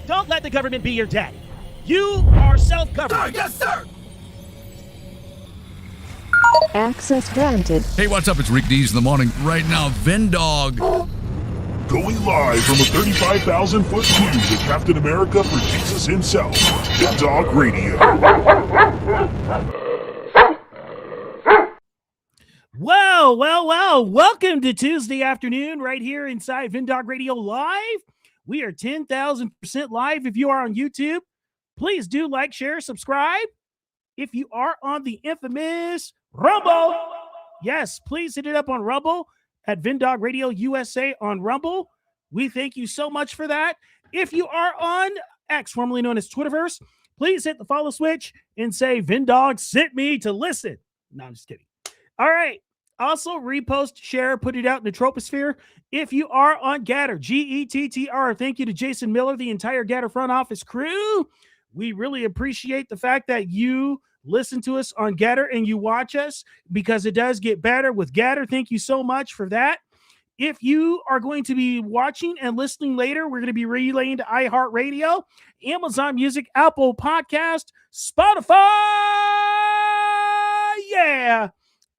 Don't let the government be your daddy. You are self-governed. Yes, sir! Access granted. Hey, what's up? It's Rick Dees in the morning. Right now, Vendog. Going live from a 35,000-foot view with Captain America for Jesus himself. Podc Radio. Well. Welcome to Tuesday afternoon right here inside Podc Radio Live. We are 10,000% live. If you are on YouTube, please do like, share, subscribe. If you are on the infamous Rumble, yes, please hit it up on Rumble at Podc Radio USA on Rumble. We thank you so much for that. If you are on X, formerly known as Twitterverse, please hit the follow switch and say, Podc sent me to listen. No, I'm just kidding. All right. Also, repost, share, put it out in the troposphere. If you are on Gatter, GETTR, thank you to Jason Miller, the entire Gatter front office crew. We really appreciate the fact that you listen to us on Gatter and you watch us because it does get better with Gatter. Thank you so much for that. If you are going to be watching and listening later, we're going to be relaying to iHeartRadio, Amazon Music, Apple Podcast, Spotify. Yeah.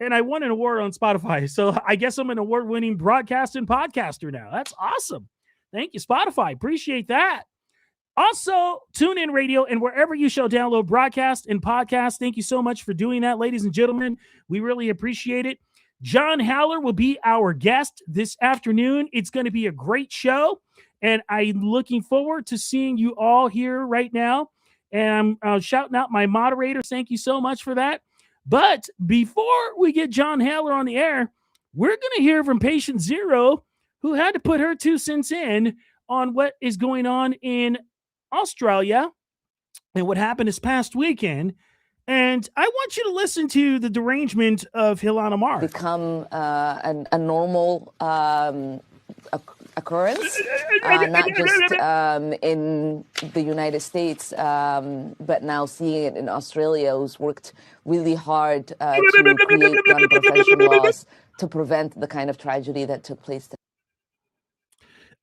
And I won an award on Spotify. So I guess I'm an award-winning broadcasting podcaster now. That's awesome. Thank you, Spotify. Appreciate that. Also, TuneIn Radio and wherever you shall download broadcast and podcast. Thank you so much for doing that, ladies and gentlemen. We really appreciate it. John Haller will be our guest this afternoon. It's going to be a great show, and I'm looking forward to seeing you all here right now. And I'm shouting out my moderators. Thank you so much for that. But before we get John Haller on the air, we're going to hear from Patient Zero, who had to put her 2 cents in on what is going on in Australia and what happened this past weekend. And I want you to listen to the derangement of Ilhan Omar. Become a normal occurrence, not just in the United States, but now seeing it in Australia, who's worked really hard to create non-profession laws to prevent the kind of tragedy that took place.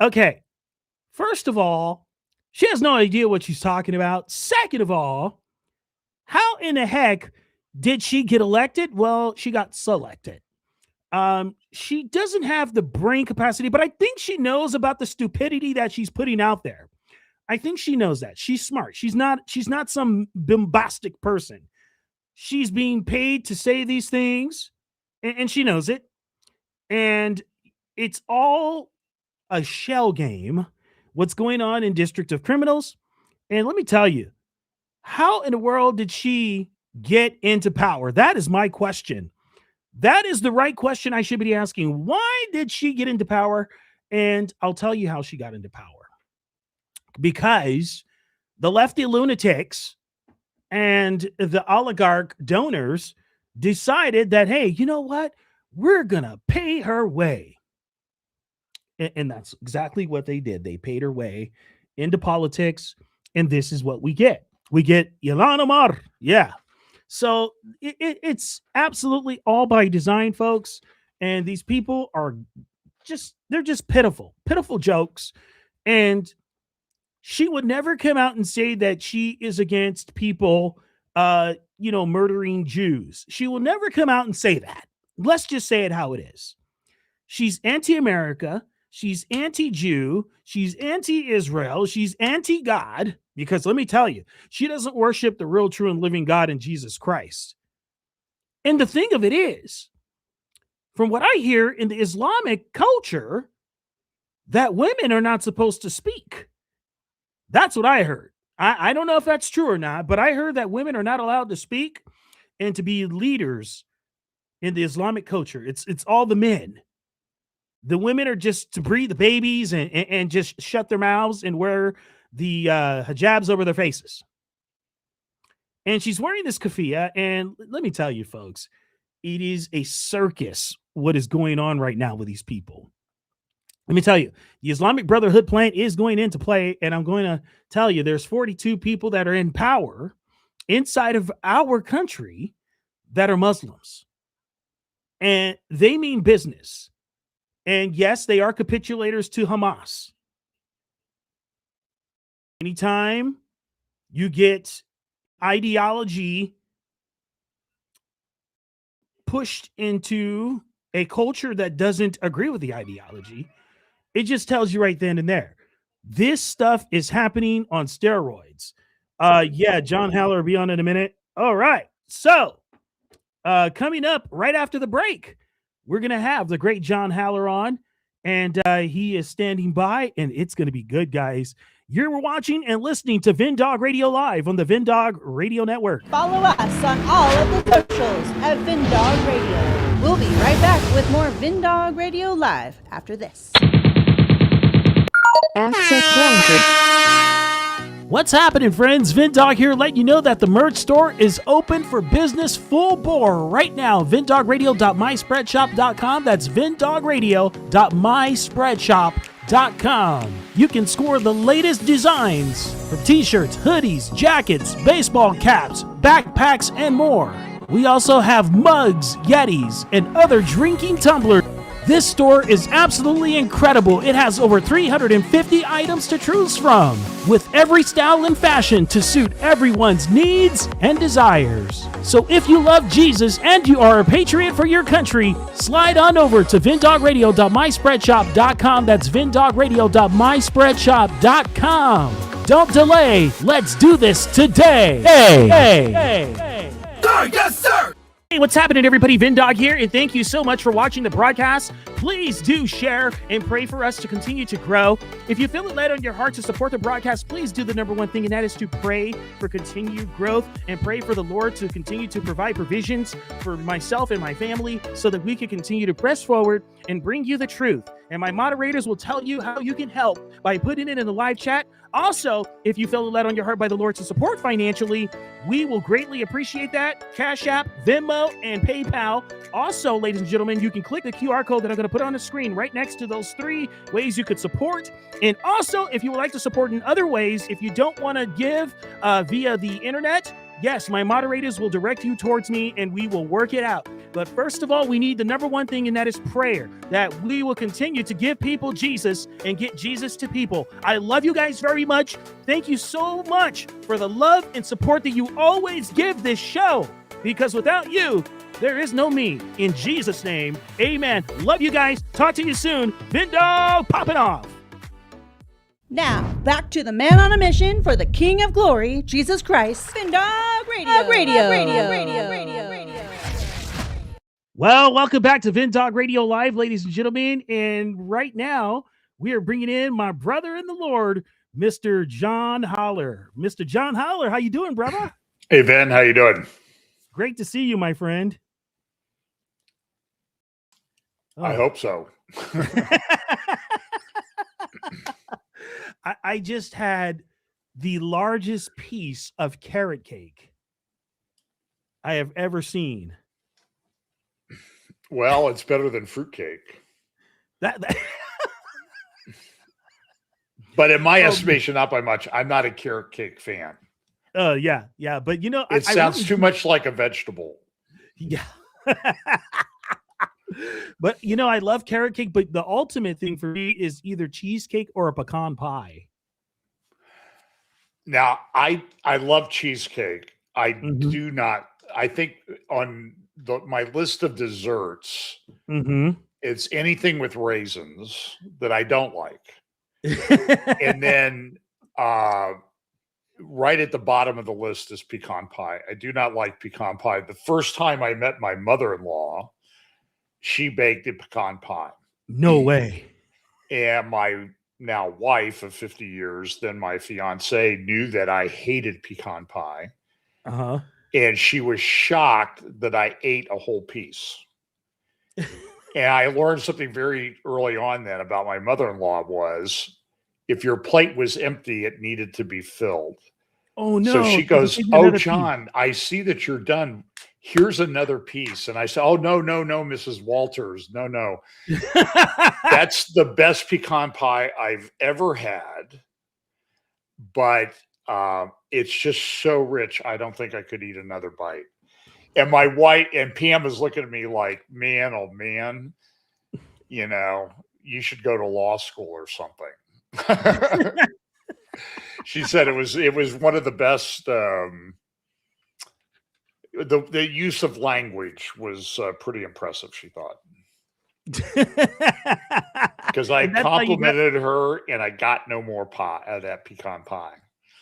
Okay, first of all, she has no idea what she's talking about. Second of all, how in the heck did she get elected? Well, she got selected. She doesn't have the brain capacity, but I think she knows about the stupidity that she's putting out there. I think she knows that. She's smart. She's not some bombastic person. She's being paid to say these things, and she knows it. And it's all a shell game, what's going on in District of Criminals. And let me tell you, how in the world did she get into power? That is my question. That is the right question I should be asking. Why did she get into power? And I'll tell you how she got into power. Because the lefty lunatics and the oligarch donors decided that, hey, you know what? We're going to pay her way. And that's exactly what they did. They paid her way into politics. And this is what we get. We get Ilhan Omar. Yeah. So it's absolutely all by design, folks. And these people are they're just pitiful jokes. And she would never come out and say that she is against people, murdering Jews. She will never come out and say that. Let's just say it how it is. She's anti-America. She's anti-Jew. She's anti-Israel. She's anti-God. Because let me tell you, she doesn't worship the real, true, and living God in Jesus Christ. And the thing of it is, from what I hear in the Islamic culture, that women are not supposed to speak. That's what I heard. I don't know if that's true or not, but I heard that women are not allowed to speak and to be leaders in the Islamic culture. It's all the men. The women are just to breed the babies and just shut their mouths and wear the hijabs over their faces. And she's wearing this keffiyeh, and let me tell you, folks, it is a circus what is going on right now with these people. Let me tell you, the Islamic Brotherhood plan is going into play, and I'm going to tell you there's 42 people that are in power inside of our country that are Muslims. And they mean business. And yes, they are capitulators to Hamas. Anytime you get ideology pushed into a culture that doesn't agree with the ideology, it just tells you right then and there. This stuff is happening on steroids. Yeah, John Haller will be on in a minute. All right. So, coming up right after the break, we're going to have the great John Haller on, and he is standing by, and it's going to be good, guys. You're watching and listening to VinDog Radio Live on the VinDog Radio Network. Follow us on all of the socials at VinDog Radio. We'll be right back with more VinDog Radio Live after this. Access granted. What's happening, friends? VinDog here, letting you know that the merch store is open for business full bore right now. VinDogRadio.myspreadshop.com. That's VinDogRadio.myspreadshop.com. You can score the latest designs from t-shirts, hoodies, jackets, baseball caps, backpacks, and more. We also have mugs, Yetis, and other drinking tumblers. This store is absolutely incredible. It has over 350 items to choose from, with every style and fashion to suit everyone's needs and desires. So if you love Jesus and you are a patriot for your country, slide on over to VinDogRadio.myspreadshop.com. That's VinDogRadio.myspreadshop.com. Don't delay. Let's do this today. Hey. Sir, yes, sir! Hey, what's happening, everybody? VinDog here, and thank you so much for watching the broadcast. Please do share and pray for us to continue to grow. If you feel it led on your heart to support the broadcast, please do the number one thing, and that is to pray for continued growth and pray for the Lord to continue to provide provisions for myself and my family so that we can continue to press forward and bring you the truth. And my moderators will tell you how you can help by putting it in the live chat. Also, if you feel led on your heart by the Lord to support financially, we will greatly appreciate that. Cash App, Venmo, and PayPal. Also, ladies and gentlemen, you can click the QR code that I'm going to put on the screen right next to those 3 ways you could support. And also, if you would like to support in other ways, if you don't want to give via the internet, yes, my moderators will direct you towards me and we will work it out. But first of all, we need the number one thing, and that is prayer, that we will continue to give people Jesus and get Jesus to people. I love you guys very much. Thank you so much for the love and support that you always give this show, because without you, there is no me. In Jesus' name, amen. Love you guys. Talk to you soon. VinDog popping off. Now, back to the man on a mission for the King of Glory, Jesus Christ. VinDog Radio. Well, welcome back to VinDog Radio Live, ladies and gentlemen. And right now, we are bringing in my brother in the Lord, Mr. John Haller. Mr. John Haller, how you doing, brother? Hey, Vin, how you doing? Great to see you, my friend. I hope so. I just had the largest piece of carrot cake I have ever seen. Well, it's better than fruitcake. That But in my estimation, not by much. I'm not a carrot cake fan. Yeah. But you know, It sounds too much like a vegetable. Yeah. But you know, I love carrot cake, but the ultimate thing for me is either cheesecake or a pecan pie. Now, I love cheesecake. I do not. I think on my list of desserts, it's anything with raisins that I don't like. And then right at the bottom of the list is pecan pie. I do not like pecan pie. The first time I met my mother-in-law, she baked a pecan pie. No way. And my now wife of 50 years, then my fiance, knew that I hated pecan pie. And she was shocked that I ate a whole piece. And I learned something very early on then about my mother-in-law was, if your plate was empty, it needed to be filled. Oh, no. So she goes, "Oh, John, I see that you're done. Here's another piece." And I said, "Oh, no, Mrs. Walters. No. That's the best pecan pie I've ever had. But it's just so rich. I don't think I could eat another bite." And my wife and Pam was looking at me like, man, oh man, you know, you should go to law school or something. She said it was one of the best. The use of language was pretty impressive, she thought. Because I complimented her and I got no more pie out of that pecan pie.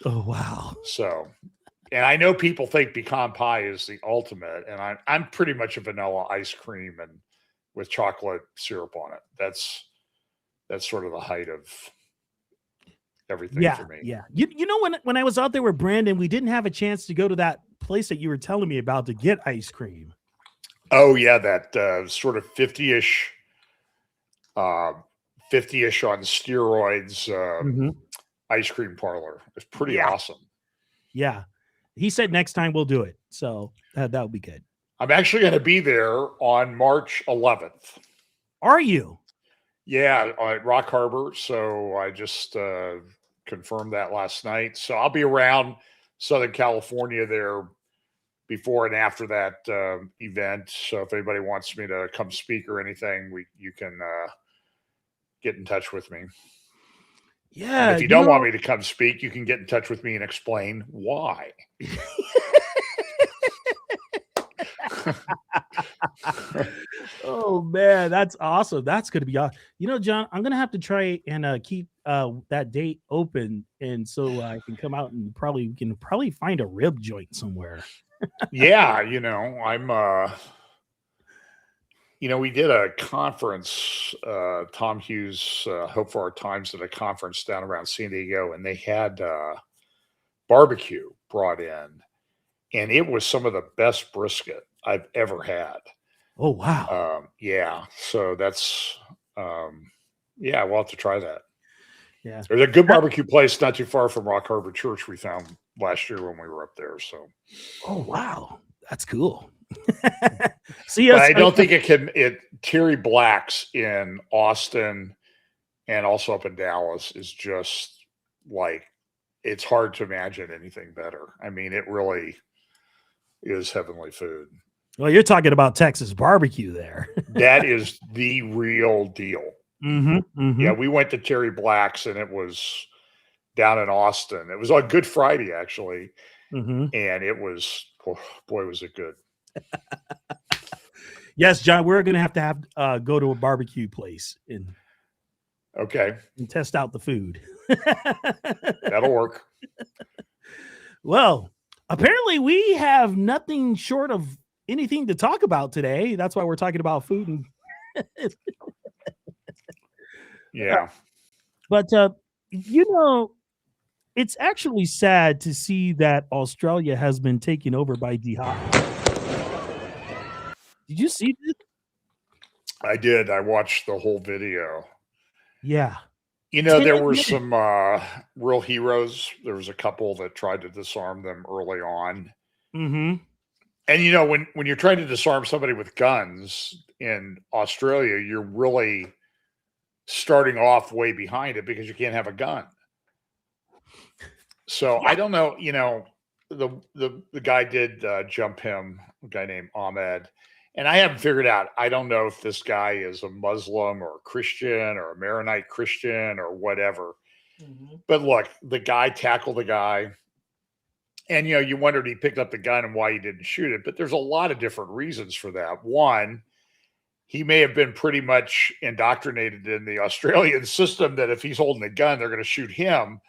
Oh, wow. So, and I know people think pecan pie is the ultimate, and I'm pretty much a vanilla ice cream and with chocolate syrup on it. That's sort of the height of everything for me. Yeah. You know, when I was out there with Brandon, we didn't have a chance to go to that place that you were telling me about to get ice cream. Oh yeah, that sort of 50-ish on steroids ice cream parlor. It's pretty awesome. Yeah. He said next time we'll do it. So that would be good. I'm actually going to be there on March 11th. Are you? Yeah, at Rock Harbor. So I just confirmed that last night. So I'll be around Southern California there before and after that event. So if anybody wants me to come speak or anything, you can get in touch with me. Yeah. And if you don't want me to come speak, you can get in touch with me and explain why. Oh man, that's awesome. That's going to be awesome. You know, John, I'm going to have to try and keep that date open, and so I can come out and probably find a rib joint somewhere. Yeah, you know, I'm we did a conference, Tom Hughes, Hope for Our Times, at a conference down around San Diego, and they had barbecue brought in, and it was some of the best brisket I've ever had. Oh, wow. Yeah. So that's, we'll have to try that. Yeah. There's a good barbecue place not too far from Rock Harbor Church we found last year when we were up there. So. Oh, wow. That's cool. See, I don't think Terry Black's in Austin and also up in Dallas is just like, it's hard to imagine anything better. I mean, it really is heavenly food. Well, you're talking about Texas barbecue there. That is the real deal. Yeah, we went to Terry Black's and it was down in Austin. It was on Good Friday, actually. And it was, boy, was it good. Yes, John, we're going to have go to a barbecue place and test out the food. That'll work. Well, apparently we have nothing short of anything to talk about today. That's why we're talking about food. And yeah. But, it's actually sad to see that Australia has been taken over by jihad. Did you see this? I did. I watched the whole video. Yeah. There were some real heroes. There was a couple that tried to disarm them early on. And, when you're trying to disarm somebody with guns in Australia, you're really starting off way behind it because you can't have a gun. So I don't know, the guy did jump him, a guy named Ahmed. And I haven't figured out, I don't know if this guy is a Muslim or a Christian or a Maronite Christian or whatever. But look, the guy tackled the guy. And, you wondered he picked up the gun and why he didn't shoot it. But there's a lot of different reasons for that. One, he may have been pretty much indoctrinated in the Australian system that if he's holding a gun, they're going to shoot him,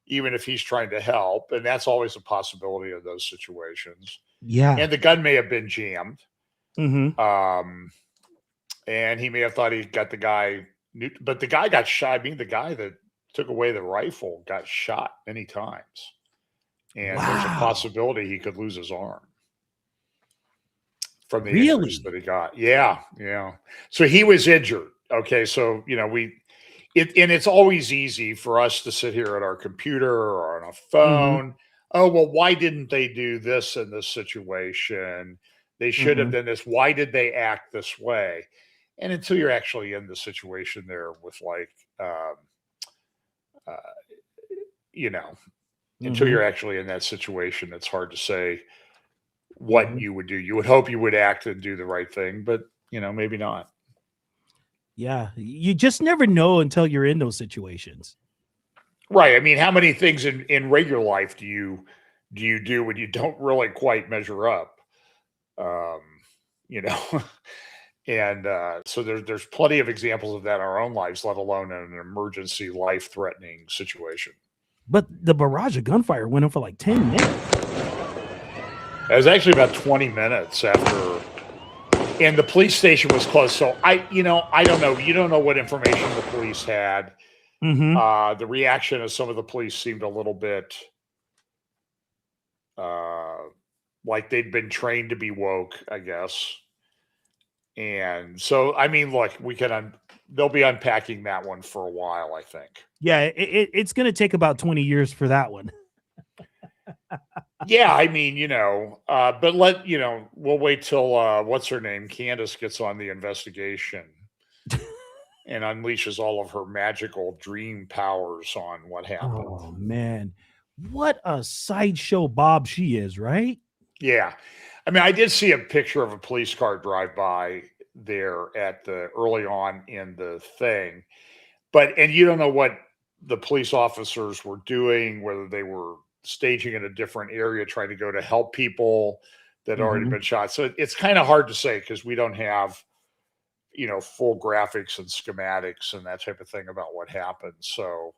even if he's trying to help. And that's always a possibility of those situations. Yeah. And the gun may have been jammed. And he may have thought he got the guy, but the guy got shot. I mean, the guy that took away the rifle got shot many times. And there's a possibility he could lose his arm from the injuries that he got. Yeah. Yeah. So he was injured. Okay. So, and it's always easy for us to sit here at our computer or on a phone. Oh, well, why didn't they do this in this situation? They should have done this. Why did they act this way? And until you're actually in the situation there with until you're actually in that situation, it's hard to say what you would do. You would hope you would act and do the right thing, but maybe not. Yeah, you just never know until you're in those situations. Right. I mean, how many things in regular life do you do when you don't really quite measure up? Um, you know, and so there's plenty of examples of that in our own lives, let alone in an emergency, life threatening situation. But the barrage of gunfire went on for like 10 minutes. It was actually about 20 minutes after, and the police station was closed. So I don't know. You don't know what information the police had. Mm-hmm. The reaction of some of the police seemed a little bit like they'd been trained to be woke, I guess. And so, I mean, look, they'll be unpacking that one for a while, I think. Yeah, it's going to take about 20 years for that one. Yeah, I mean, but we'll wait till what's her name, Candace, gets on the investigation and unleashes all of her magical dream powers on what happened. Oh man, what a sideshow Bob she is, right? Yeah, I mean, I did see a picture of a police car drive by there early on in the thing, and you don't know what the police officers were doing, whether they were staging in a different area, trying to go to help people that had already been shot. So it's kind of hard to say because we don't have, full graphics and schematics and that type of thing about what happened. So,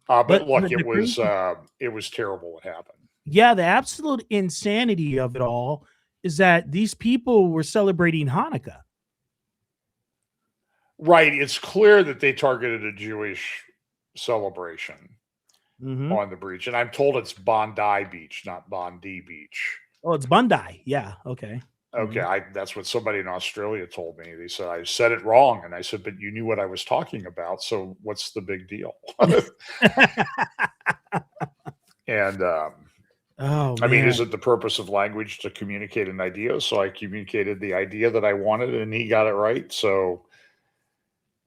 but look, it was terrible what happened. Yeah, the absolute insanity of it all is that these people were celebrating Hanukkah. Right. It's clear that they targeted a Jewish celebration on the beach. And I'm told it's Bondi Beach, not Bondi Beach. Oh, it's Bondi. Yeah. Okay. Okay. That's what somebody in Australia told me. They said, I said it wrong. And I said, but you knew what I was talking about. So what's the big deal? And, I mean, is it the purpose of language to communicate an idea? So I communicated the idea that I wanted and he got it right. So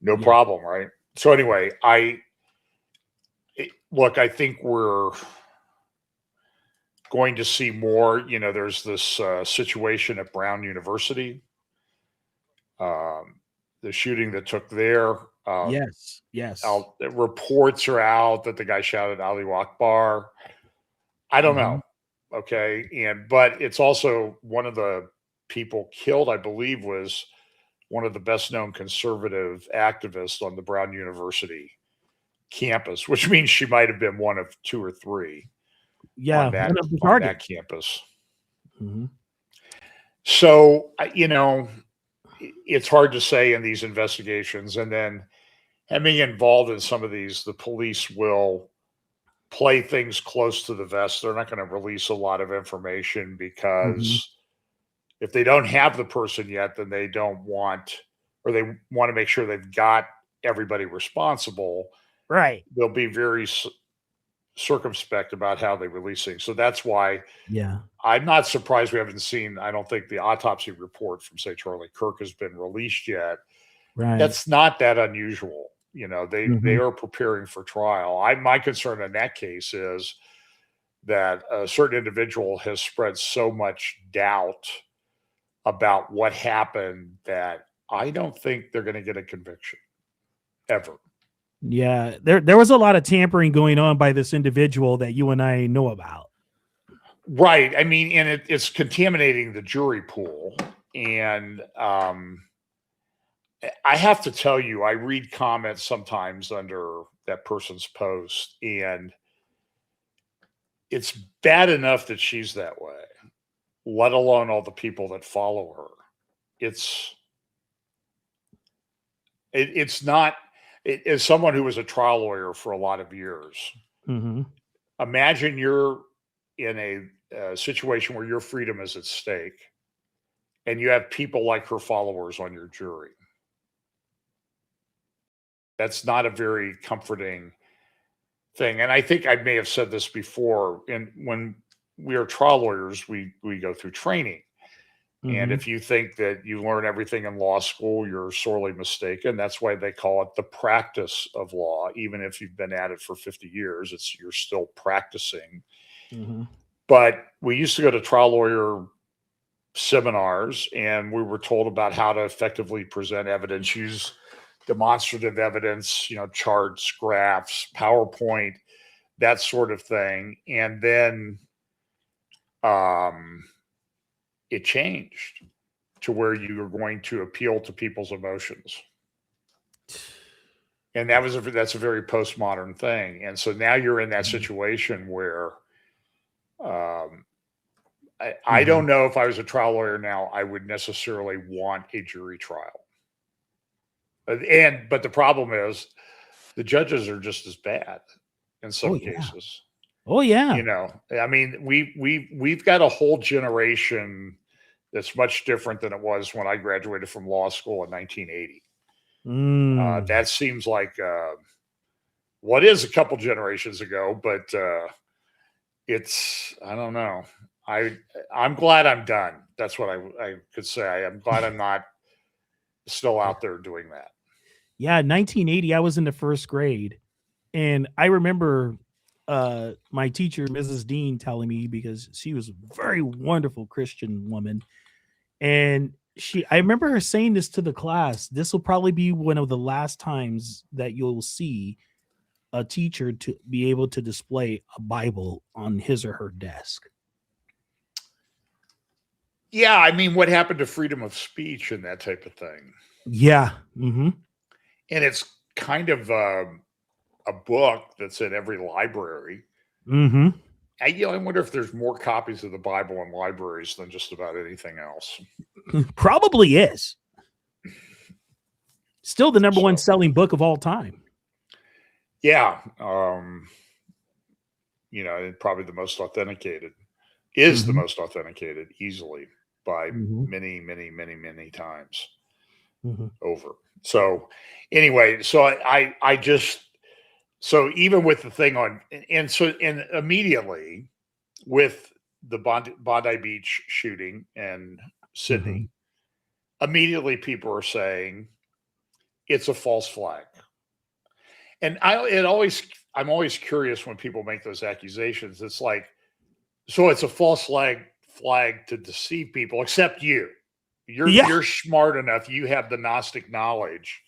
no problem, right? So anyway, I think we're going to see more. There's this situation at Brown University, the shooting that took there. Yes. Reports are out that the guy shouted Allahu Akbar. I don't know. Okay. But it's also one of the people killed, I believe, was one of the best known conservative activists on the Brown University campus, which means she might have been one of two or three on that campus. So, it's hard to say in these investigations. And then being involved in some of these, the police will play things close to the vest. They're not going to release a lot of information because if they don't have the person yet, then they don't want, or they want to make sure they've got everybody responsible. Right. They'll be very circumspect about how they release things. So that's why I'm not surprised we haven't seen, I don't think the autopsy report from, say, Charlie Kirk has been released yet. Right. That's not that unusual. They are preparing for trial. My concern in that case is that a certain individual has spread so much doubt about what happened that I don't think they're going to get a conviction ever. Yeah, there was a lot of tampering going on by this individual that you and I know about. Right. I mean, and it's contaminating the jury pool. And I have to tell you, I read comments sometimes under that person's post, and it's bad enough that she's that way, let alone all the people that follow her. It's not. As someone who was a trial lawyer for a lot of years, imagine you're in a situation where your freedom is at stake and you have people like her followers on your jury. That's not a very comforting thing. And I think I may have said this before. And when we are trial lawyers, we go through training. And if you think that you learn everything in law school, you're sorely mistaken. That's why they call it the practice of law. Even if you've been at it for 50 years, you're still practicing. But we used to go to trial lawyer seminars, and we were told about how to effectively present evidence, use demonstrative evidence, charts, graphs, PowerPoint, that sort of thing. And then it changed to where you were going to appeal to people's emotions. And that's a very postmodern thing. And so now you're in that situation where I don't know if I was a trial lawyer now, I would necessarily want a jury trial. But the problem is the judges are just as bad in some cases. Oh yeah. I mean, we've got a whole generation that's much different than it was when I graduated from law school in 1980. That seems like what is a couple generations ago, but I don't know. I'm glad I'm done. That's what I could say. I'm glad I'm not still out there doing that. Yeah, 1980, I was in the first grade, and I remember my teacher, Mrs. Dean, telling me, because she was a very wonderful Christian woman, and I remember her saying this to the class: this will probably be one of the last times that you'll see a teacher to be able to display a Bible on his or her desk. Yeah, I mean, what happened to freedom of speech and that type of thing? Yeah. Mm-hmm. And it's kind of a book that's in every library. Mm-hmm. I wonder if there's more copies of the Bible in libraries than just about anything else. Probably is. Still the number one selling book of all time. Yeah. Probably the most authenticated. Is the most authenticated easily by many, many, many, many times over. So anyway, so I just, so even with the thing on, and immediately with the Bondi Beach shooting in Sydney, immediately people are saying it's a false flag. And I'm always curious when people make those accusations. It's like, so it's a false flag to deceive people, except you. You're smart enough. You have the Gnostic knowledge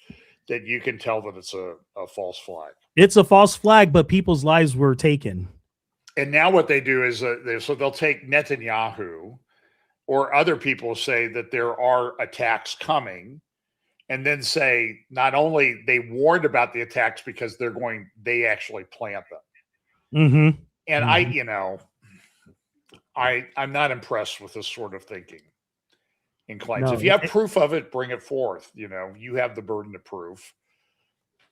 that you can tell that it's a false flag. It's a false flag, but people's lives were taken. And now what they do is they'll take Netanyahu or other people say that there are attacks coming, and then say not only they warned about the attacks because they actually plant them. And I'm not impressed with this sort of thinking in claims. If you have proof of it, bring it forth. You have the burden of proof.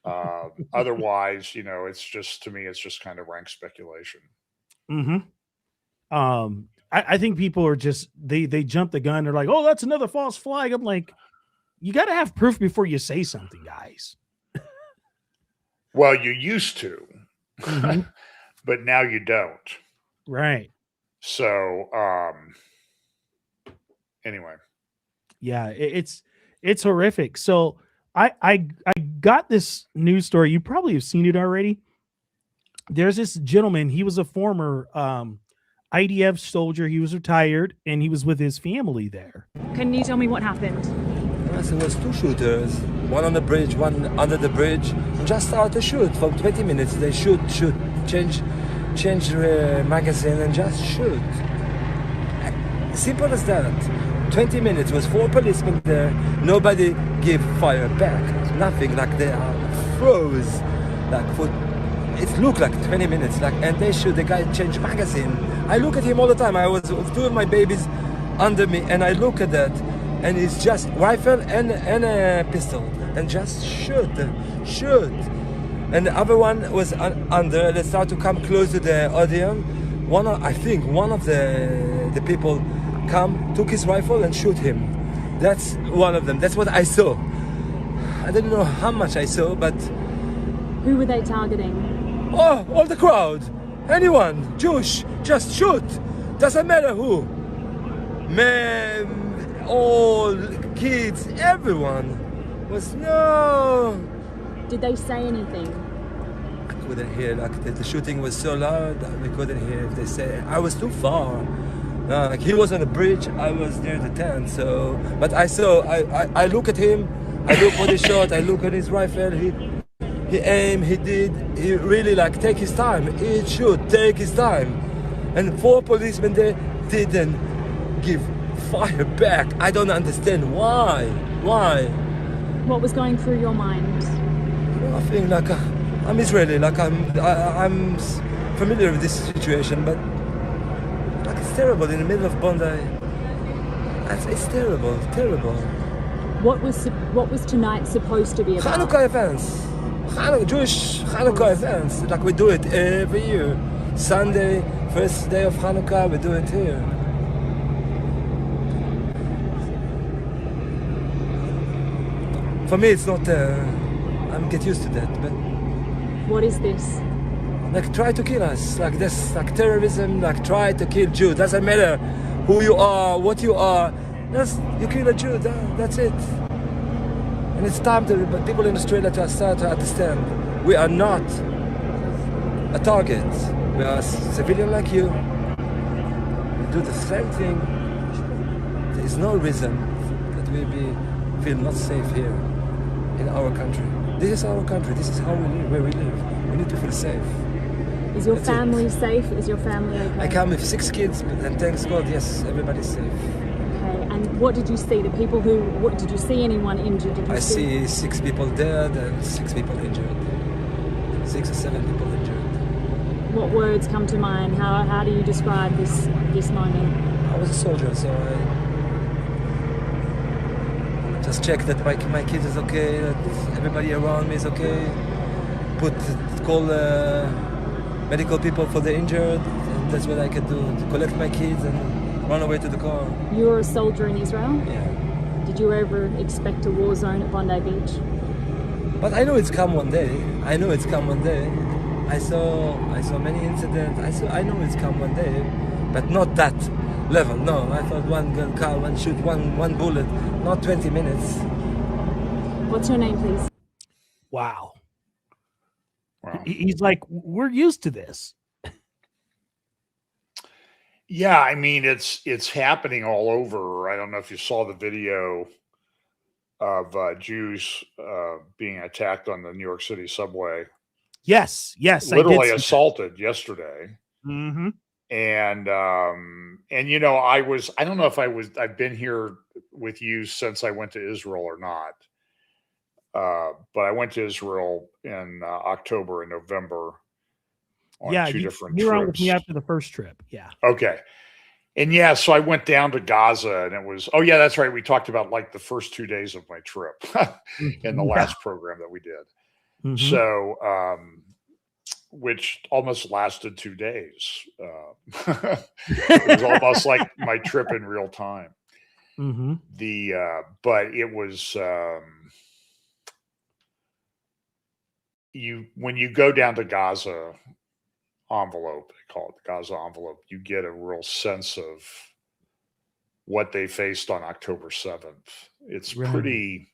Otherwise, it's just, to me, it's just kind of rank speculation. I think people are just, they jump the gun. They're like, oh, that's another false flag. I'm like, you got to have proof before you say something, guys. Well, you used to, but now you don't. Right. So, anyway. Yeah, it's horrific. So I got this news story. You probably have seen it already. There's this gentleman. He was a former IDF soldier. He was retired, and he was with his family there. Can you tell me what happened? Yes, there was two shooters. One on the bridge, one under the bridge. And just started to shoot for 20 minutes. They shoot, change magazine and just shoot. Simple as that. 20 minutes, was 4 policemen there. Nobody gave fire back. Nothing, like they are froze. It looked like 20 minutes, and they shoot. The guy changed magazine. I look at him all the time. I was doing my babies under me, and I look at that, and it's just rifle and a pistol, and just shoot. And the other one was under. They started to come close to the audience. I think one of the people took his rifle and shoot him. That's one of them. That's what I saw. I didn't know how much I saw, but... Who were they targeting? Oh, all the crowd. Anyone. Jewish. Just shoot. Doesn't matter who. Men, all, kids, everyone. No. Did they say anything? I couldn't hear. The shooting was so loud that we couldn't hear if they say. I was too far. He was on the bridge. I was near the tent. So, but I saw. I look at him. I look for the shot. I look at his rifle. He aimed. He really like take his time. He should take his time. And 4 policemen there didn't give fire back. I don't understand why. Why? What was going through your mind? Nothing. Like I'm Israeli. Like I'm familiar with this situation, but like it's terrible in the middle of Bondi. It's terrible. Terrible. What was tonight supposed to be about? Hanukkah events. Jewish Hanukkah events. Like we do it every year. Sunday, first day of Hanukkah, we do it here. For me, it's not. I'm get used to that, but What is this? like try to kill us, like this, like terrorism, like try to kill Jews. Doesn't matter who you are, what you are. You kill a Jew. That's it. And it's time to people in Australia to start to understand we are not a target. We are civilian like you. We do the same thing. There is no reason that we feel not safe here in our country. This is our country. This is how we live, where we live. We need to feel safe. Is your That's family it. safe? Is your family okay? I come with 6 kids, and thanks God, yes, everybody's safe. Okay. And what did you see? What did you see anyone injured? Did you I see 6 people dead and 6 people injured. 6 or 7 people injured. What words come to mind? How do you describe this moment? I was a soldier, so I just checked that my kid is okay, that everybody around me is okay. Call medical people for the injured, and that's what I can do, to collect my kids and run away to the car. You were a soldier in Israel? Yeah. Did you ever expect a war zone at Bondi Beach? But I know it's come one day. I know it's come one day. I saw many incidents. I know it's come one day, but not that level. No, I thought one gun car, one shoot, one bullet, not 20 minutes. What's your name, please? Wow. Wow. He's like, we're used to this. Yeah, I mean it's happening all over. I don't know if you saw the video of Jews being attacked on the New York City subway. Yes, Literally assaulted yesterday. Mm-hmm. And you know, I don't know if I've been here with you since I went to Israel or not. But I went to Israel in October and November on 2 different you were on with trips. me after the first trip. Yeah. Okay. And yeah, so I went down to Gaza, and it was, oh yeah, that's right. We talked about like the first 2 days of my trip in the last program that we did. Mm-hmm. So, which almost lasted 2 days. It was almost like my trip in real time. Mm-hmm. But it was, when you go down to Gaza envelope, they call it the Gaza envelope, you get a real sense of what they faced on October 7th. It's Right.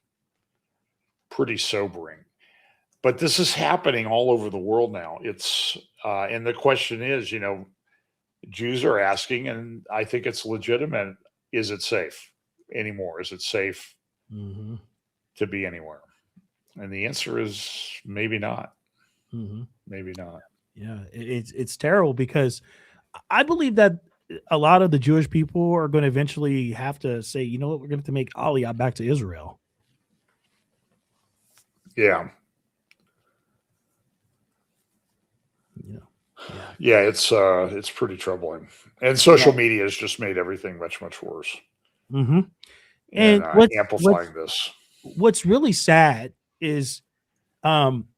pretty sobering. But this is happening all over the world now. It's and the question is, you know, Jews are asking, and I think it's legitimate, is it safe anymore? Is it safe Mm-hmm. to be anywhere? And the answer is maybe not. Mm-hmm. Maybe not. Yeah, it's terrible because I believe that a lot of the Jewish people are going to eventually have to say, you know what, we're going to have to make Aliyah back to Israel. Yeah. Yeah, it's pretty troubling, and social media has just made everything much worse. Mm-hmm. And what's amplifying this. What's really sad is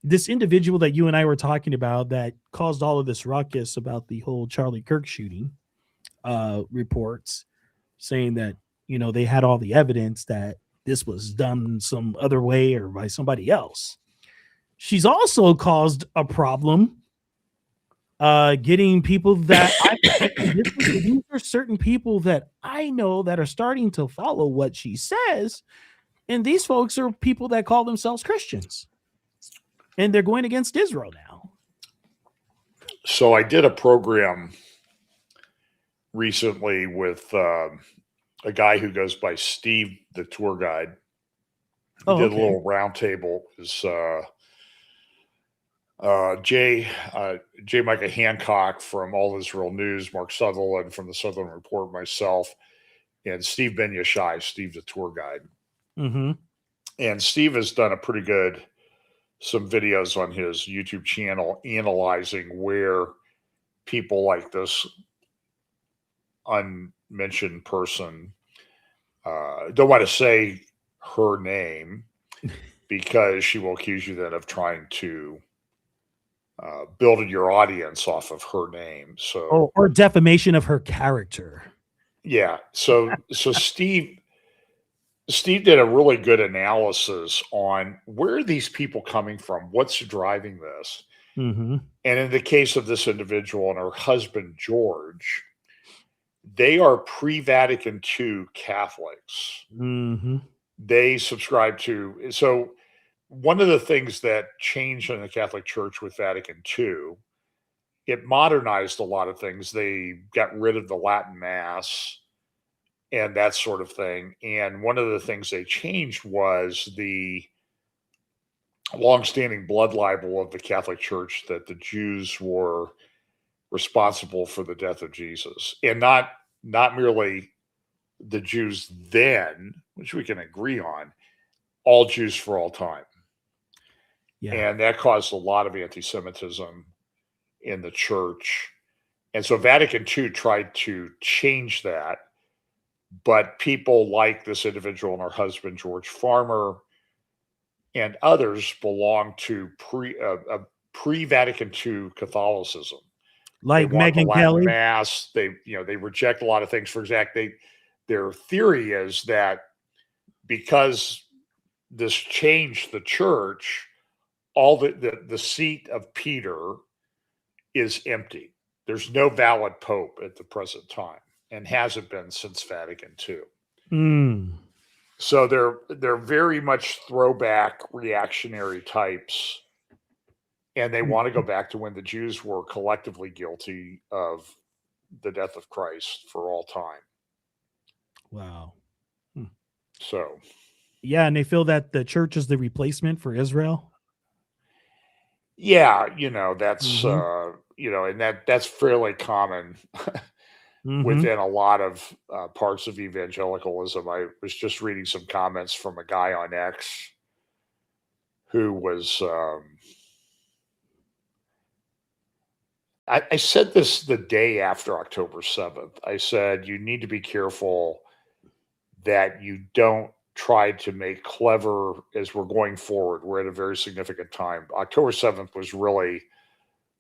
this individual that you and I were talking about that caused all of this ruckus about the whole Charlie Kirk shooting, reports saying that, you know, they had all the evidence that this was done some other way or by somebody else. She's also caused a problem getting people that these are certain people that I know that are starting to follow what she says. And these folks are people that call themselves Christians. And they're going against Israel now. So I did a program recently with a guy who goes by Steve, the tour guide. Oh, did a okay. little roundtable. Is J. Micah Hancock from All Israel News, Mark Sutherland from the Sutherland Report, myself, and Steve Ben Yashai. Steve's a tour guide. Mm-hmm. And Steve has done some videos on his YouTube channel analyzing where people like this unmentioned person, don't want to say her name because she will accuse you then of trying to build your audience off of her name. So, or defamation of her character. Yeah. So Steve did a really good analysis on where are these people coming from? What's driving this? Mm-hmm. And in the case of this individual and her husband, George, they are pre-Vatican II Catholics. Mm-hmm. They subscribe to, so one of the things that changed in the Catholic Church with Vatican II, it modernized a lot of things. They got rid of the Latin Mass and that sort of thing. And one of the things they changed was the longstanding blood libel of the Catholic Church that the Jews were responsible for the death of Jesus, and not merely the Jews then, which we can agree on, all Jews for all time. Yeah. And that caused a lot of anti-Semitism in the church. And so Vatican II tried to change that. But people like this individual and her husband, George Farmer, and others belong to pre-Vatican II Catholicism. Like they want Megyn the Latin Kelly. Mass. They reject a lot of things. For example, their theory is that because this changed the church, all the seat of Peter is empty. There's no valid pope at the present time, and hasn't been since Vatican II. Mm. So they're very much throwback reactionary types, and they want to go back to when the Jews were collectively guilty of the death of Christ for all time. Wow. So, yeah, and they feel that the church is the replacement for Israel. Yeah, that's and that's fairly common within a lot of parts of evangelicalism. I was just reading some comments from a guy on X who was. I said this the day after October 7th. I said you need to be careful that you don't try to make clever as we're going forward. We're at a very significant time. October 7th was really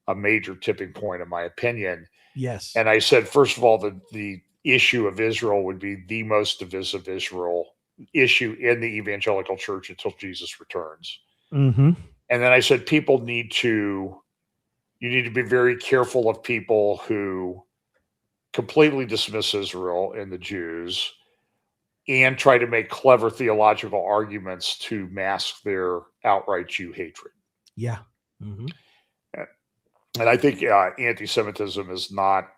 a major tipping point, in my opinion. Yes. And I said, first of all, the issue of Israel would be the most divisive issue in the evangelical church until Jesus returns. Mm-hmm. And then I said, you need to be very careful of people who completely dismiss Israel and the Jews and try to make clever theological arguments to mask their outright Jew hatred. Yeah. Mm-hmm. And I think anti-Semitism is not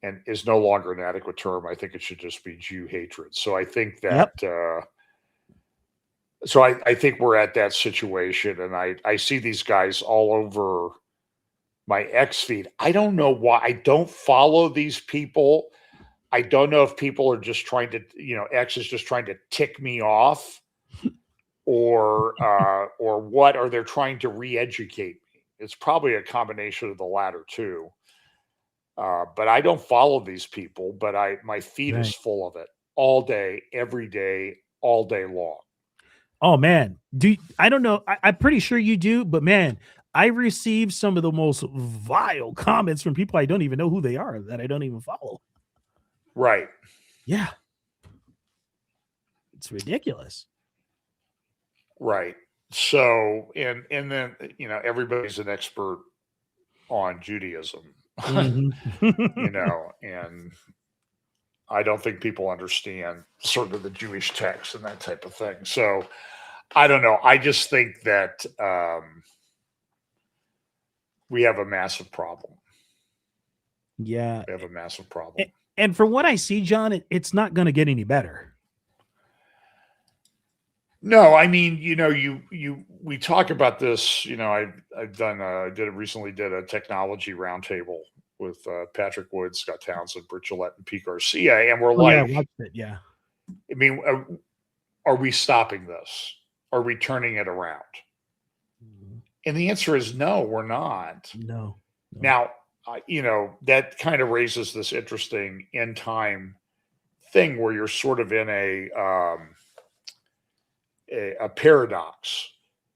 and is no longer an adequate term. I think it should just be Jew hatred. So I think that I think we're at that situation, and I see these guys all over my X feed. I don't know why. I don't follow these people. I don't know if people are just trying to, X is just trying to tick me off, or what, or they're trying to re-educate me. It's probably a combination of the latter too. But I don't follow these people, but my feed is full of it all day, every day, all day long. Oh man, I don't know. I'm pretty sure you do, but man, I received some of the most vile comments from people I don't even know who they are, that I don't even follow. Right. Yeah. It's ridiculous. Right. So, and then, everybody's an expert on Judaism, mm-hmm. And I don't think people understand sort of the Jewish text and that type of thing. So I don't know. I just think that we have a massive problem. Yeah. We have a massive problem. And from what I see, John, it's not going to get any better. No, I mean, we talk about this. I recently did a technology roundtable with Patrick Wood, Scott Townsend, Britt Gillette, and Pete Garcia, and we're Yeah, I like, watched it. Yeah. I mean, are we stopping this? Are we turning it around? And the answer is no, we're not. No. Now, that kind of raises this interesting end time thing where you're sort of in a paradox.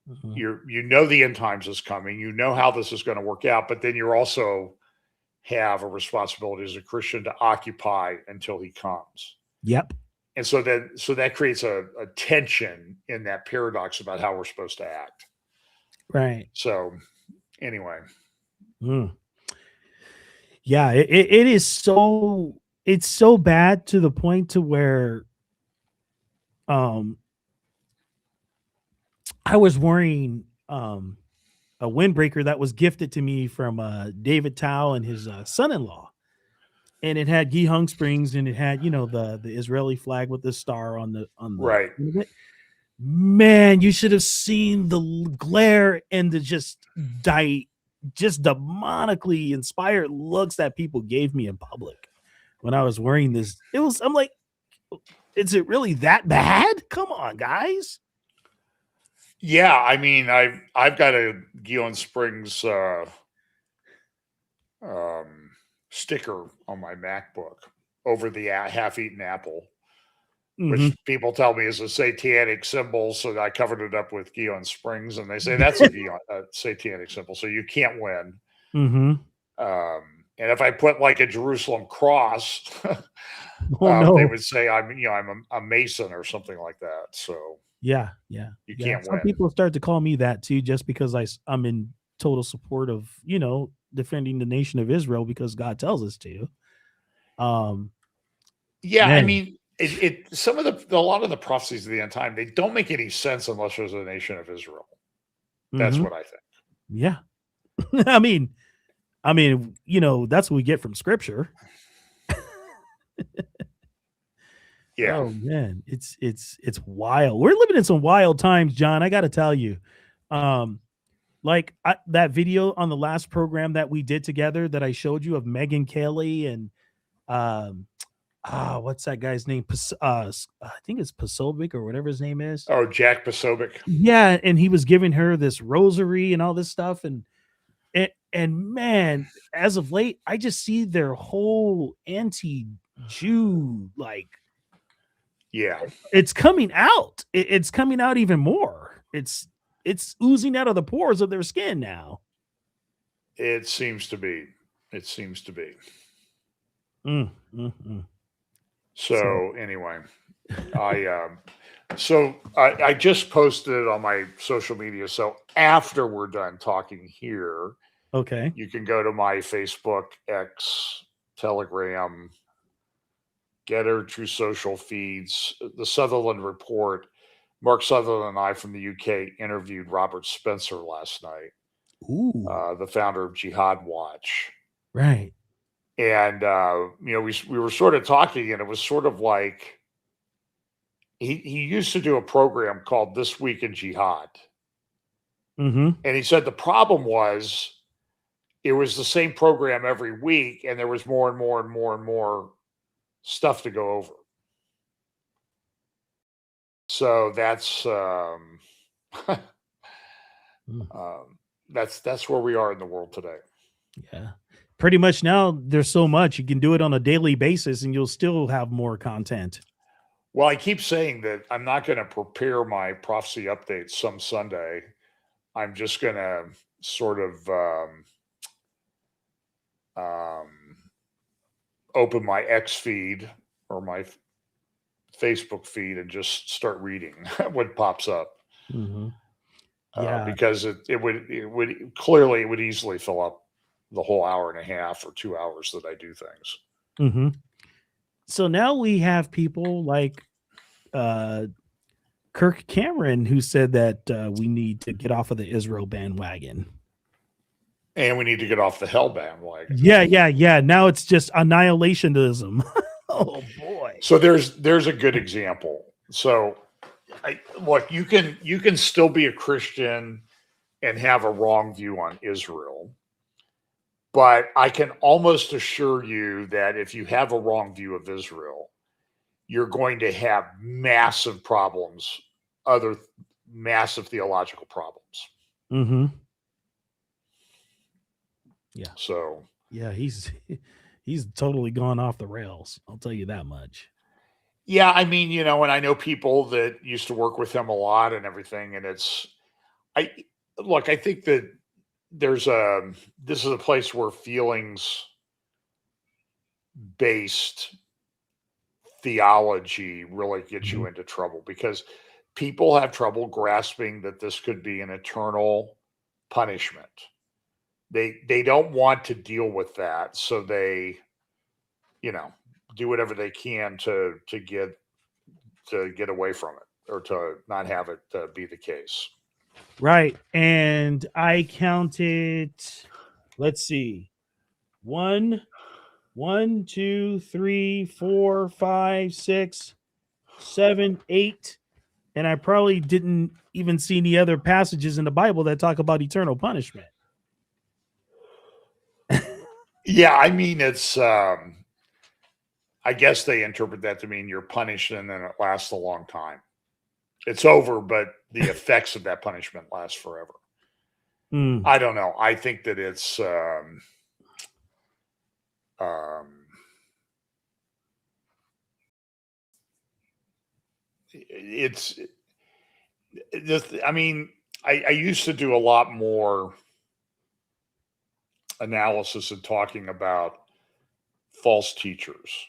Mm-hmm. The end times is coming. You know how this is going to work out, but then you also have a responsibility as a Christian to occupy until he comes. Yep. And so that creates a tension in that paradox about how we're supposed to act. Right. So anyway. Yeah, it is so, it's so bad to the point to where I was wearing a windbreaker that was gifted to me from David Tao and his son-in-law, and it had Gihung Springs, and it had the Israeli flag with the star on the right. Man, you should have seen the glare and the just demonically inspired looks that people gave me in public when I was wearing this. I'm like, is it really that bad? Come on, guys. Yeah, I mean, I've got a Gihon Springs sticker on my MacBook over the half-eaten apple, which people tell me is a satanic symbol. So I covered it up with Gihon Springs, and they say that's a satanic symbol, so you can't win. And if I put like a Jerusalem cross, they would say I'm a Mason or something like that. So yeah, you can't Some win. people start to call me that too, just because I'm in total support of defending the nation of Israel because God tells us to. Yeah, man. I mean, a lot of the prophecies of the end time, they don't make any sense unless there's a nation of Israel. That's what I think. Yeah. I mean, that's what we get from scripture. Yeah. Oh man, it's wild. We're living in some wild times, John. I got to tell you, that video on the last program that we did together that I showed you of Megan Kelly and what's that guy's name? I think it's Pasovic or whatever his name is. Oh, Jack Pasovic. Yeah, and he was giving her this rosary and all this stuff, and man, as of late, I just see their whole anti-Jew it's coming out. It's coming out even more. It's oozing out of the pores of their skin now. It seems to be. So anyway, I just posted it on my social media. So after we're done talking here, okay, you can go to my Facebook, X, Telegram, Getter, True Social feeds, the Sutherland Report. Mark Sutherland and I from the UK interviewed Robert Spencer last night. Ooh. The founder of Jihad Watch. Right. And, we were sort of talking, and it was sort of like he used to do a program called This Week in Jihad. And he said the problem was it was the same program every week, and there was more and more and more and more stuff to go over. So that's that's where we are in the world today. Yeah. Pretty much now there's so much you can do it on a daily basis and you'll still have more content. Well, I keep saying that I'm not going to prepare my prophecy updates some Sunday. I'm just going to sort of open my X feed or my Facebook feed and just start reading what pops up. Because it would clearly easily fill up the whole hour and a half or 2 hours that I do things. So now we have people like Kirk Cameron who said that we need to get off of the Israel bandwagon. And we need to get off the hell bandwagon. Yeah. Now it's just annihilationism. Oh boy. So there's a good example. So look, you can still be a Christian and have a wrong view on Israel. But I can almost assure you that if you have a wrong view of Israel, you're going to have massive problems, other massive theological problems. Mm-hmm. Yeah. So yeah, he's totally gone off the rails. I'll tell you that much. Yeah, I mean, and I know people that used to work with him a lot and everything, and I think that this is a place where feelings based theology really gets you into trouble, because people have trouble grasping that this could be an eternal punishment. They don't want to deal with that, so they do whatever they can to get away from it, or to not have it be the case. Right. And I counted, let's see, 1, 2, 3, 4, 5, 6, 7, 8. And I probably didn't even see any other passages in the Bible that talk about eternal punishment. Yeah, I mean, it's I guess they interpret that to mean you're punished and then it lasts a long time. It's over, but the effects of that punishment last forever. I don't know. I think that it's I mean, I used to do a lot more analysis and talking about false teachers.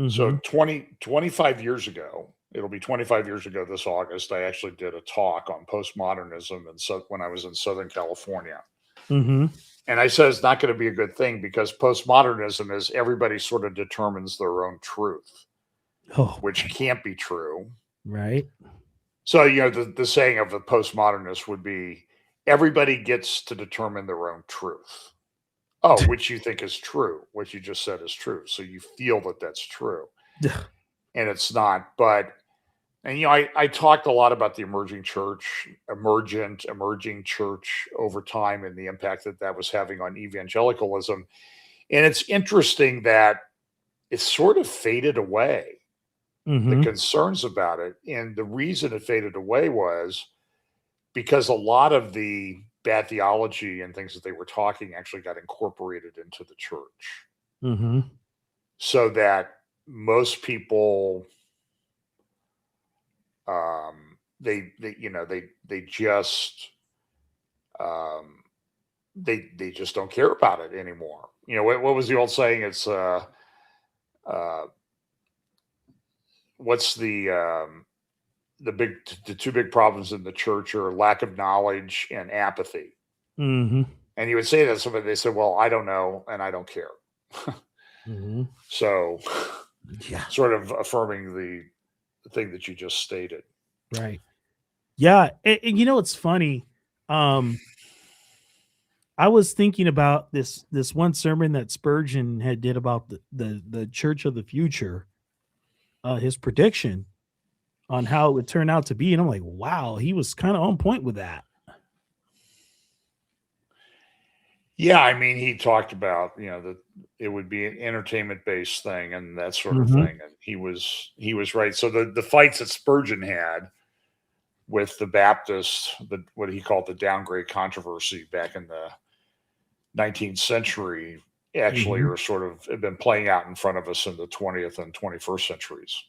So 25 years ago, it'll be 25 years ago this August, I actually did a talk on postmodernism when I was in Southern California. And I said it's not going to be a good thing, because postmodernism is everybody sort of determines their own truth, which can't be true. Right. So, the saying of the postmodernist would be, everybody gets to determine their own truth. Oh, which you think is true. What you just said is true. So you feel that that's true. And it's not. But, I talked a lot about the emerging church over time, and the impact that was having on evangelicalism. And it's interesting that it sort of faded away, the concerns about it. And the reason it faded away was because a lot of the bad theology and things that they were talking actually got incorporated into the church. So that most people, they just don't care about it anymore. What was the old saying? It's what's the two big problems in the church are lack of knowledge and apathy. And you would say that to somebody, they said, well, I don't know and I don't care. So sort of affirming the thing that you just stated. Right. Yeah. And it's funny. I was thinking about this one sermon that Spurgeon had did about the church of the future, his prediction on how it would turn out to be. And I'm like, wow, he was kind of on point with that. Yeah, I mean, he talked about, that it would be an entertainment-based thing and that sort of thing. And he was right. So the fights that Spurgeon had with the Baptists, what he called the downgrade controversy back in the 19th century, actually are sort of have been playing out in front of us in the 20th and 21st centuries.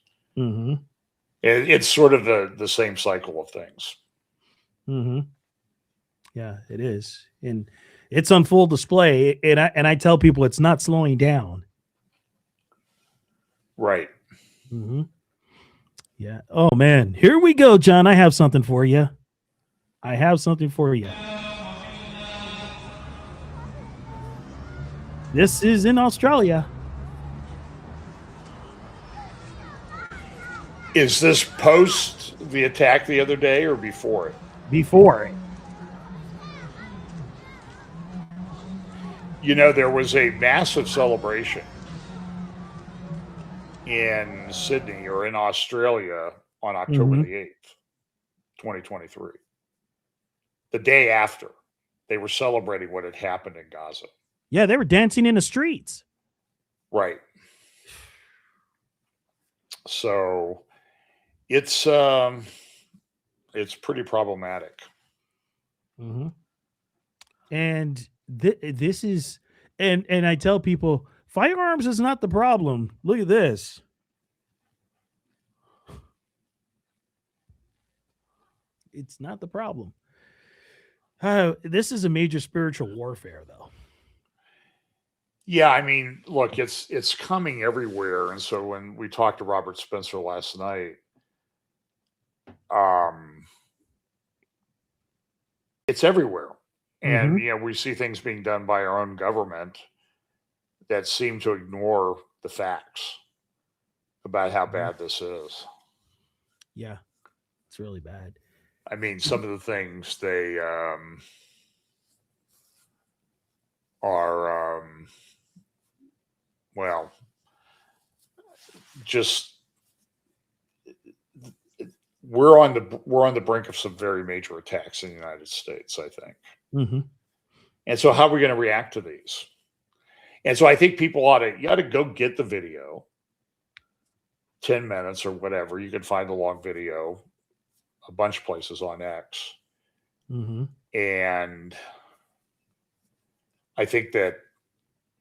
It's sort of the same cycle of things. Yeah, it is. And it's on full display. And I tell people it's not slowing down. Right. Yeah. Oh, man. Here we go, John. I have something for you. This is in Australia. Is this post the attack the other day or before it? Before it. There was a massive celebration in Sydney or in Australia on October the 8th, 2023. The day after, they were celebrating what had happened in Gaza. Yeah, they were dancing in the streets. Right. So it's pretty problematic. And this is, and I tell people, firearms is not the problem. Look at this. It's not the problem. This is a major spiritual warfare, though. Yeah, I mean, look, it's coming everywhere. And so when we talked to Robert Spencer last night, it's everywhere. And, we see things being done by our own government that seem to ignore the facts about how bad this is. Yeah, it's really bad. I mean, some of the things they are, well, just we're on the brink of some very major attacks in the United States, I think. And so how are we going to react to these? And so I think people you ought to go get the video, 10 minutes or whatever. You can find the long video a bunch of places on X. And I think that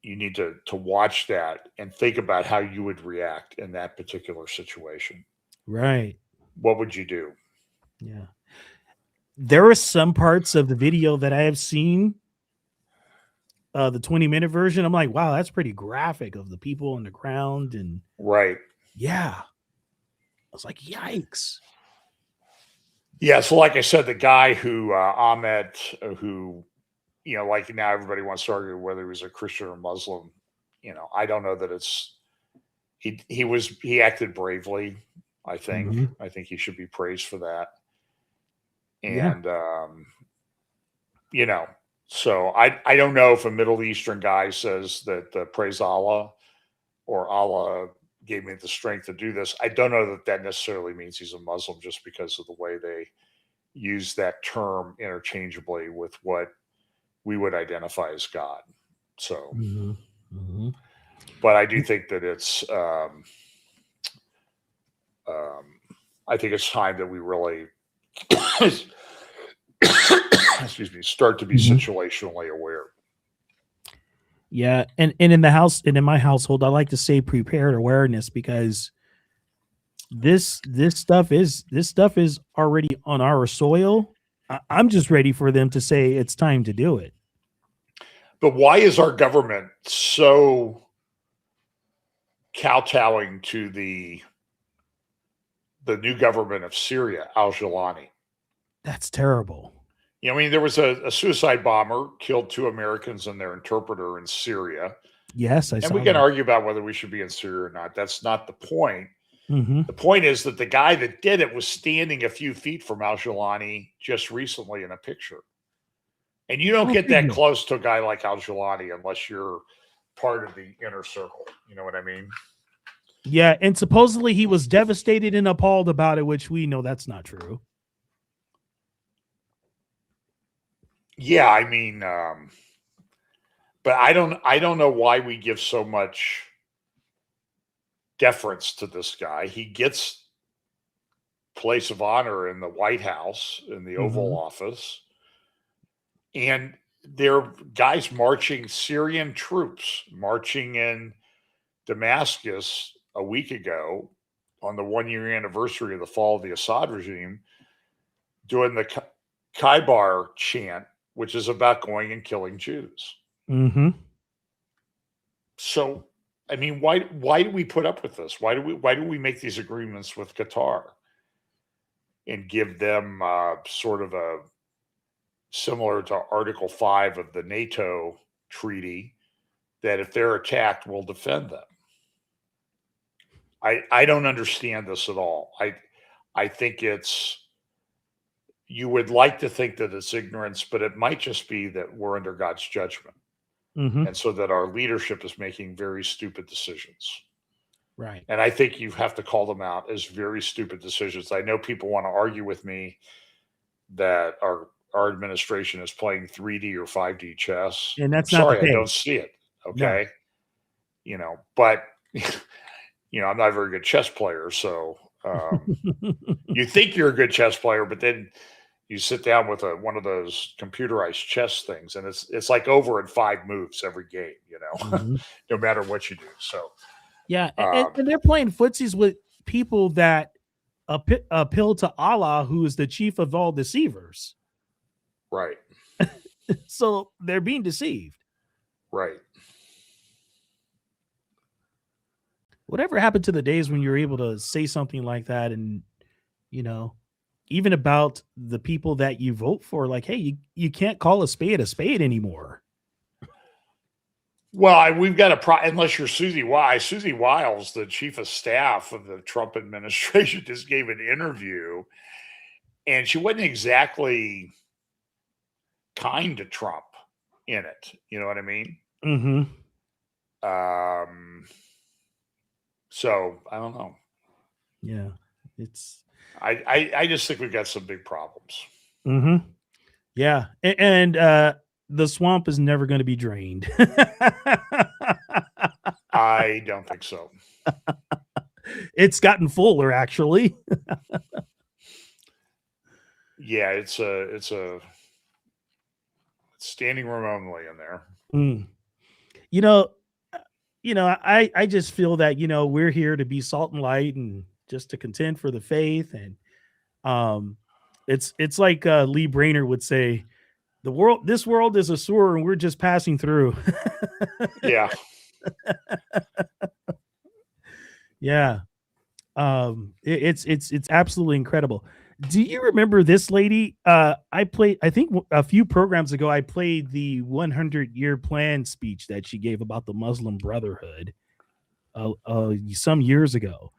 you need to watch that and think about how you would react in that particular situation. Right. What would you do? Yeah. There are some parts of the video that I have seen, the 20-minute version. I'm like, wow, that's pretty graphic of the people on the ground. And right. Yeah. I was like, yikes. Yeah. So like I said, the guy who, Ahmed, who, like now everybody wants to argue whether he was a Christian or Muslim. I don't know that he acted bravely. I think, I think he should be praised for that. And, so I don't know if a Middle Eastern guy says that praise Allah or Allah gave me the strength to do this. I don't know that necessarily means he's a Muslim just because of the way they use that term interchangeably with what we would identify as God. So, but I do think that it's, I think it's time that we really, excuse me, start to be situationally aware. Yeah, and in the house and in my household, I like to say prepared awareness, because this stuff is already on our soil. I'm just ready for them to say it's time to do it. But why is our government so kowtowing to the new government of Syria, al-Jilani? That's terrible. I mean, there was a suicide bomber killed 2 Americans and their interpreter in Syria. Yes, and we can argue about whether we should be in Syria or not. That's not the point. The point is that the guy that did it was standing a few feet from al-Jilani just recently in a picture. And you don't get that close to a guy like al-Jilani unless you're part of the inner circle. You know what I mean? Yeah, and supposedly he was devastated and appalled about it, which we know that's not true. Yeah, I mean, but I don't know why we give so much deference to this guy. He gets place of honor in the White House, in the Oval Office, and there are guys marching, Syrian troops marching in Damascus a week ago on the 1-year anniversary of the fall of the Assad regime, doing the Khyber chant, which is about going and killing Jews. So, I mean, why do we put up with this? Why do we make these agreements with Qatar and give them sort of a similar to Article 5 of the NATO treaty that if they're attacked, we'll defend them? I don't understand this at all. I think you would like to think that it's ignorance, but it might just be that we're under God's judgment. And so that our leadership is making very stupid decisions. Right. And I think you have to call them out as very stupid decisions. I know people want to argue with me that our administration is playing 3D or 5D chess. And that's I'm not the sorry, I don't case. see it. No. Okay. But I'm not a very good chess player. So you think you're a good chess player, but then you sit down with one of those computerized chess things, and it's like over in 5 moves every game, no matter what you do. So yeah, and they're playing footsies with people that appeal to Allah, who is the chief of all deceivers. Right. So they're being deceived. Right. Whatever happened to the days when you're able to say something like that, and even about the people that you vote for, like, hey, you can't call a spade anymore. Well, we've got unless you're Susie Wiles. Susie Wiles, the chief of staff of the Trump administration, just gave an interview, and she wasn't exactly kind to Trump in it. You know what I mean? Mm-hmm. So I don't know. Yeah, it's. I just think we've got some big problems. Mm-hmm. Yeah, and the swamp is never going to be drained. I don't think so. It's gotten fuller, actually. Yeah, it's a standing room only in there. I just feel that we're here to be salt and light and just to contend for the faith, and it's like Lee Brainerd would say, this world is a sewer and we're just passing through. Yeah. Yeah. It's absolutely incredible. Do you remember this lady? I think a few programs ago, I played the 100-year plan speech that she gave about the Muslim Brotherhood some years ago.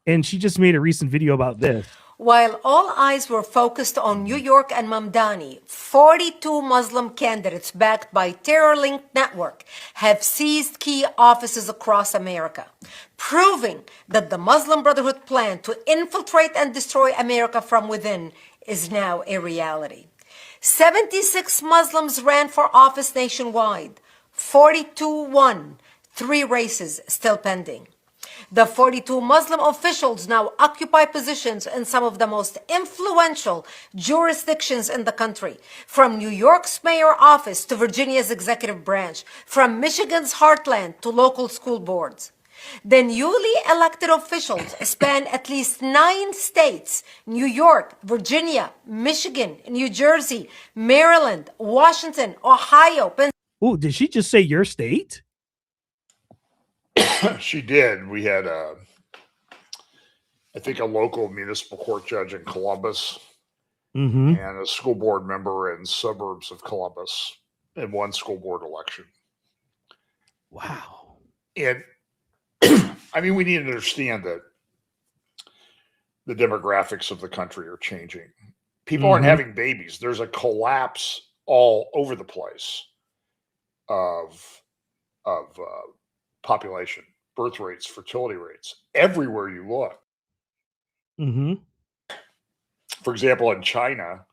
And she just made a recent video about this. While all eyes were focused on New York and Mamdani, 42 Muslim candidates backed by terror-linked network have seized key offices across America, proving that the Muslim Brotherhood plan to infiltrate and destroy America from within is now a reality. 76 Muslims ran for office nationwide, 42 won, 3 races still pending. The 42 Muslim officials now occupy positions in some of the most influential jurisdictions in the country, from New York's mayor office to Virginia's executive branch, from Michigan's heartland to local school boards. The newly elected officials span at least 9 states: New York, Virginia, Michigan, New Jersey, Maryland, Washington, Ohio, Pennsylvania. Oh, did she just say your state? She did. We had I think a local municipal court judge in Columbus and a school board member in suburbs of Columbus in one school board election. Wow. And I mean, we need to understand that the demographics of the country are changing. People aren't having babies. There's a collapse all over the place of population, birth rates, fertility rates, everywhere you look. For example, in China,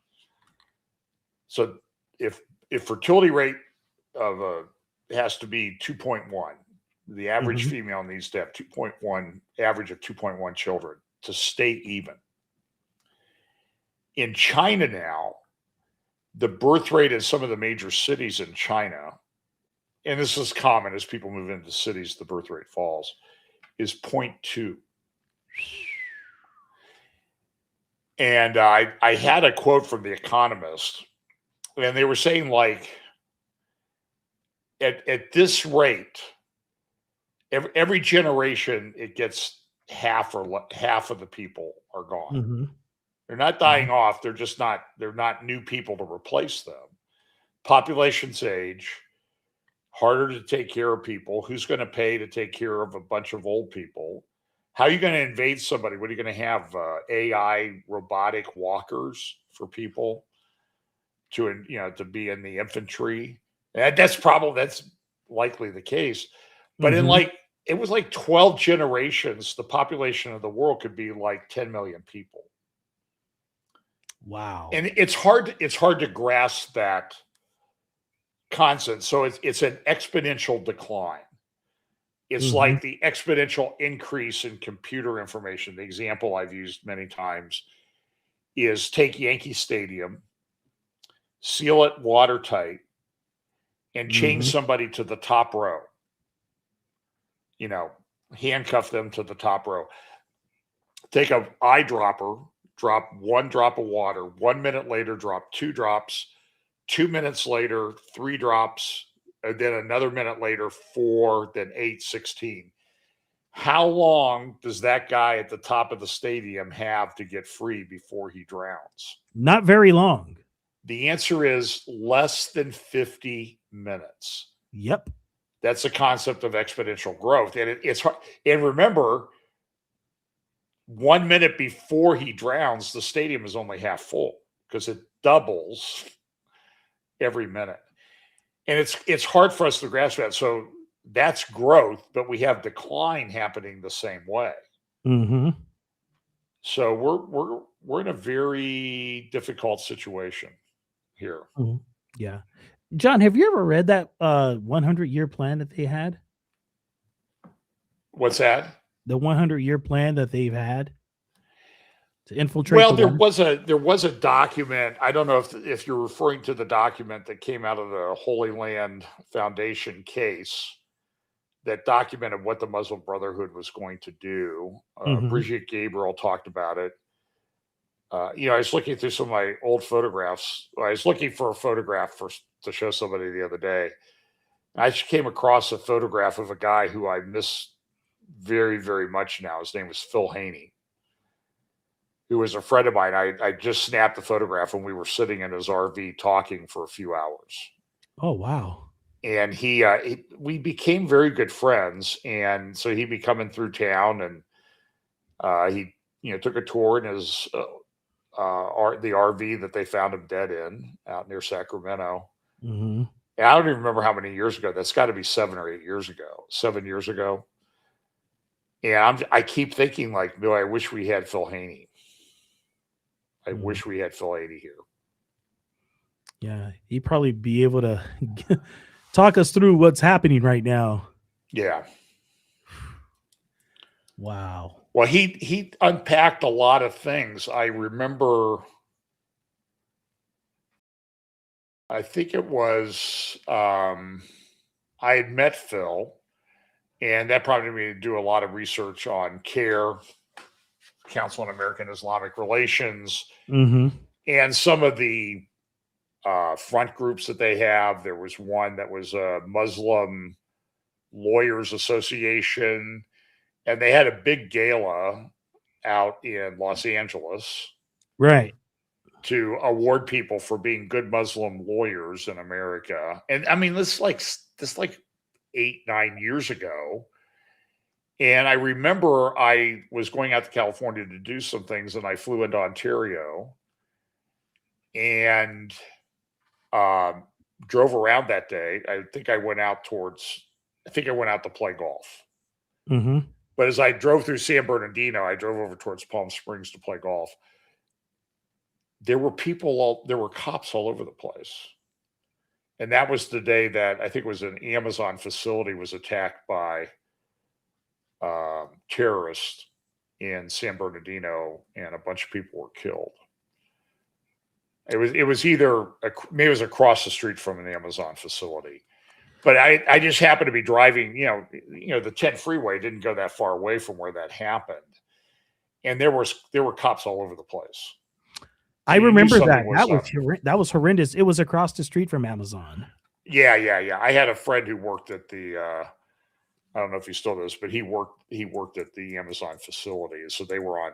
so if fertility rate has to be 2.1, the average female needs to have 2.1, average of 2.1 children to stay even. In China now, the birth rate in some of the major cities in China, and this is common as people move into cities, the birth rate falls, is 0.2. And I had a quote from The Economist, and they were saying, like, at this rate, every generation it gets half of the people are gone. They're not dying off. They're not new people to replace them. Populations age. Harder to take care of people. Who's going to pay to take care of a bunch of old people? How are you going to invade somebody? What are you going to have? AI robotic walkers for people to be in the infantry? That's likely the case. But in like it was like 12 generations. The population of the world could be like 10 million people. Wow. And it's hard to grasp that concept. So it's an exponential decline. It's like the exponential increase in computer information. The example I've used many times is take Yankee Stadium, seal it watertight, and change somebody to the top row. You know, handcuff them to the top row. Take an eyedropper, drop 1 drop of water. 1 minute later, drop 2 drops. 2 minutes later, 3 drops. And then another minute later, 4, then 8, 16. How long does that guy at the top of the stadium have to get free before he drowns? Not very long. The answer is less than 50 minutes. Yep. That's the concept of exponential growth. And it's hard. And remember, 1 minute before he drowns, the stadium is only half full because it doubles every minute. And it's hard for us to grasp that. So that's growth, but we have decline happening the same way. So we're in a very difficult situation here. Yeah. John, have you ever read that 100-year plan that they had? What's that? The 100-year plan that they've had to infiltrate. Well, there was a document. I don't know if you're referring to the document that came out of the Holy Land Foundation case that documented what the Muslim Brotherhood was going to do. Brigitte Gabriel talked about it. I was looking through some of my old photographs. I was looking for a photograph to show somebody the other day. I came across a photograph of a guy who I miss very, very much now. His name was Phil Haney, who was a friend of mine. I just snapped the photograph when we were sitting in his RV talking for a few hours. Oh, wow. And we became very good friends. And so he'd be coming through town, and he took a tour in his the RV that they found him dead in out near Sacramento. And I don't even remember how many years ago. That's got to be 7 or 8 years ago. 7 years ago. And I keep thinking, like, no, I wish we had Phil Haney. I wish we had Phil Haney here. Yeah, he'd probably be able to talk us through what's happening right now. Yeah. Wow. Well, he unpacked a lot of things. I remember, I think it was, I had met Phil, and that prompted me to do a lot of research on CARE, Council on American Islamic Relations, and some of the front groups that they have. There was one that was a Muslim Lawyers Association, and they had a big gala out in Los Angeles. Right. To award people for being good Muslim lawyers in America. And I mean, this like 8-9 years ago. And I remember I was going out to California to do some things, and I flew into Ontario and drove around that day. I think I went out to play golf. But as I drove through San Bernardino, I drove over towards Palm Springs to play golf. There were cops all over the place. And that was the day that I think it was an Amazon facility was attacked by terrorists in San Bernardino, and a bunch of people were killed. It was either maybe it was across the street from an Amazon facility. But I just happened to be driving, the 10 freeway didn't go that far away from where that happened. And there were cops all over the place. I remember that. That was horrendous. It was across the street from Amazon. Yeah. I had a friend who worked at the I don't know if he still does, but he worked at the Amazon facility. So they were on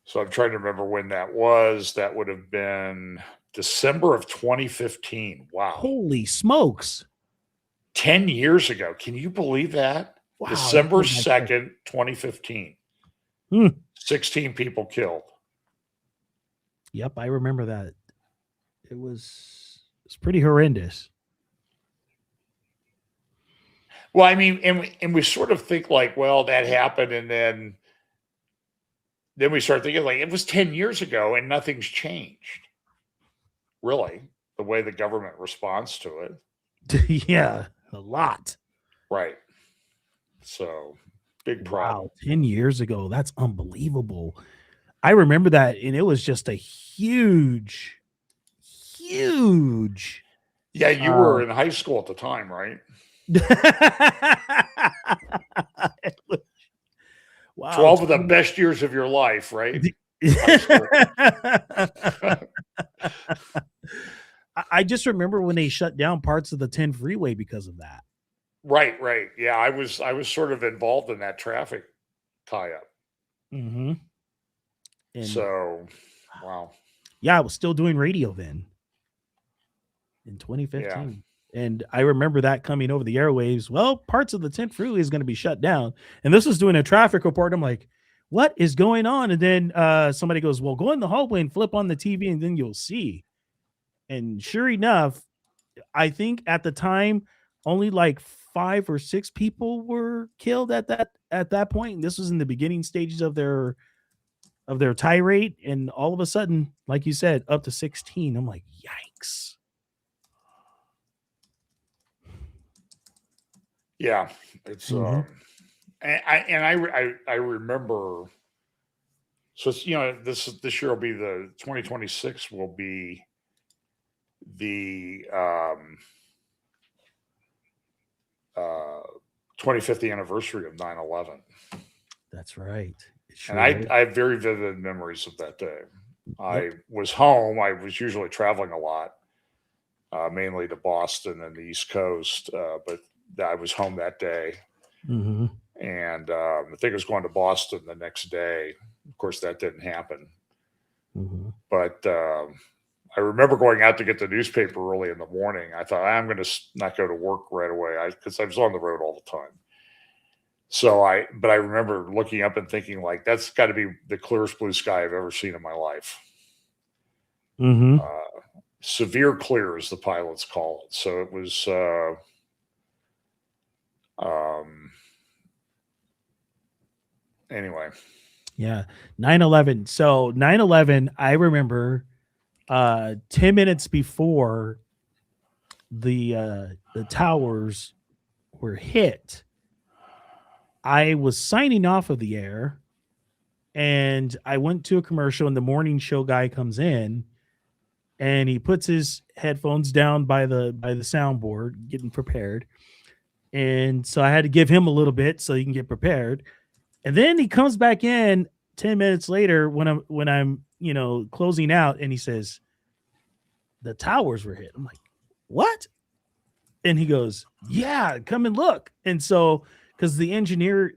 so I'm trying to remember when that was. That would have been December of 2015. Wow. Holy smokes. 10 years ago. Can you believe that? Wow, December 2nd, 2015. 16 people killed. Yep, I remember that. It was It's pretty horrendous. Well, I mean, and we sort of think like, well, that happened, and then we start thinking like it was 10 years ago and nothing's changed. Really, the way the government responds to it. Yeah, a lot. Right. So, big problem. Wow, 10 years ago. That's unbelievable. I remember that, and it was just a huge. Yeah, you were in high school at the time, right? Wow, 12 of the best years of your life, right? I just remember when they shut down parts of the 10 freeway because of that. Right. Yeah, I was sort of involved in that traffic tie-up. Mm-hmm. So, wow. Yeah, I was still doing radio then in 2015. Yeah. And I remember that coming over the airwaves. Well, parts of the 10th freeway is going to be shut down. And this was doing a traffic report. I'm like, what is going on? And then somebody goes, well, go in the hallway and flip on the TV and then you'll see. And sure enough, I think at the time, only like 5 or 6 people were killed at that point. And this was in the beginning stages of their tirade. And all of a sudden, like you said, up to 16. I'm like, yikes. Yeah, it's and I remember. So it's, this year will be the 2026 will be the 25th anniversary of 9/11. That's right. Sure and I have very vivid memories of that day. Yep. I was home. I was usually traveling a lot, mainly to Boston and the East Coast, but I was home that day. Mm-hmm. And I think I was going to Boston the next day. Of course, that didn't happen. Mm-hmm. But I remember going out to get the newspaper early in the morning. I thought, I'm going to not go to work right away because I was on the road all the time. But I remember looking up and thinking, like, that's got to be the clearest blue sky I've ever seen in my life. Mm-hmm. Severe clear, as the pilots call it. So it was... anyway. Yeah. 9/11. So 9/11, I remember 10 minutes before the towers were hit, I was signing off of the air and I went to a commercial and the morning show guy comes in and he puts his headphones down by the soundboard, getting prepared. And so I had to give him a little bit so he can get prepared. And then he comes back in 10 minutes later when I'm closing out, and he says, the towers were hit. I'm like, what? And he goes, yeah, come and look. And so, because the engineer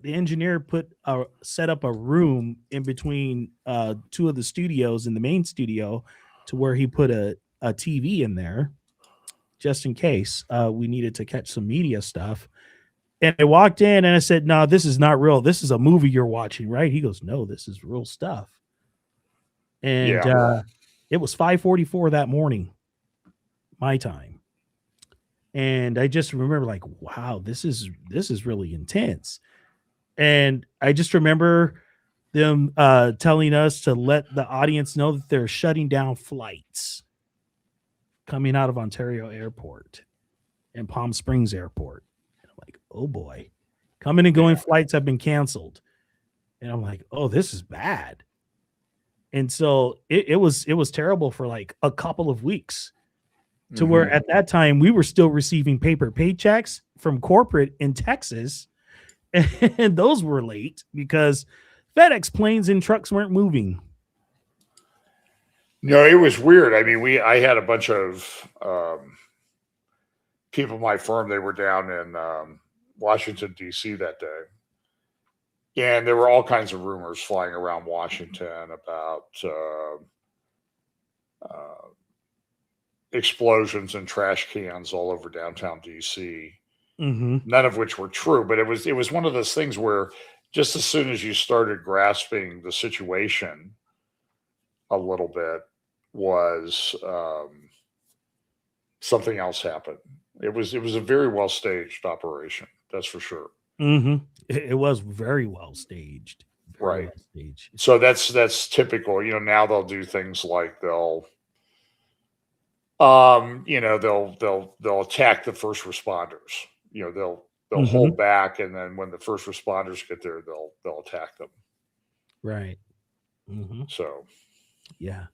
set up a room in between 2 of the studios in the main studio to where he put a TV in there just in case we needed to catch some media stuff. And I walked in and I said, no, this is not real. This is a movie you're watching, right? He goes, no, this is real stuff. And it was 5:44 that morning, my time. And I just remember like, wow, this is really intense. And I just remember them telling us to let the audience know that they're shutting down flights coming out of Ontario Airport and Palm Springs Airport. Like, oh boy, coming and going flights have been canceled. And I'm like, oh, this is bad. And so it was terrible for like a couple of weeks to where at that time we were still receiving paper paychecks from corporate in Texas. And those were late because FedEx planes and trucks weren't moving. No, it was weird. I mean, I had a bunch of people in my firm. They were down in Washington, D.C. that day. And there were all kinds of rumors flying around Washington about explosions and trash cans all over downtown D.C. Mm-hmm. None of which were true, but it was one of those things where just as soon as you started grasping the situation a little bit, was something else happened. It was a very well staged operation. That's for sure. Mm-hmm. It was very well staged. Right. Well staged. So that's typical. Now they'll do things like they'll attack the first responders. They'll hold back, and then when the first responders get there, they'll attack them. Right. Mm-hmm. So, yeah.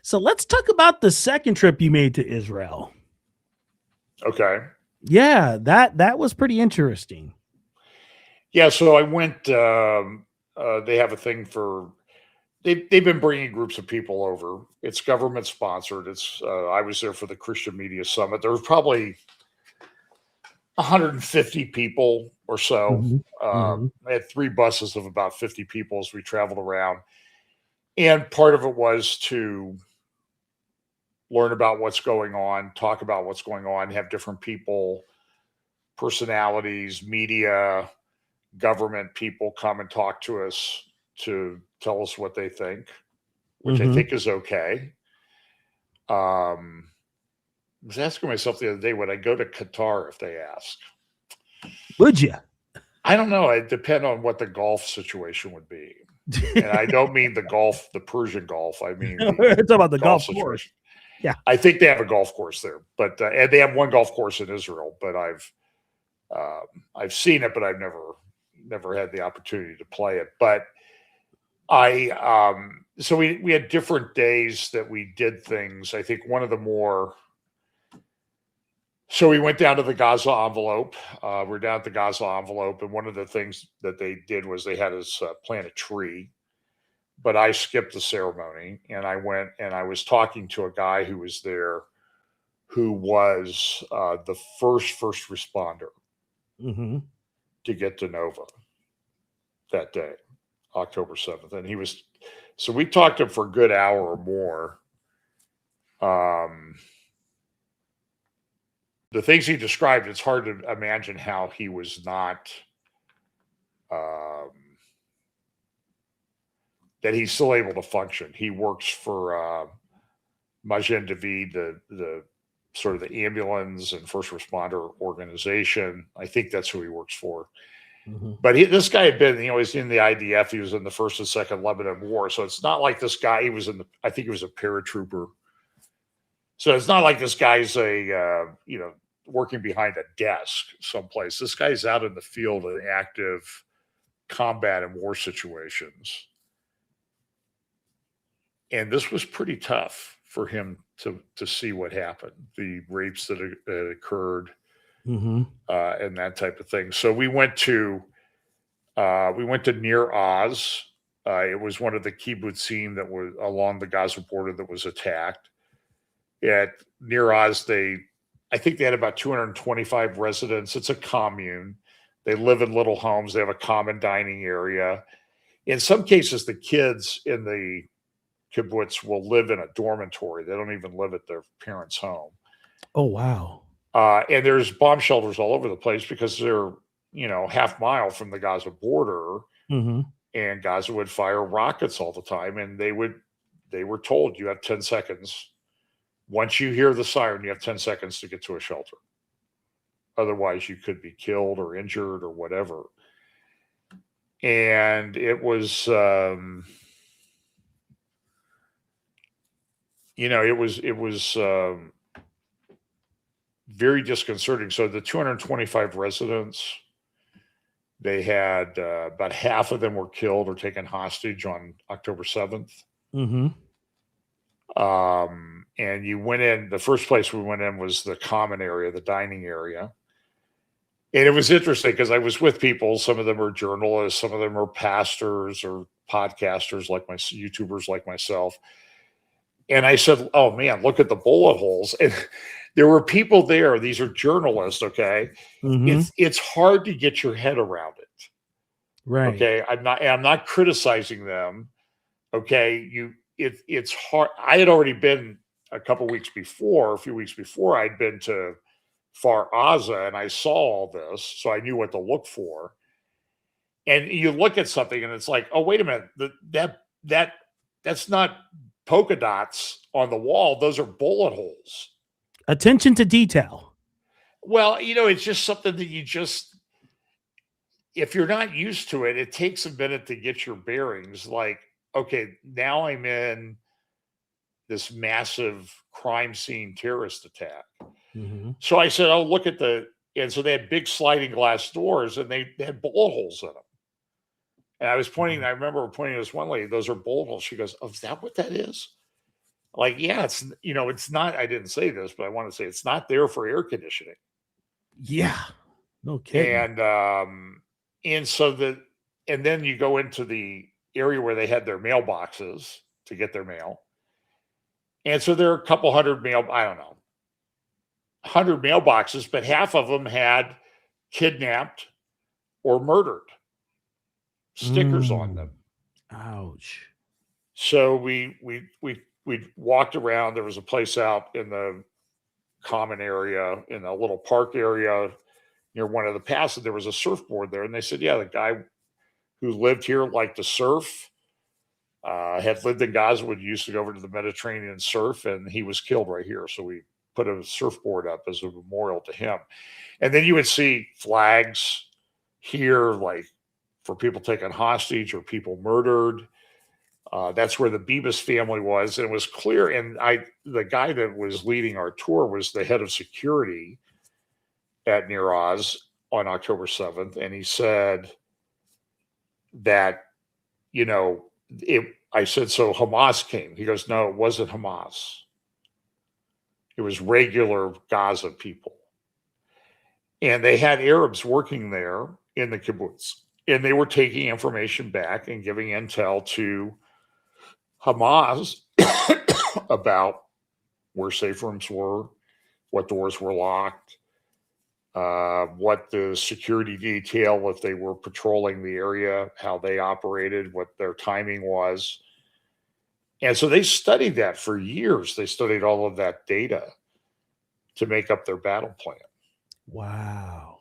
So let's talk about the second trip you made to Israel. Okay. Yeah, that was pretty interesting. Yeah, so I went. They have a thing for. They've been bringing groups of people over. It's government sponsored. I was there for the Christian Media Summit. There was probably 150 people or so. I had 3 buses of about 50 people as we traveled around. And part of it was to learn about what's going on, talk about what's going on, have different people, personalities, media, government people come and talk to us to tell us what they think, which I think is okay. I was asking myself the other day, would I go to Qatar if they ask? Would you? I don't know. It depends on what the Gulf situation would be. And I don't mean the Persian Gulf. I mean, it's about the Gulf course. Yeah. I think they have a golf course there, but and they have one golf course in Israel, but I've seen it, but I've never had the opportunity to play it. But so we had different days that we did things. I think one of the more, so we went down to the Gaza envelope. We're down at the Gaza envelope, and one of the things that they did was they had us plant a tree. But I skipped the ceremony, and I went and I was talking to a guy who was there, who was the first responder to get to Nova that day, October 7th, and so we talked to him for a good hour or more. The things he described, it's hard to imagine how he was not, that he's still able to function. He works for Magen David, the sort of the ambulance and first responder organization. I think that's who he works for. But this guy had been, he's in the IDF. He was in the First and Second Lebanon War. So it's not like this guy, I think he was a paratrooper. So it's not like this guy's working behind a desk someplace. This guy's out in the field in active combat and war situations. And this was pretty tough for him to see what happened, the rapes that occurred, and that type of thing. So we went to Nir Oz. It was one of the kibbutzim that was along the Gaza border that was attacked. At Nir Oz, I think they had about 225 residents. It's a commune. They live in little homes. They have a common dining area. In some cases, the kids in the kibbutz will live in a dormitory. They don't even live at their parents' home. Oh, wow. And there's bomb shelters all over the place because they're, half mile from the Gaza border, and Gaza would fire rockets all the time. And they were told, you have 10 seconds. Once you hear the siren, you have 10 seconds to get to a shelter. Otherwise, you could be killed or injured or whatever. And it was, it was very disconcerting. So the 225 residents, they had about half of them were killed or taken hostage on October 7th. And you went in, the first place we went in was the common area, the dining area. And it was interesting because I was with people. Some of them are journalists, some of them are pastors or podcasters like YouTubers like myself. And I said, oh man, look at the bullet holes. And there were people there. These are journalists. Okay. It's hard to get your head around it. Right. Okay. I'm not criticizing them. Okay. It's hard. I had already been a few weeks before I'd been to Far Aza, and I saw all this. So I knew what to look for. And you look at something and it's like, oh, wait a minute. That's not polka dots on the wall. Those are bullet holes. Attention to detail. Well, it's just something that if you're not used to it, it takes a minute to get your bearings. Like, okay, now I'm in this massive crime scene terrorist attack. Mm-hmm. So I said, oh, look at and so they had big sliding glass doors and they had bullet holes in them. And I remember pointing to this one lady, those are bullet holes. She goes, oh, is that what that is? Like, yeah, it's not, I didn't say this, but I want to say it's not there for air conditioning. Yeah. No kidding. And so and then you go into the area where they had their mailboxes to get their mail. And so there are a couple hundred 100 mailboxes, but half of them had kidnapped or murdered stickers on them. Ouch. So we walked around. There was a place out in the common area, in a little park area near one of the passes. There was a surfboard there. And they said, yeah, the guy who lived here liked to surf, had lived in Gaza, used to go over to the Mediterranean and surf, and he was killed right here. So we put a surfboard up as a memorial to him. And then you would see flags here, like for people taken hostage or people murdered. That's where the Bibas family was. And it was clear. And the guy that was leading our tour was the head of security at Nir Oz on October 7th. And he said that, I said, so Hamas came. He goes, no, it wasn't Hamas. It was regular Gaza people. And they had Arabs working there in the kibbutz. And they were taking information back and giving intel to Hamas about where safe rooms were, what doors were locked, what the security detail, if they were patrolling the area, how they operated, what their timing was. And so they studied that for years. They studied all of that data to make up their battle plan. Wow.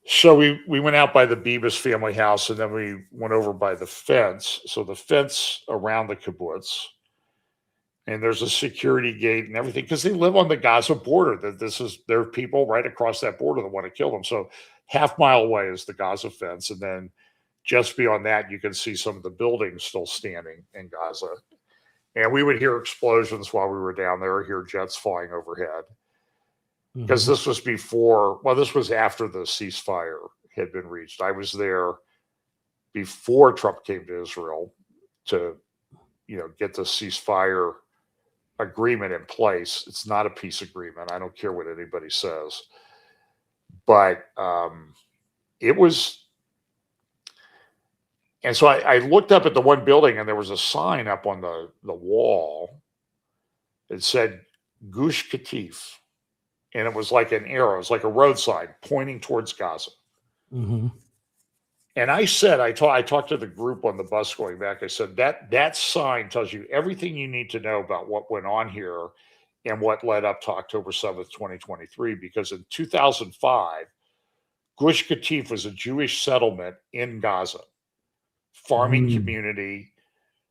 So we went out by the Bibas family house, and then we went over by the fence. So the fence around the kibbutz, and there's a security gate and everything, because they live on the Gaza border. There are people right across that border that want to kill them. So half mile away is the Gaza fence, and then just beyond that, you can see some of the buildings still standing in Gaza. And we would hear explosions while we were down there, hear jets flying overhead. Because this was this was after the ceasefire had been reached. I was there before Trump came to Israel to, get the ceasefire agreement in place. It's not a peace agreement. I don't care what anybody says. But it was. And so I looked up at the one building, and there was a sign up on the wall. It said Gush Katif. And it was like an arrow. It was like a road sign pointing towards Gaza. Mm-hmm. And I said, I talked to the group on the bus going back. I said, that sign tells you everything you need to know about what went on here and what led up to October 7th, 2023. Because in 2005, Gush Katif was a Jewish settlement in Gaza, farming community,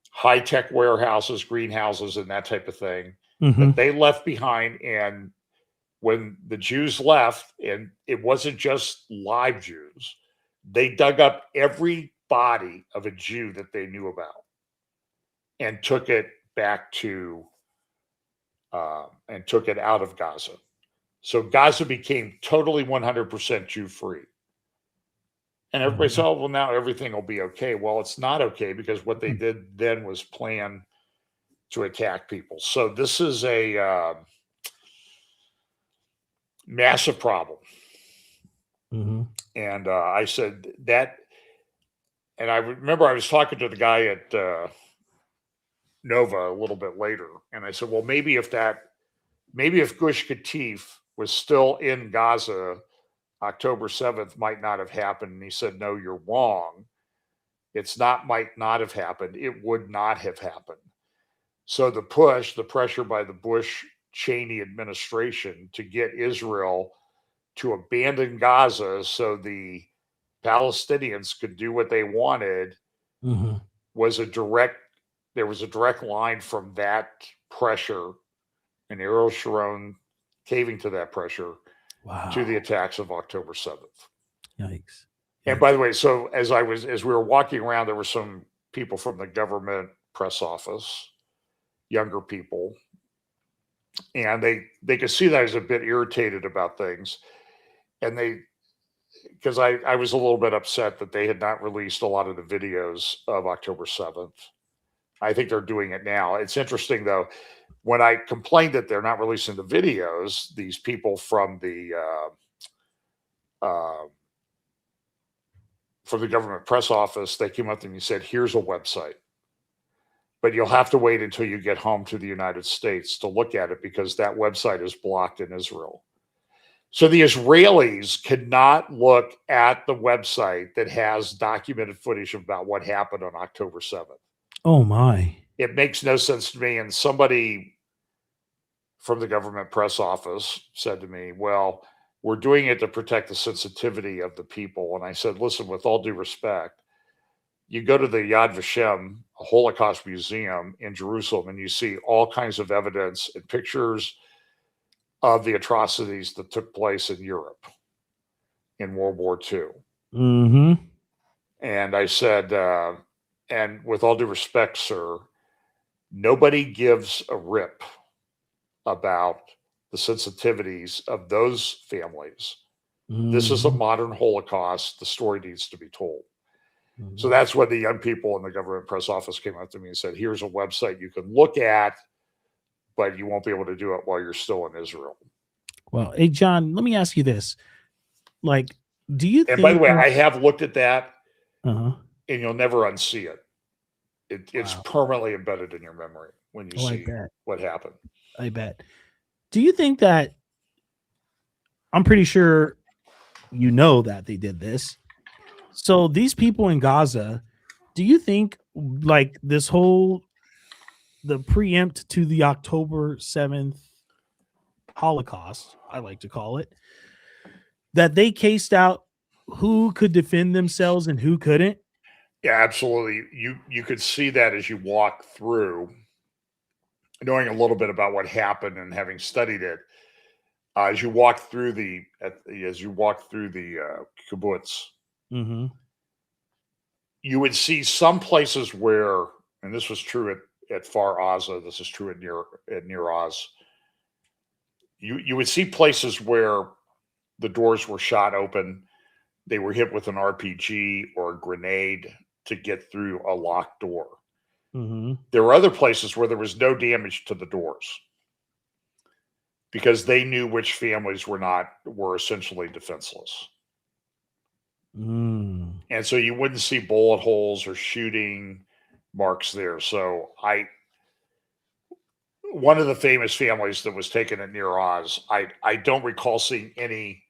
high-tech warehouses, greenhouses, and that type of thing that they left behind. And when the Jews left, and it wasn't just live Jews, they dug up every body of a Jew that they knew about and took it back to, and took it out of Gaza. So Gaza became totally 100% Jew-free. And everybody said, oh, well, now everything will be okay. Well, it's not okay, because what they did then was plan to attack people. So this is a massive problem. And I said that, and I remember I was talking to the guy at Nova a little bit later, and I said, well, maybe if Gush Katif was still in Gaza, October 7th might not have happened. And he said, no, you're wrong. It's not might not have happened. It would not have happened. So the pressure by the Bush-Cheney administration to get Israel to abandon Gaza so the Palestinians could do what they wanted was there was a direct line from that pressure and Ariel Sharon caving to that pressure to the attacks of October 7th. Yikes. And by the way, so as we were walking around, there were some people from the government press office, younger people, and they could see that I was a bit irritated about things. And because I was a little bit upset that they had not released a lot of the videos of October 7th. I think they're doing it now. It's interesting, though, when I complained that they're not releasing the videos, these people from the government press office, they came up to me and said, here's a website, but you'll have to wait until you get home to the United States to look at it because that website is blocked in Israel. So the Israelis cannot look at the website that has documented footage about what happened on October 7th. Oh, my. It makes no sense to me. And somebody from the government press office said to me, well, we're doing it to protect the sensitivity of the people. And I said, listen, with all due respect, you go to the Yad Vashem, a Holocaust museum in Jerusalem, and you see all kinds of evidence and pictures of the atrocities that took place in Europe in World War II. Mm-hmm. And I said, and with all due respect, sir, nobody gives a rip about the sensitivities of those families. Mm-hmm. This is a modern Holocaust. The story needs to be told. Mm-hmm. So that's when the young people in the government press office came up to me and said, here's a website you can look at, but you won't be able to do it while you're still in Israel. Well, hey, John, let me ask you this. Like, do you And by the way, I have looked at that, and you'll never unsee it. It's permanently embedded in your memory when you see what happened. I bet. Do you think that, I'm pretty sure you know that they did this. So these people in Gaza, do you think like this whole, the preempt to the October 7th Holocaust, I like to call it, that they cased out who could defend themselves and who couldn't? Yeah, absolutely. You could see that as you walk through, knowing a little bit about what happened and having studied it. As you walk through the kibbutz, mm-hmm. you would see some places where, and this was true at Far Aza, this is true at Near Oz. You would see places where the doors were shot open, they were hit with an RPG or a grenade to get through a locked door. Mm-hmm. There were other places where there was no damage to the doors because they knew which families were essentially defenseless. Mm. And so you wouldn't see bullet holes or shooting marks there. So one of the famous families that was taken at Near Oz, I don't recall seeing any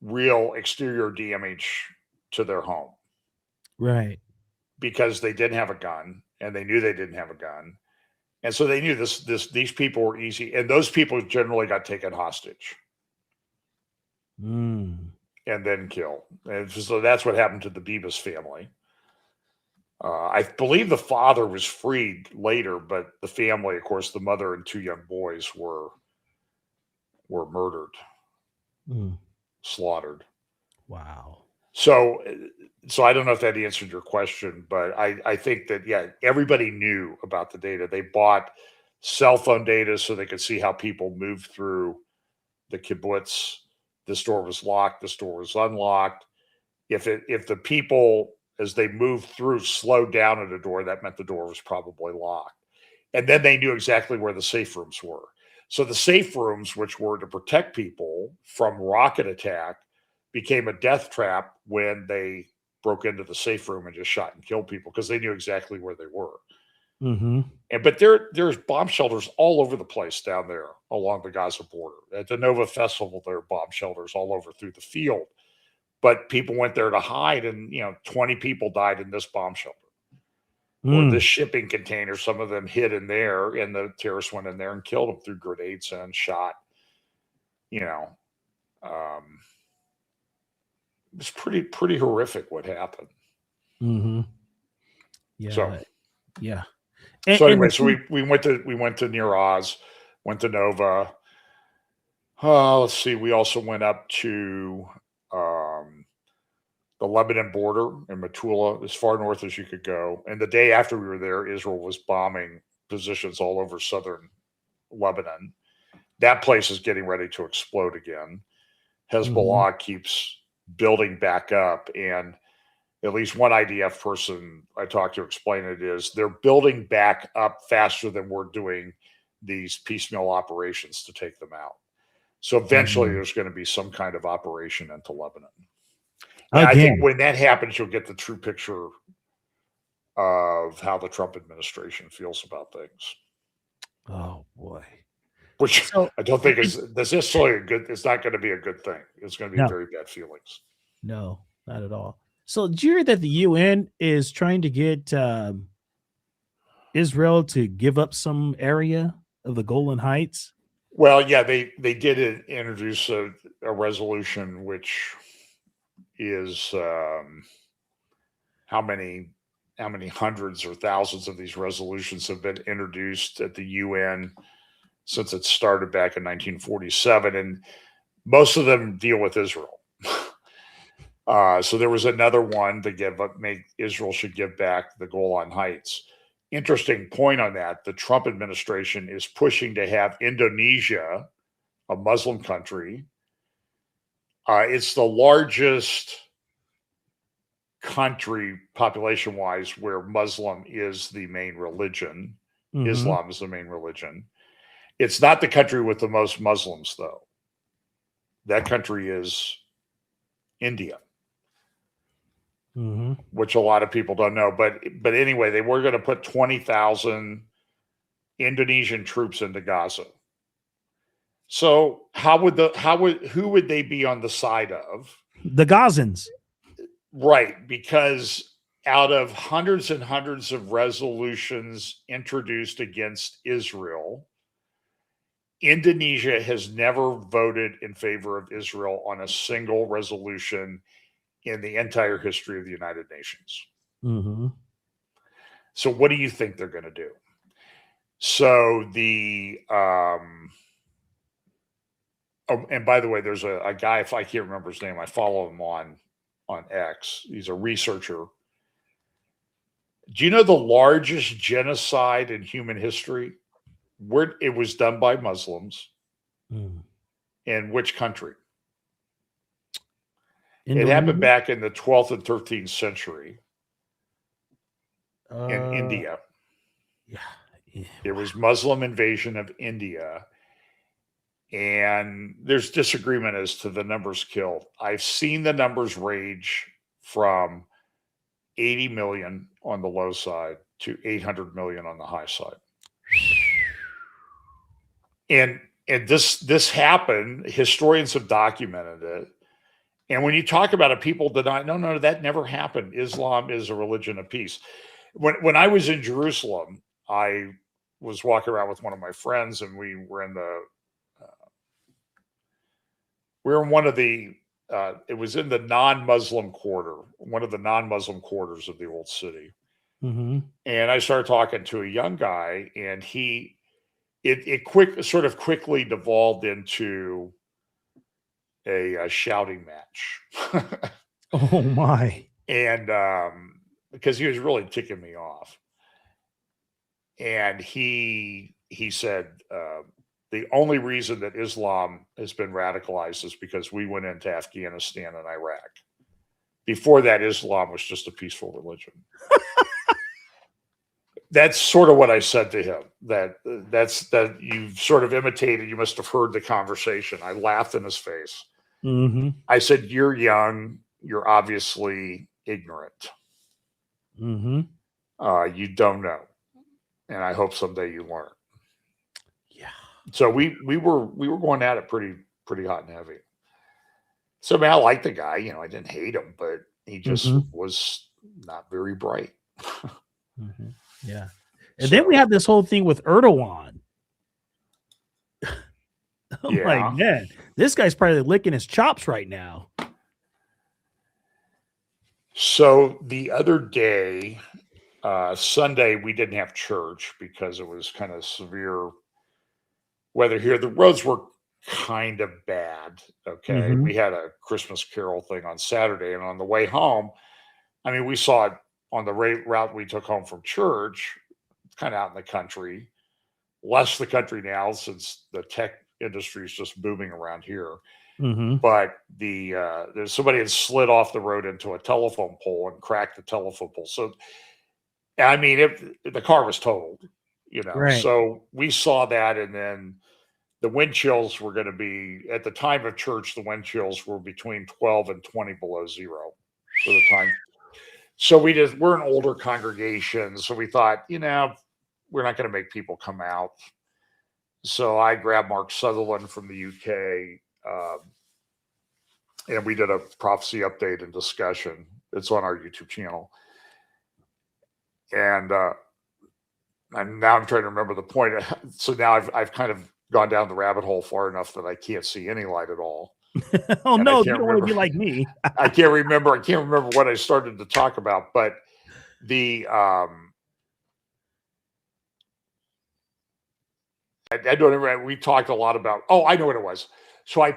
real exterior damage to their home. Right. Because they didn't have a gun and they knew they didn't have a gun. And so they knew these people were easy, and those people generally got taken hostage and then killed. And so that's what happened to the Bibas family. I believe the father was freed later, but the family, of course, the mother and two young boys were murdered, slaughtered. Wow. So I don't know if that answered your question, but I think that, yeah, everybody knew about the data. They bought cell phone data so they could see how people moved through the kibbutz. This door was locked. This door was unlocked. If the people, as they moved through, slowed down at a door, that meant the door was probably locked. And then they knew exactly where the safe rooms were. So the safe rooms, which were to protect people from rocket attack, became a death trap when they broke into the safe room and just shot and killed people because they knew exactly where they were. Mm-hmm. But there's bomb shelters all over the place down there along the Gaza border. At the Nova Festival, there are bomb shelters all over through the field. But people went there to hide, and 20 people died in this bomb shelter. Or this shipping container, some of them hid in there, and the terrorists went in there and killed them, threw grenades and shot. It's pretty horrific what happened. Mm-hmm. Yeah. So, yeah. So anyway, we went to Near Oz. went to Nova. Let's see. We also went up to the Lebanon border in Metula, as far north as you could go. And the day after we were there, Israel was bombing positions all over southern Lebanon. That place is getting ready to explode again. Hezbollah keeps building back up, and at least one IDF person I talked to explain it is they're building back up faster than we're doing these piecemeal operations to take them out. So eventually there's going to be some kind of operation into Lebanon. And I think when that happens, you'll get the true picture of how the Trump administration feels about things. Oh boy. Which I don't think is necessarily a good, it's not going to be a good thing. It's going to be very bad feelings. No, not at all. So did you hear that the UN is trying to get Israel to give up some area of the Golan Heights? Well, yeah, they did introduce a resolution, which is how many hundreds or thousands of these resolutions have been introduced at the UN since it started back in 1947, and most of them deal with Israel. So there was another one to Israel should give back the Golan Heights. Interesting point on that. The Trump administration is pushing to have Indonesia, a Muslim country. It's the largest country population-wise where Muslim is the main religion. Islam is the main religion. It's not the country with the most Muslims, though. That country is India. Which a lot of people don't know, but anyway, they were going to put 20,000 Indonesian troops into Gaza. So who would they be on the side of? The Gazans, right? Because out of hundreds and hundreds of resolutions introduced against Israel, Indonesia has never voted in favor of Israel on a single resolution in the entire history of the United Nations. So what do you think they're going to do? So and by the way, there's a guy, if I can't remember his name, I follow him on X. He's a researcher. Do you know the largest genocide in human history? Where it was done by Muslims? In which country? It happened back in the 12th and 13th century in India. It was Muslim invasion of India. And there's disagreement as to the numbers killed. I've seen the numbers range from 80 million on the low side to 800 million on the high side. And this happened. Historians have documented it. And when you talk about it, people deny, no, that never happened. Islam is a religion of peace. When I was in Jerusalem, I was walking around with one of my friends, and we were in one of the, it was in the non-Muslim quarter, one of the non-Muslim quarters of the old city. And I started talking to a young guy, and it quickly devolved into a shouting match. Oh my. And because he was really ticking me off. And he said, the only reason that Islam has been radicalized is because we went into Afghanistan and Iraq. Before that, Islam was just a peaceful religion. That's sort of what I said to him. That you've sort of imitated. You must have heard the conversation. I laughed in his face. I said, "You're young. You're obviously ignorant. You don't know, and I hope someday you learn." Yeah. So we were going at it pretty hot and heavy. So I mean, I liked the guy. I didn't hate him, but he just was not very bright. Yeah. And then we have this whole thing with Erdogan. I'm like, man, this guy's probably licking his chops right now. So the other day, Sunday, we didn't have church because it was kind of severe weather here. The roads were kind of bad. Okay. Mhm. We had a Christmas Carol thing on Saturday, and on the way home, I mean, we saw it on the route we took home from church, kind of out in the country, less the country now since the tech industry is just booming around here. Mhm. But there's somebody had slid off the road into a telephone pole and cracked the telephone pole. So, I mean, if the car was totaled, Right. so we saw that, and then the wind chills were going to be, at the time of church, the wind chills were between 12 and 20 below zero for the time. So we're an older congregation. So we thought, we're not going to make people come out. So I grabbed Mark Sutherland from the UK, and we did a prophecy update and discussion. It's on our YouTube channel. And now I'm trying to remember the point. So now I've kind of gone down the rabbit hole far enough that I can't see any light at all. Oh, And no, you don't want to be like me. I can't remember what I started to talk about, but I don't remember. We talked a lot about, I know what it was. So I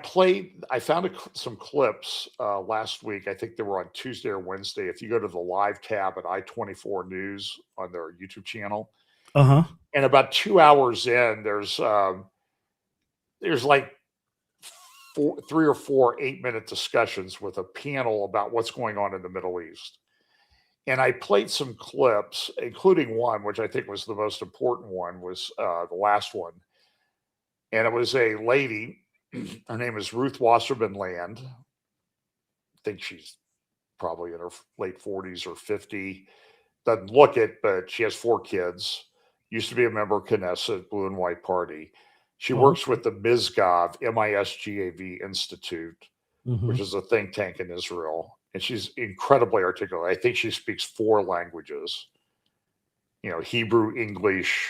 found some clips last week. I think they were on Tuesday or Wednesday. If you go to the live tab at I-24 News on their YouTube channel, and about 2 hours in, there's like 3 or 4 8-minute discussions with a panel about what's going on in the Middle East. And I played some clips, including one, which I think was the most important one, was the last one. And it was a lady. Her name is Ruth Wasserman Land. I think she's probably in her late 40s or 50. Doesn't look it, but she has 4 kids. Used to be a member of Knesset, Blue and White Party. She works with the Misgav, M-I-S-G-A-V Institute, which is a think tank in Israel. And she's incredibly articulate. I think she speaks 4 languages, Hebrew, English,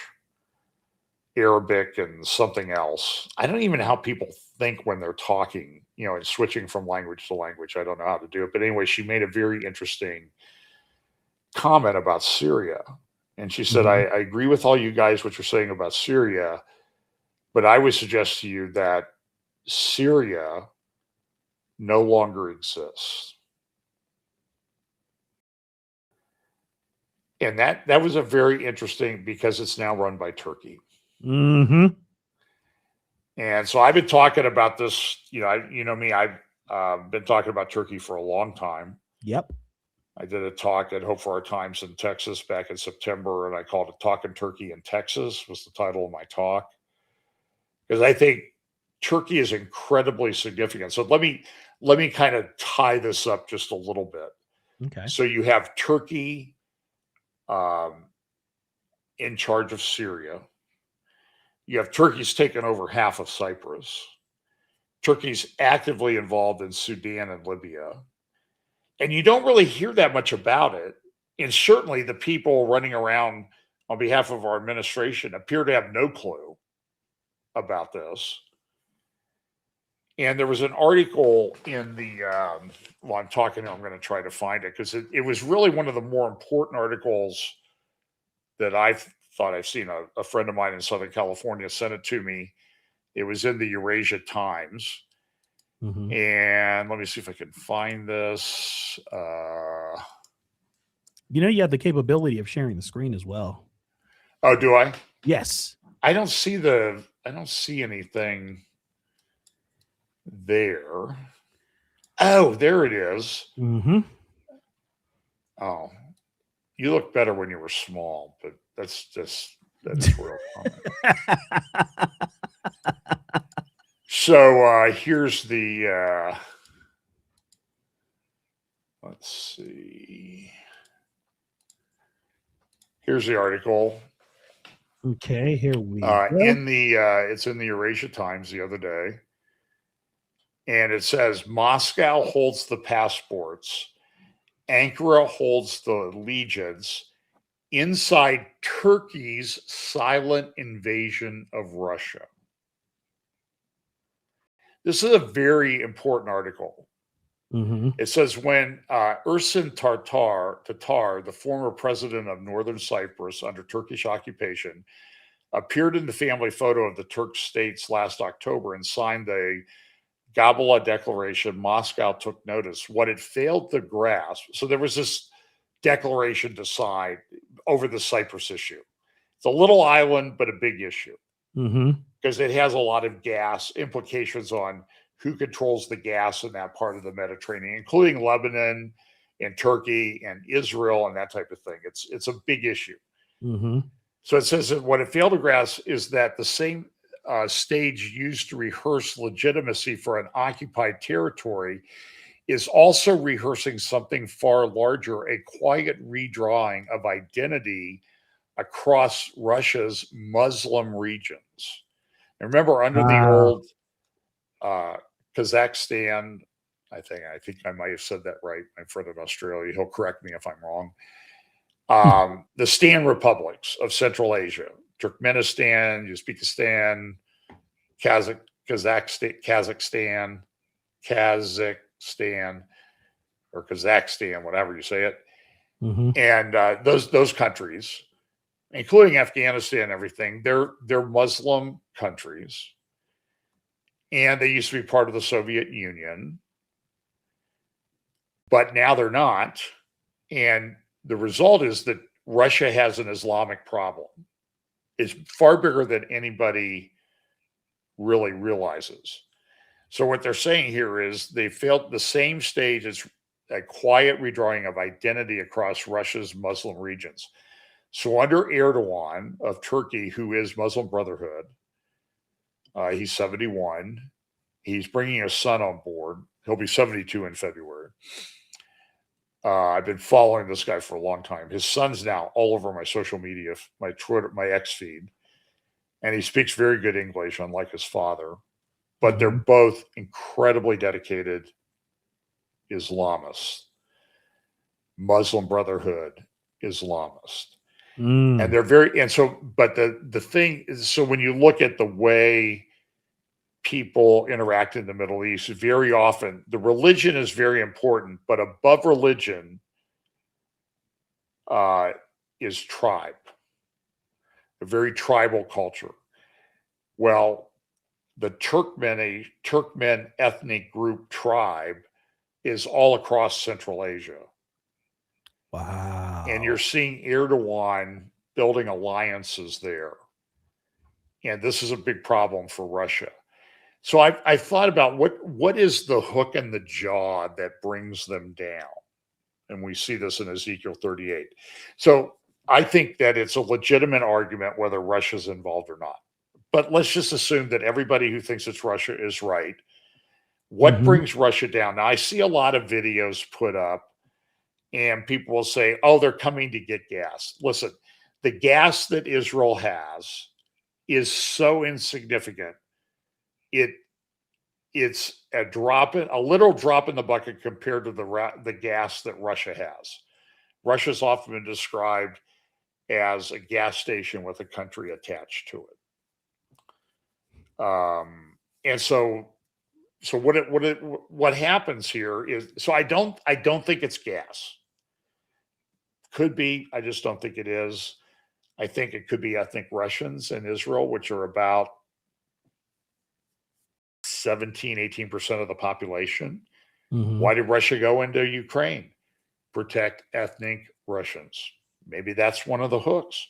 Arabic, and something else. I don't even know how people think when they're talking, and switching from language to language. I don't know how to do it. But anyway, she made a very interesting comment about Syria. And she said, I agree with all you guys, what you're saying about Syria, but I would suggest to you that Syria no longer exists. And that was a very interesting, because it's now run by Turkey. And so I've been talking about this, me, I've been talking about Turkey for a long time. Yep. I did a talk at Hope for Our Times in Texas back in September, and I called it Talking Turkey in Texas, was the title of my talk. Because I think Turkey is incredibly significant. So let me kind of tie this up just a little bit. Okay. So you have Turkey in charge of Syria. You have Turkey's taken over half of Cyprus. Turkey's actively involved in Sudan and Libya. And you don't really hear that much about it. And certainly the people running around on behalf of our administration appear to have no clue about this. And there was an article in the, while I'm talking, I'm going to try to find it, because it was really one of the more important articles that I've thought I've seen. A friend of mine in Southern California sent it to me. It was in the Eurasia Times. And let me see if I can find this. You have the capability of sharing the screen as well. Oh, do I? Yes. I don't see anything there. Oh, there it is. Oh, you look better when you were small, but that's real common. So here's the let's see. Here's the article. Okay, here we go. It's in the Eurasia Times the other day. And it says Moscow holds the passports, Ankara holds the legions inside Turkey's silent invasion of Russia. This is a very important article. It says when Ersin Tatar, the former president of Northern Cyprus under Turkish occupation, appeared in the family photo of the Turk states last October and signed the Gabala Declaration. Moscow took notice. What it failed to grasp, so there was this declaration to sign over the Cyprus issue. It's a little island, but a big issue because it has a lot of gas implications on who controls the gas in that part of the Mediterranean, including Lebanon and Turkey and Israel and that type of thing. It's a big issue. So it says that what it failed to grasp is that the same stage used to rehearse legitimacy for an occupied territory is also rehearsing something far larger, a quiet redrawing of identity across Russia's Muslim regions. And remember, under the old Kazakhstan, I think I might have said that right. My friend in Australia, he'll correct me if I'm wrong. The Stan republics of Central Asia, Turkmenistan, Uzbekistan, Kazakhstan, or Kazakhstan, whatever you say it. And those countries, including Afghanistan and everything, they're Muslim countries. And they used to be part of the Soviet Union. But now they're not. And the result is that Russia has an Islamic problem. It's far bigger than anybody really realizes. So what they're saying here is they failed the same stage as a quiet redrawing of identity across Russia's Muslim regions. So under Erdogan of Turkey, who is Muslim Brotherhood, he's 71. He's bringing his son on board. He'll be 72 in February. I've been following this guy for a long time. His son's now all over my social media, my Twitter, my X feed. And he speaks very good English, unlike his father. But they're both incredibly dedicated Islamists, Muslim Brotherhood Islamists. And they're but the thing is, so when you look at the way people interact in the Middle East, very often the religion is very important, but above religion is tribe, a very tribal culture. Well, the Turkmen ethnic group tribe is all across Central Asia. Wow. And you're seeing Erdogan building alliances there. And this is a big problem for Russia. So I thought about what is the hook in the jaw that brings them down? And we see this in Ezekiel 38. So I think that it's a legitimate argument whether Russia's involved or not. But let's just assume that everybody who thinks it's Russia is right. What brings Russia down? Now, I see a lot of videos put up, and people will say, oh, they're coming to get gas. Listen, the gas that Israel has is so insignificant. It's a little drop in the bucket compared to the gas that Russia has. Russia's often been described as a gas station with a country attached to it. And so what happens here is, so I don't think it's gas. Could be, I just don't think it is. I think it could be ethnic Russians in Israel, which are about 18% of the population. Why did Russia go into Ukraine? Protect ethnic Russians. Maybe that's one of the hooks.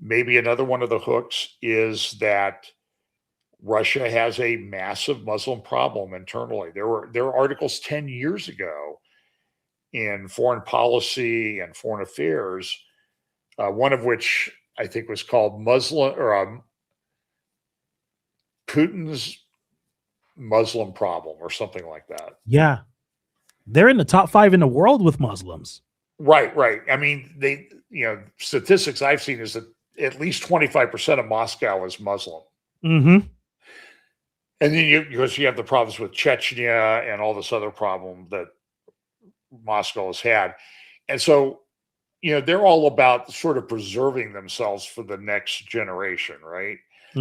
Maybe another one of the hooks is that Russia has a massive Muslim problem internally. There were articles 10 years ago in Foreign Policy and Foreign Affairs, one of which I think was called Putin's Muslim problem or something like that. Yeah. They're in the top 5 in the world with Muslims. Right. I mean, statistics I've seen is that at least 25% of Moscow is Muslim. And then because you have the problems with Chechnya and all this other problem that Moscow has had. And so, they're all about sort of preserving themselves for the next generation, right?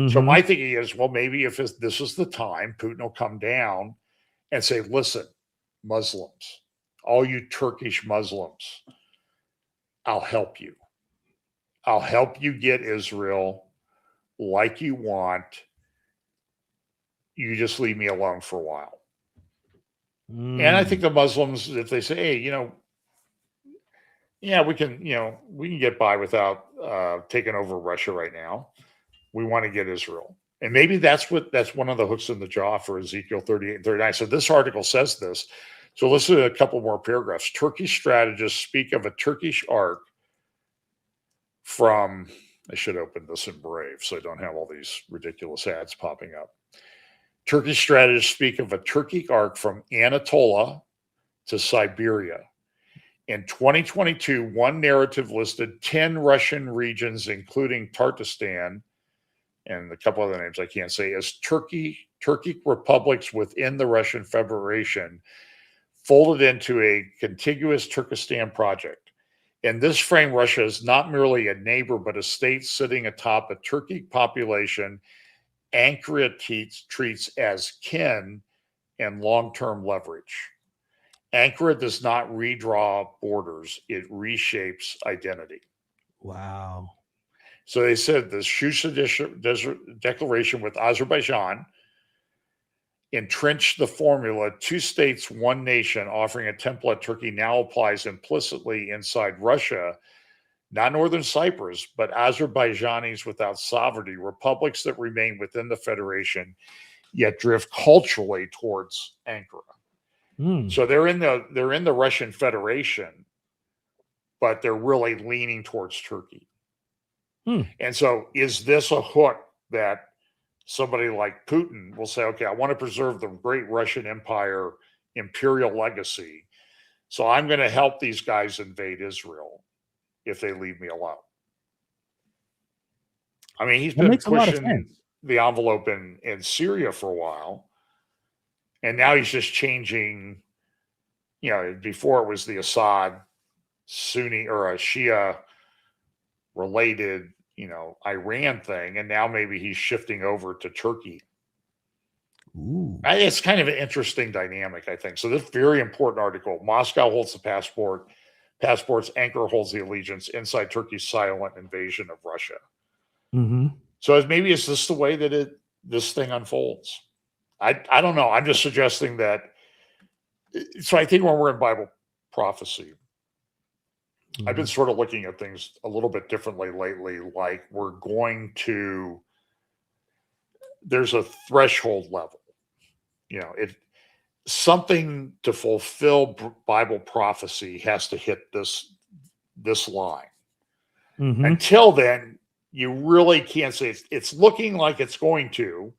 So my thinking is, well, maybe if this is the time, Putin will come down and say, listen, Muslims, all you Turkish Muslims, I'll help you. I'll help you get Israel. like you want. You just leave me alone for a while. And I think the Muslims, if they say, hey, yeah, we can get by without taking over Russia right now. We want to get Israel. And maybe that's one of the hooks in the jaw for Ezekiel 38 and 39. So this article says this. So listen to a couple more paragraphs. Turkish strategists speak of a Turkish ark from, I should open this in Brave so I don't have all these ridiculous ads popping up. Turkish strategists speak of a Turkic arc from Anatolia to Siberia. In 2022, one narrative listed 10 Russian regions, including Tartarstan, and a couple other names I can't say, as Turkic republics within the Russian Federation, folded into a contiguous Turkestan project. In this frame, Russia is not merely a neighbor, but a state sitting atop a Turkic population Ankara treats as kin and long-term leverage. Ankara does not redraw borders, it reshapes identity. Wow. So they said the Shusha Declaration with Azerbaijan entrenched the formula, two states, one nation, offering a template Turkey now applies implicitly inside Russia, not Northern Cyprus, but Azerbaijanis without sovereignty, republics that remain within the federation, yet drift culturally towards Ankara. So they're in the Russian Federation, but they're really leaning towards Turkey. And so is this a hook that somebody like Putin will say, okay, I want to preserve the great Russian Empire imperial legacy, so I'm going to help these guys invade Israel if they leave me alone? I mean, he's been pushing the envelope in Syria for a while, and now he's just changing. Before it was the Assad Sunni or a Shia related, Iran thing, and now maybe he's shifting over to Turkey. It's kind of an interesting dynamic, I think. So this very important article: Moscow holds the passports, Ankara holds the allegiance inside Turkey's silent invasion of Russia. So maybe is this the way that this thing unfolds? I don't know. I'm just suggesting that. So I think when we're in Bible prophecy, I've been sort of looking at things a little bit differently lately. Like there's a threshold level. Something to fulfill Bible prophecy has to hit this line. Until then, you really can't say it's looking like it's going to,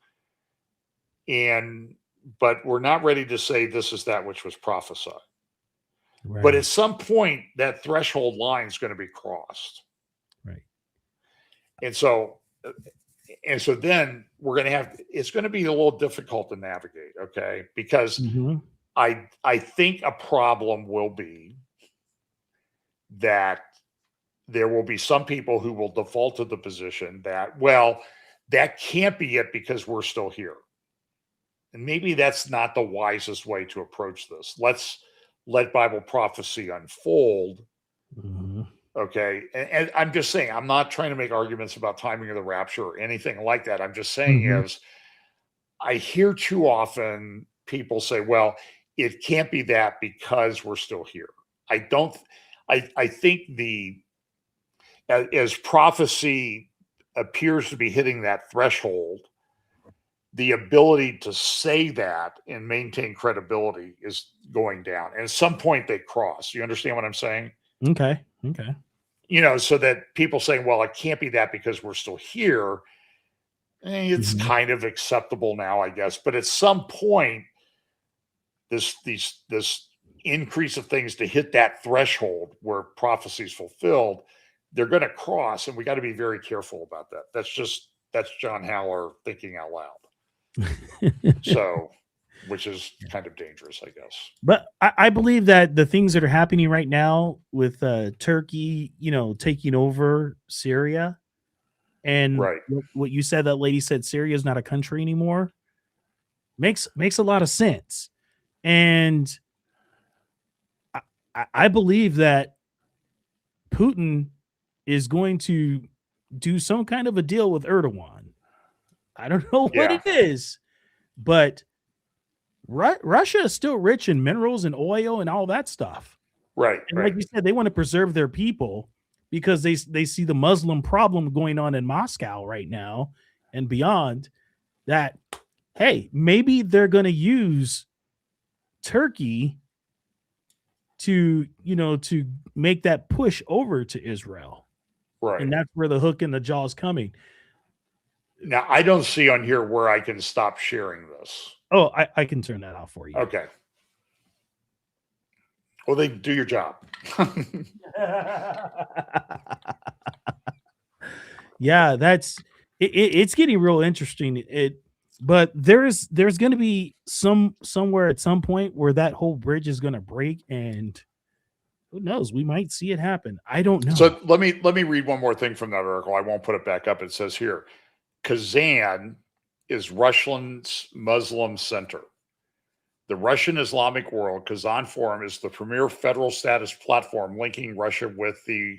but we're not ready to say this is that which was prophesied. Right. But at some point, that threshold line is going to be crossed. Right. And so then we're going to it's going to be a little difficult to navigate, okay? Because I think a problem will be that there will be some people who will default to the position that, well, that can't be it because we're still here. And maybe that's not the wisest way to approach this. Let's let Bible prophecy unfold. Okay. And I'm just saying, I'm not trying to make arguments about timing of the rapture or anything like that. I'm just saying is I hear too often people say, well, it can't be that because we're still here. I think as prophecy appears to be hitting that threshold, the ability to say that and maintain credibility is going down. And at some point they cross. You understand what I'm saying? Okay. So that people saying, well, it can't be that because we're still here. It's kind of acceptable now, I guess. But at some point, this increase of things to hit that threshold where prophecy is fulfilled, they're going to cross. And we got to be very careful about that. That's John Haller thinking out loud. So, which is kind of dangerous, I guess. But I believe that the things that are happening right now with Turkey, taking over Syria, and what you said, that lady said Syria is not a country anymore, makes a lot of sense. And I believe that Putin is going to do some kind of a deal with Erdogan. I don't know what it is, but Russia is still rich in minerals and oil and all that stuff. Right. And like you said, they want to preserve their people because they see the Muslim problem going on in Moscow right now and beyond. That, hey, maybe they're going to use Turkey to make that push over to Israel. Right. And that's where the hook in the jaw is coming. Now, I don't see on here where I can stop sharing this. Oh, I can turn that off for you. Okay. Well, they do your job. Yeah, it's getting real interesting. But there's going to be somewhere at some point where that whole bridge is going to break, and who knows? We might see it happen. I don't know. So let me read one more thing from that article. I won't put it back up. It says here, Kazan is Russia's Muslim center. The Russian Islamic World Kazan Forum is the premier federal status platform linking Russia with the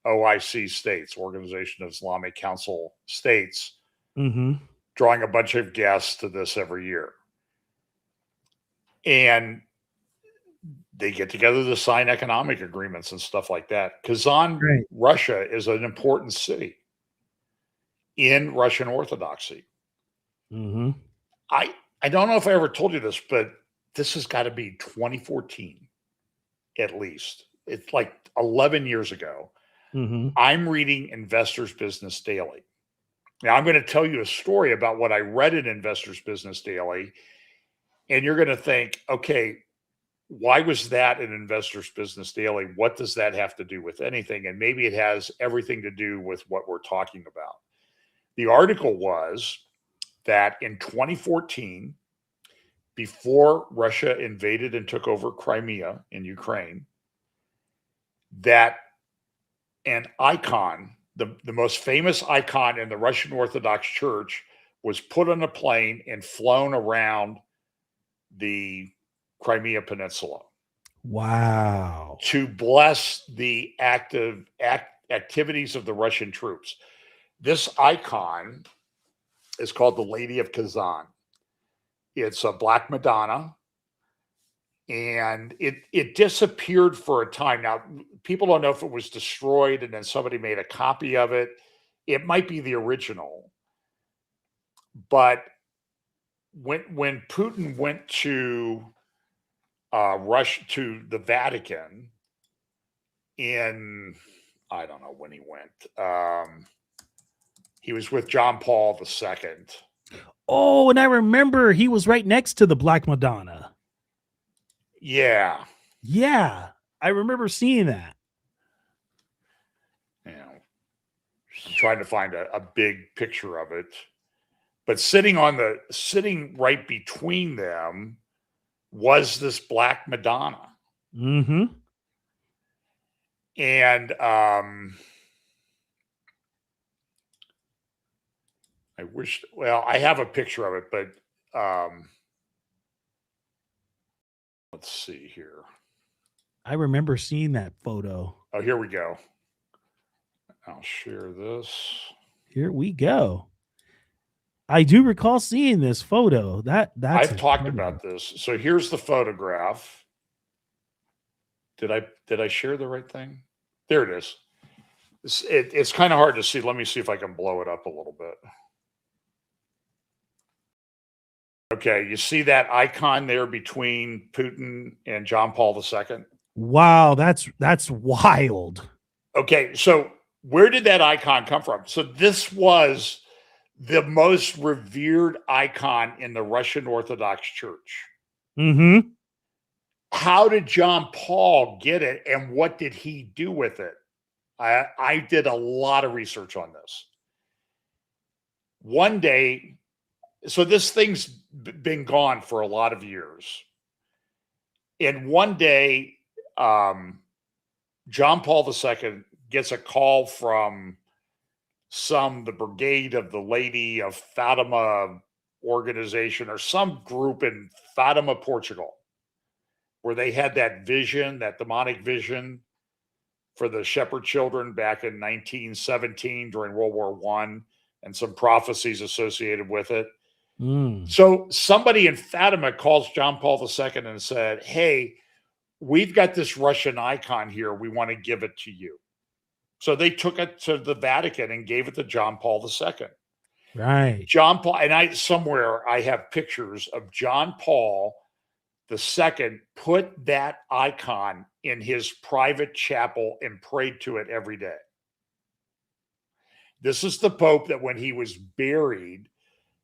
OIC states, Organization of Islamic Council States, drawing a bunch of guests to this every year. And they get together to sign economic agreements and stuff like that. Kazan, Russia is an important city in Russian Orthodoxy. I don't know if I ever told you this, but this has got to be 2014 at least. It's like 11 years ago. I'm reading Investors Business Daily. Now, I'm going to tell you a story about what I read in Investors Business Daily, and you're going to think, okay, why was that in Investors Business Daily? What does that have to do with anything? And maybe it has everything to do with what we're talking about. The article was that in 2014, before Russia invaded and took over Crimea in Ukraine, that an icon, the most famous icon in the Russian Orthodox Church, was put on a plane and flown around the Crimea Peninsula. Wow. To bless the activities of the Russian troops. This icon is called the Lady of Kazan. It's a Black Madonna, and it disappeared for a time. Now, people don't know if it was destroyed and then somebody made a copy of it. It might be the original. But when Putin went to Russia, to the Vatican in, I don't know when he went. He was with John Paul II. Oh, and I remember he was right next to the Black Madonna. Yeah. Yeah. I remember seeing that. You know, I'm trying to find a big picture of it. But sitting right between them was this Black Madonna. And I wish, well, I have a picture of it, but let's see here. I remember seeing that photo. Oh, here we go. I'll share this. Here we go. I do recall seeing this photo. I've talked about this. So here's the photograph. Did I share the right thing? There it is. It's kind of hard to see. Let me see if I can blow it up a little bit. Okay, you see that icon there between Putin and John Paul II? Wow, that's wild. Okay, so where did that icon come from? So this was the most revered icon in the Russian Orthodox Church. How did John Paul get it, and what did he do with it? I did a lot of research on this. One day, so this thing's been gone for a lot of years. And one day, John Paul II gets a call from the Brigade of the Lady of Fatima organization or some group in Fatima, Portugal, where they had that vision, that demonic vision for the shepherd children back in 1917 during World War I. and some prophecies associated with it. Mm. So somebody in Fatima calls John Paul II and said, hey, we've got this Russian icon here. We want to give it to you. So they took it to the Vatican and gave it to John Paul II. Right. John Paul, and I have pictures of John Paul II put that icon in his private chapel and prayed to it every day. This is the Pope that when he was buried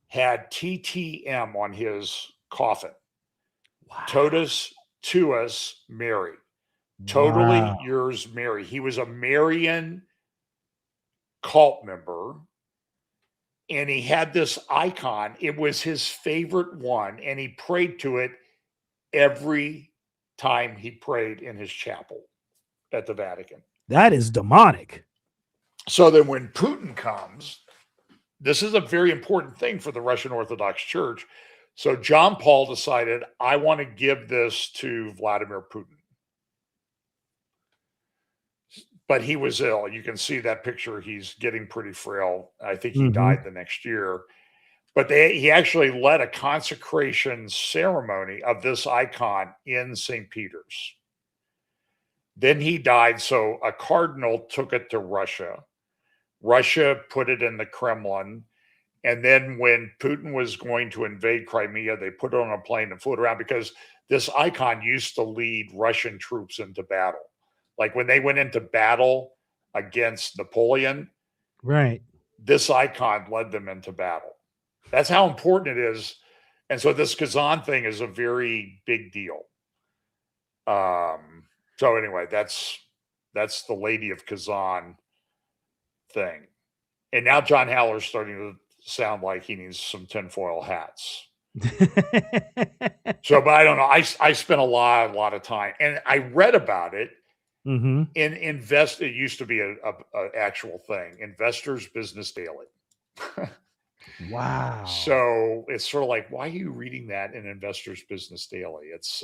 had TTM on his coffin. Wow. Totus tuus Mary. Totally Wow. yours, Mary. He was a Marian cult member, and he had this icon. It was his favorite one, and he prayed to it every time he prayed in his chapel at the Vatican. That is demonic. So then when Putin comes, this is a very important thing for the Russian Orthodox Church. So John Paul decided, I want to give this to Vladimir Putin. But he was ill. You can see that picture. He's getting pretty frail. I think he died the next year. But he actually led a consecration ceremony of this icon in St. Peter's. Then he died. So a cardinal took it to Russia. Russia put it in the Kremlin. And then when Putin was going to invade Crimea, they put it on a plane and flew it around because this icon used to lead Russian troops into battle. Like when they went into battle against Napoleon, right? This icon led them into battle. That's how important it is. And so this Kazan thing is a very big deal. So anyway, that's the Lady of Kazan thing. And now John Haller's starting to sound like he needs some tinfoil hats. So, but I don't know. I spent a lot of time, and I read about it in Invest. It used to be a actual thing, Investors Business Daily. Wow. So it's sort of like, why are you reading that in Investors Business Daily? It's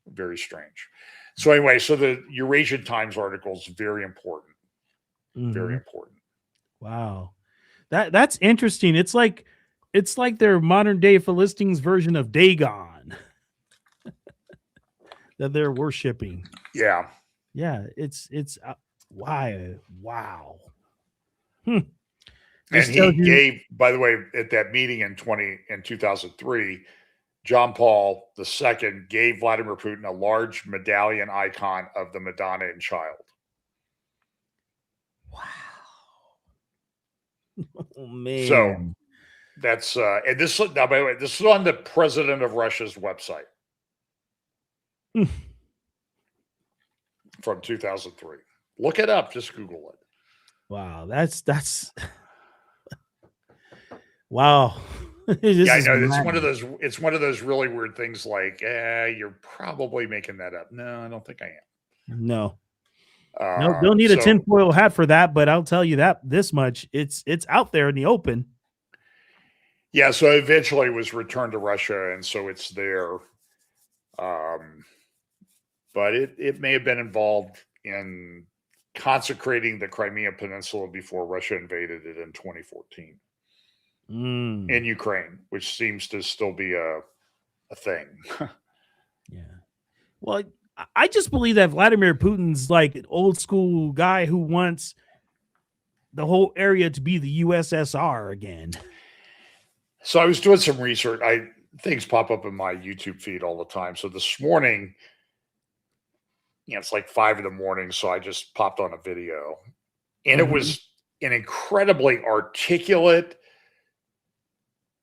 very strange. So anyway, so the Eurasian Times article is very important. Very important. Wow. That's interesting. It's like their modern day Philistines version of Dagon that they're worshiping. Yeah. Yeah. It's why. Wow. And he gave, by the way, at that meeting in 2003, John Paul II gave Vladimir Putin a large medallion icon of the Madonna and Child. Wow. Oh, man. So that's and this, now, by the way, this is on the president of Russia's website from 2003. Look it up. Just Google it. Wow. That's wow. Yeah, I know. It's one of those really weird things like, you're probably making that up. No, I don't think I am. No. No, don't need a tinfoil hat for that, but I'll tell you that this much, it's out there in the open. Yeah, so eventually it was returned to Russia, and so it's there. But it may have been involved in consecrating the Crimea Peninsula before Russia invaded it in 2014 in Ukraine, which seems to still be a thing. Yeah. Well, I just believe that Vladimir Putin's like an old school guy who wants the whole area to be the USSR again. So I was doing some research. Things pop up in my YouTube feed all the time. So this morning, it's like 5 a.m. So I just popped on a video, and it was an incredibly articulate,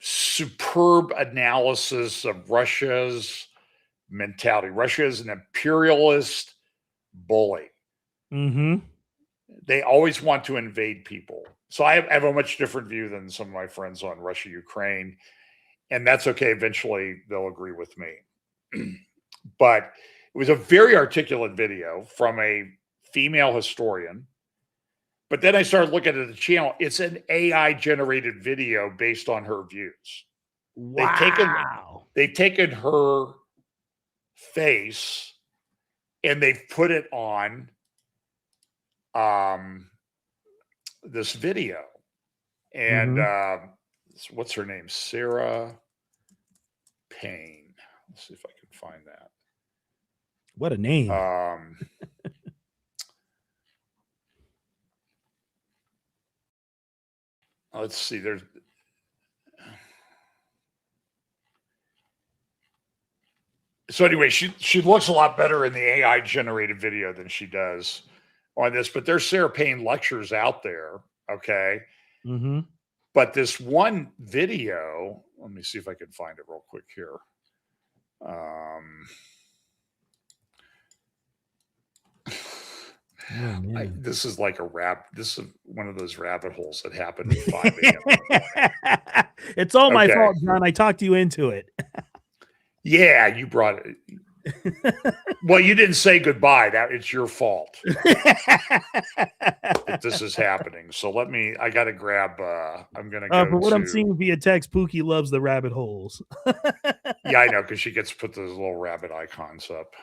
superb analysis of Russia's mentality. Russia is an imperialist bully. They always want to invade people. So I have a much different view than some of my friends on Russia, Ukraine, and that's okay. Eventually they'll agree with me. But it was a very articulate video from a female historian. But then I started looking at the channel. It's an AI generated video based on her views. Wow. They've taken her face and they've put it on this video. And what's her name? Sarah Payne. Let's see if I can find that. What a name. Let's see. There's so anyway, she looks a lot better in the AI generated video than she does on this. But there's Sarah Payne lectures out there. Okay. But this one video, let me see if I can find it real quick here. This is like this is one of those rabbit holes that happened at 5 a.m. It's all my fault, John. I talked you into it. Yeah, you brought it. Well, you didn't say goodbye. It's your fault that this is happening. So I got to grab, I'm going to go but what I'm seeing via text, Pookie loves the rabbit holes. Yeah, I know, because she gets to put those little rabbit icons up.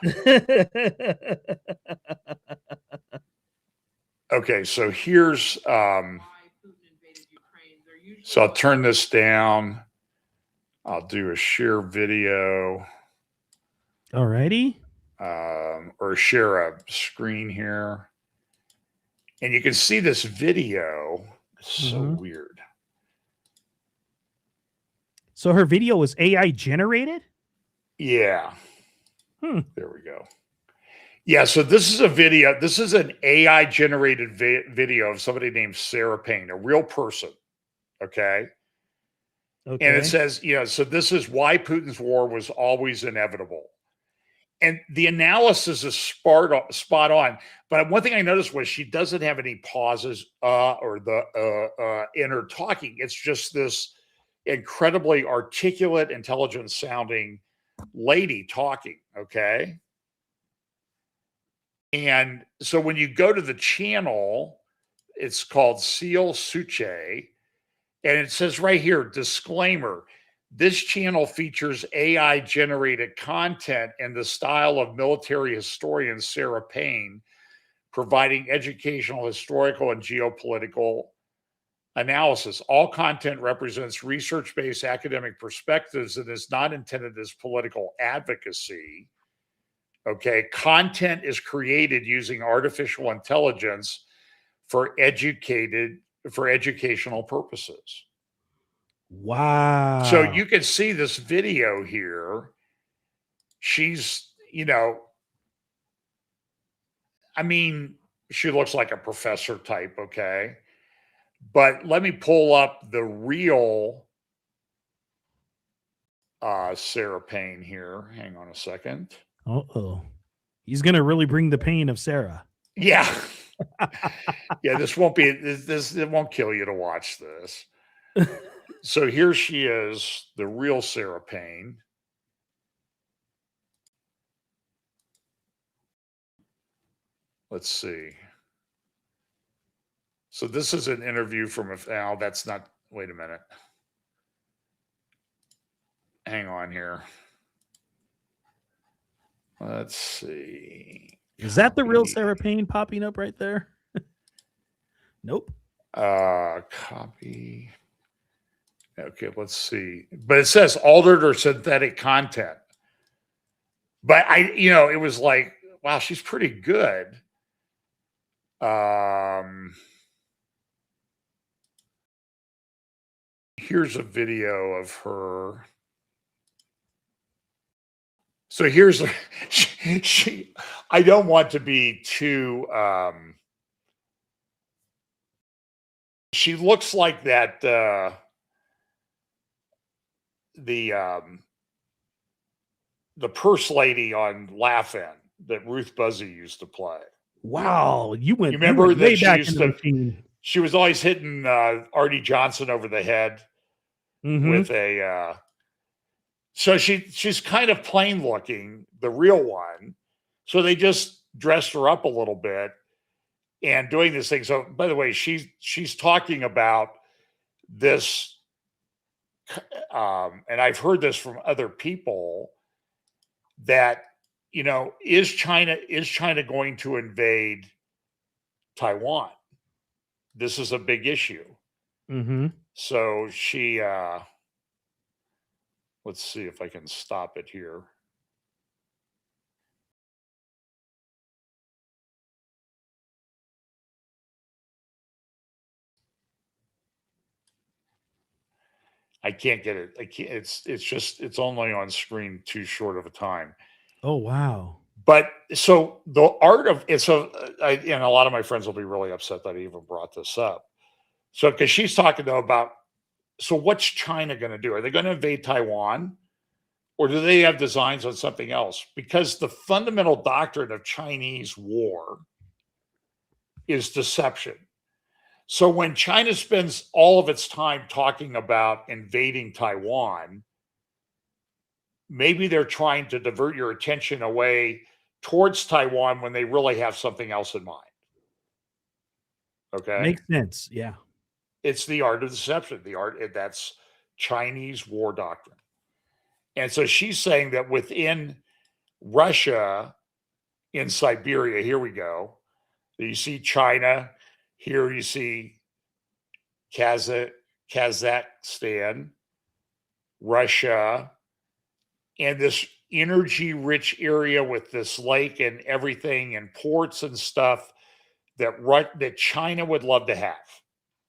Okay, so here's, so I'll turn this down. I'll do a share video. Alrighty. Or share a screen here. And you can see this video. It's so weird. So her video was AI generated? Yeah. There we go. Yeah, so this is a video. This is an AI generated video of somebody named Sarah Payne, a real person. Okay. And it says, so this is why Putin's war was always inevitable. And the analysis is spot on. But one thing I noticed was she doesn't have any pauses or the in her talking. It's just this incredibly articulate, intelligent sounding lady talking. Okay. And so when you go to the channel, it's called Seal Suche. And it says right here, disclaimer. This channel features AI generated content in the style of military historian Sarah Payne, providing educational, historical, and geopolitical analysis. All content represents research-based academic perspectives and is not intended as political advocacy. Okay, content is created using artificial intelligence for educational purposes. Wow. So you can see this video here. She's, I mean, she looks like a professor type, okay? But let me pull up the real Sarah Payne here. Hang on a second. Uh-oh. He's going to really bring the pain of Sarah. Yeah. Yeah, this won't be, it won't kill you to watch this. So here she is, the real Sarah Payne. Let's see. So this is an interview from that's not, wait a minute. Hang on here. Let's see. Is that the real Sarah Payne popping up right there? Nope. Copy. Okay, let's see. But it says altered or synthetic content. But it was like, wow, she's pretty good. Here's a video of her. So here's she I don't want to be too she looks like that the purse lady on Laugh-In that Ruth Buzzy used to play. Wow, you remember that way she back used in to, she was always hitting Artie Johnson over the head with a so she's kind of plain looking, the real one. So they just dressed her up a little bit and doing this thing. So by the way, she's talking about this and I've heard this from other people that is China going to invade Taiwan? This is a big issue. Mm-hmm. So she, let's see if I can stop it here. I can't get it. I can't. It's only on screen too short of a time. Oh, wow. But so the art of it. So, and a lot of my friends will be really upset that I even brought this up. So, because she's talking though about, so what's China going to do? Are they going to invade Taiwan, or do they have designs on something else? Because the fundamental doctrine of Chinese war is deception. So when China spends all of its time talking about invading Taiwan, maybe they're trying to divert your attention away towards Taiwan when they really have something else in mind. Okay. Makes sense. Yeah. It's the art of deception. That's Chinese war doctrine. And so she's saying that within Russia, in Siberia, here we go. You see China, here you see Kazakhstan, Russia, and this energy rich area with this lake and everything and ports and stuff that China would love to have.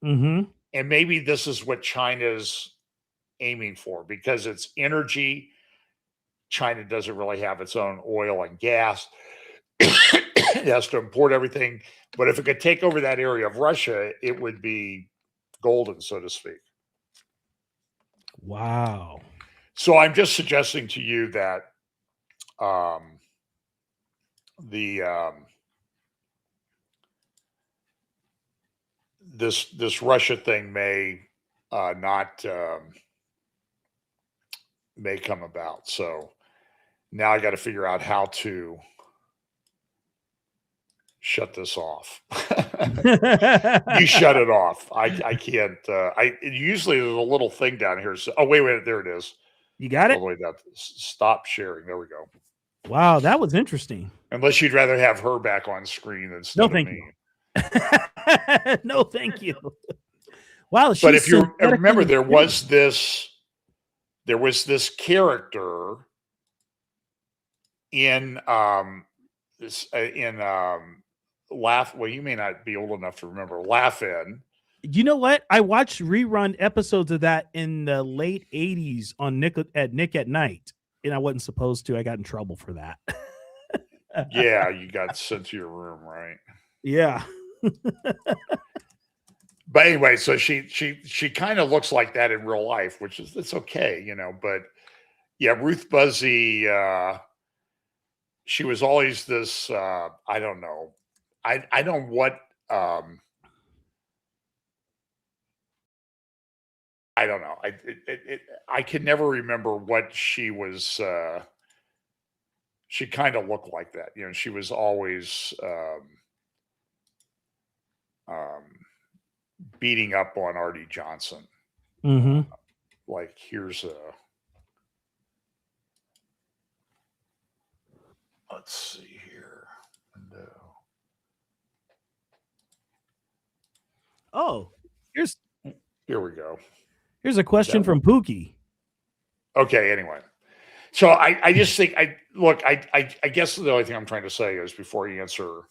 Mm-hmm. And maybe this is what China's aiming for, because it's energy. China doesn't really have its own oil and gas. It has to import everything. But if it could take over that area of Russia, it would be golden, so to speak. Wow. So I'm just suggesting to you that this Russia thing may not may come about. So now I got to figure out how to shut this off. You shut it off. I can't. Usually there's a little thing down here. So, oh wait, there it is. You got it? All the way down. Stop sharing. There we go. Wow, that was interesting. Unless you'd rather have her back on screen instead No, thank of me. you. No, thank you. Wow, but if you remember, there was this character in Laugh. Well, you may not be old enough to remember Laugh-In. You know what? I watched rerun episodes of that in the late 80s on Nick at Night, and I wasn't supposed to. I got in trouble for that. Yeah, you got sent to your room, right? Yeah. But anyway, so she kind of looks like that in real life, which is, it's okay, you know. But yeah, Ruth Buzzy, she was always this. I don't know. I don't know what. I don't know. I can never remember what she was. She kind of looked like that, you know. She was always beating up on Artie Johnson. Mm-hmm. Like, here's a. Let's see here. No. Oh, here we go. Here's a question from Pookie. Okay, anyway. So I just think I guess the only thing I'm trying to say is, before you answer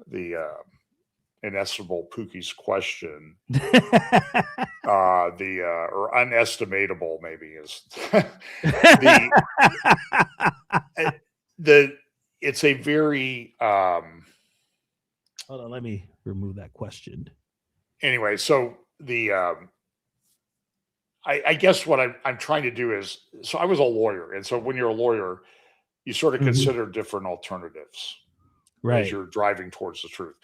the inestimable Pookie's question, or unestimatable maybe is it's a very hold on, let me remove that question. Anyway, so I guess what I'm trying to do is, so I was a lawyer, and so when you're a lawyer, you sort of consider different alternatives, right, as you're driving towards the truth.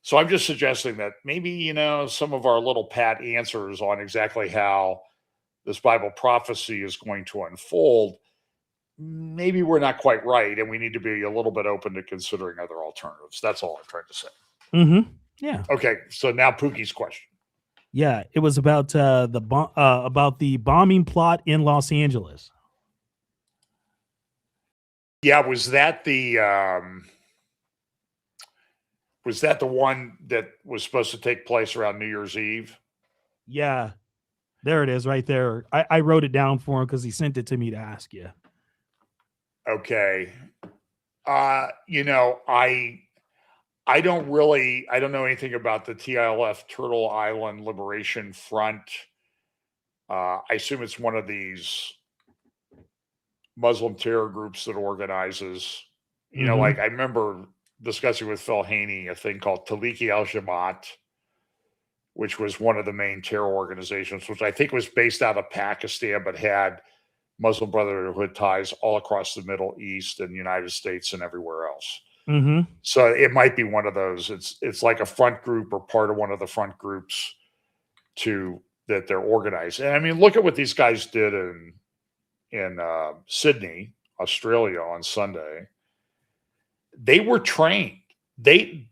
So I'm just suggesting that maybe, you know, some of our little pat answers on exactly how this Bible prophecy is going to unfold, maybe we're not quite right, and we need to be a little bit open to considering other alternatives. That's all I'm trying to say. Mm-hmm. Yeah. Okay. So now Pookie's question. Yeah, it was about about the bombing plot in Los Angeles. Yeah, was that the one that was supposed to take place around New Year's Eve? Yeah, there it is right there. I wrote it down for him because he sent it to me to ask you. Okay. You know, I don't know anything about the TILF Turtle Island Liberation Front. I assume it's one of these Muslim terror groups that organizes, you know, like I remember discussing with Phil Haney a thing called Taliki al-Jamaat, which was one of the main terror organizations, which I think was based out of Pakistan, but had Muslim Brotherhood ties all across the Middle East and United States and everywhere else. So it might be one of those. It's like a front group or part of one of the front groups that they're organized. And I mean, look at what these guys did in Sydney, Australia on Sunday. They were trained. They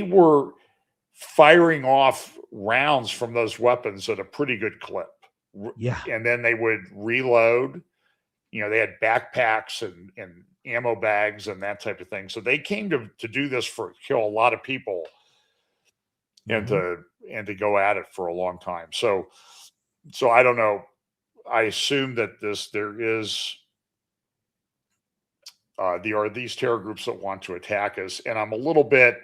were firing off rounds from those weapons at a pretty good clip. Yeah. And then they would reload. You know, they had backpacks and ammo bags and that type of thing. So they came to do this to kill a lot of people and to go at it for a long time. So I don't know. I assume that there are these terror groups that want to attack us, and I'm a little bit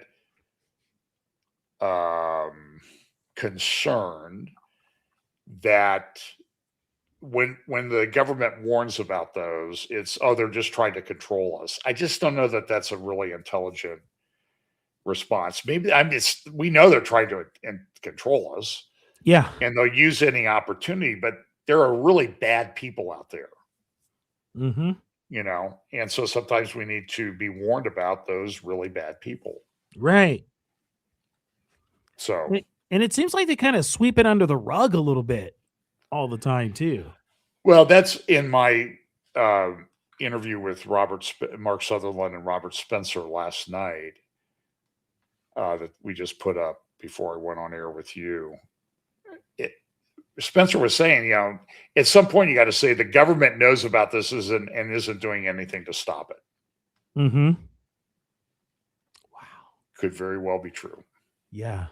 concerned that when the government warns about those, they're just trying to control us. I just don't know that that's a really intelligent response. Maybe we know they're trying to control us. Yeah. And they'll use any opportunity, but there are really bad people out there. You know, and so sometimes we need to be warned about those really bad people. Right. So, and it seems like they kind of sweep it under the rug a little bit all the time too. Well, that's in my interview with Mark Sutherland and Robert Spencer last night that we just put up before I went on air with you. Spencer was saying, you know, at some point you got to say the government knows about this and isn't doing anything to stop it. Wow. Could very well be true. Yeah.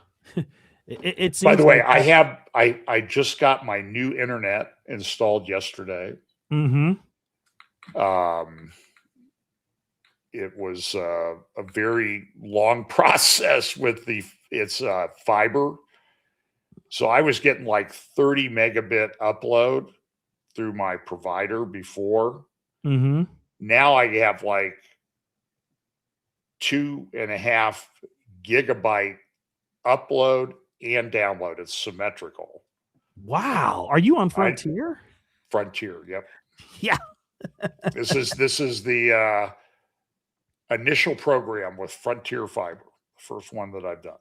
It seems. By the way, I just got my new internet installed yesterday. It was a very long process with its fiber. So I was getting like 30 megabit upload through my provider before. Now I have like 2.5 gigabyte upload and download. It's symmetrical. Wow. Are you on Frontier? Frontier, yep. Yeah. This is the initial program with Frontier Fiber, the first one that I've done.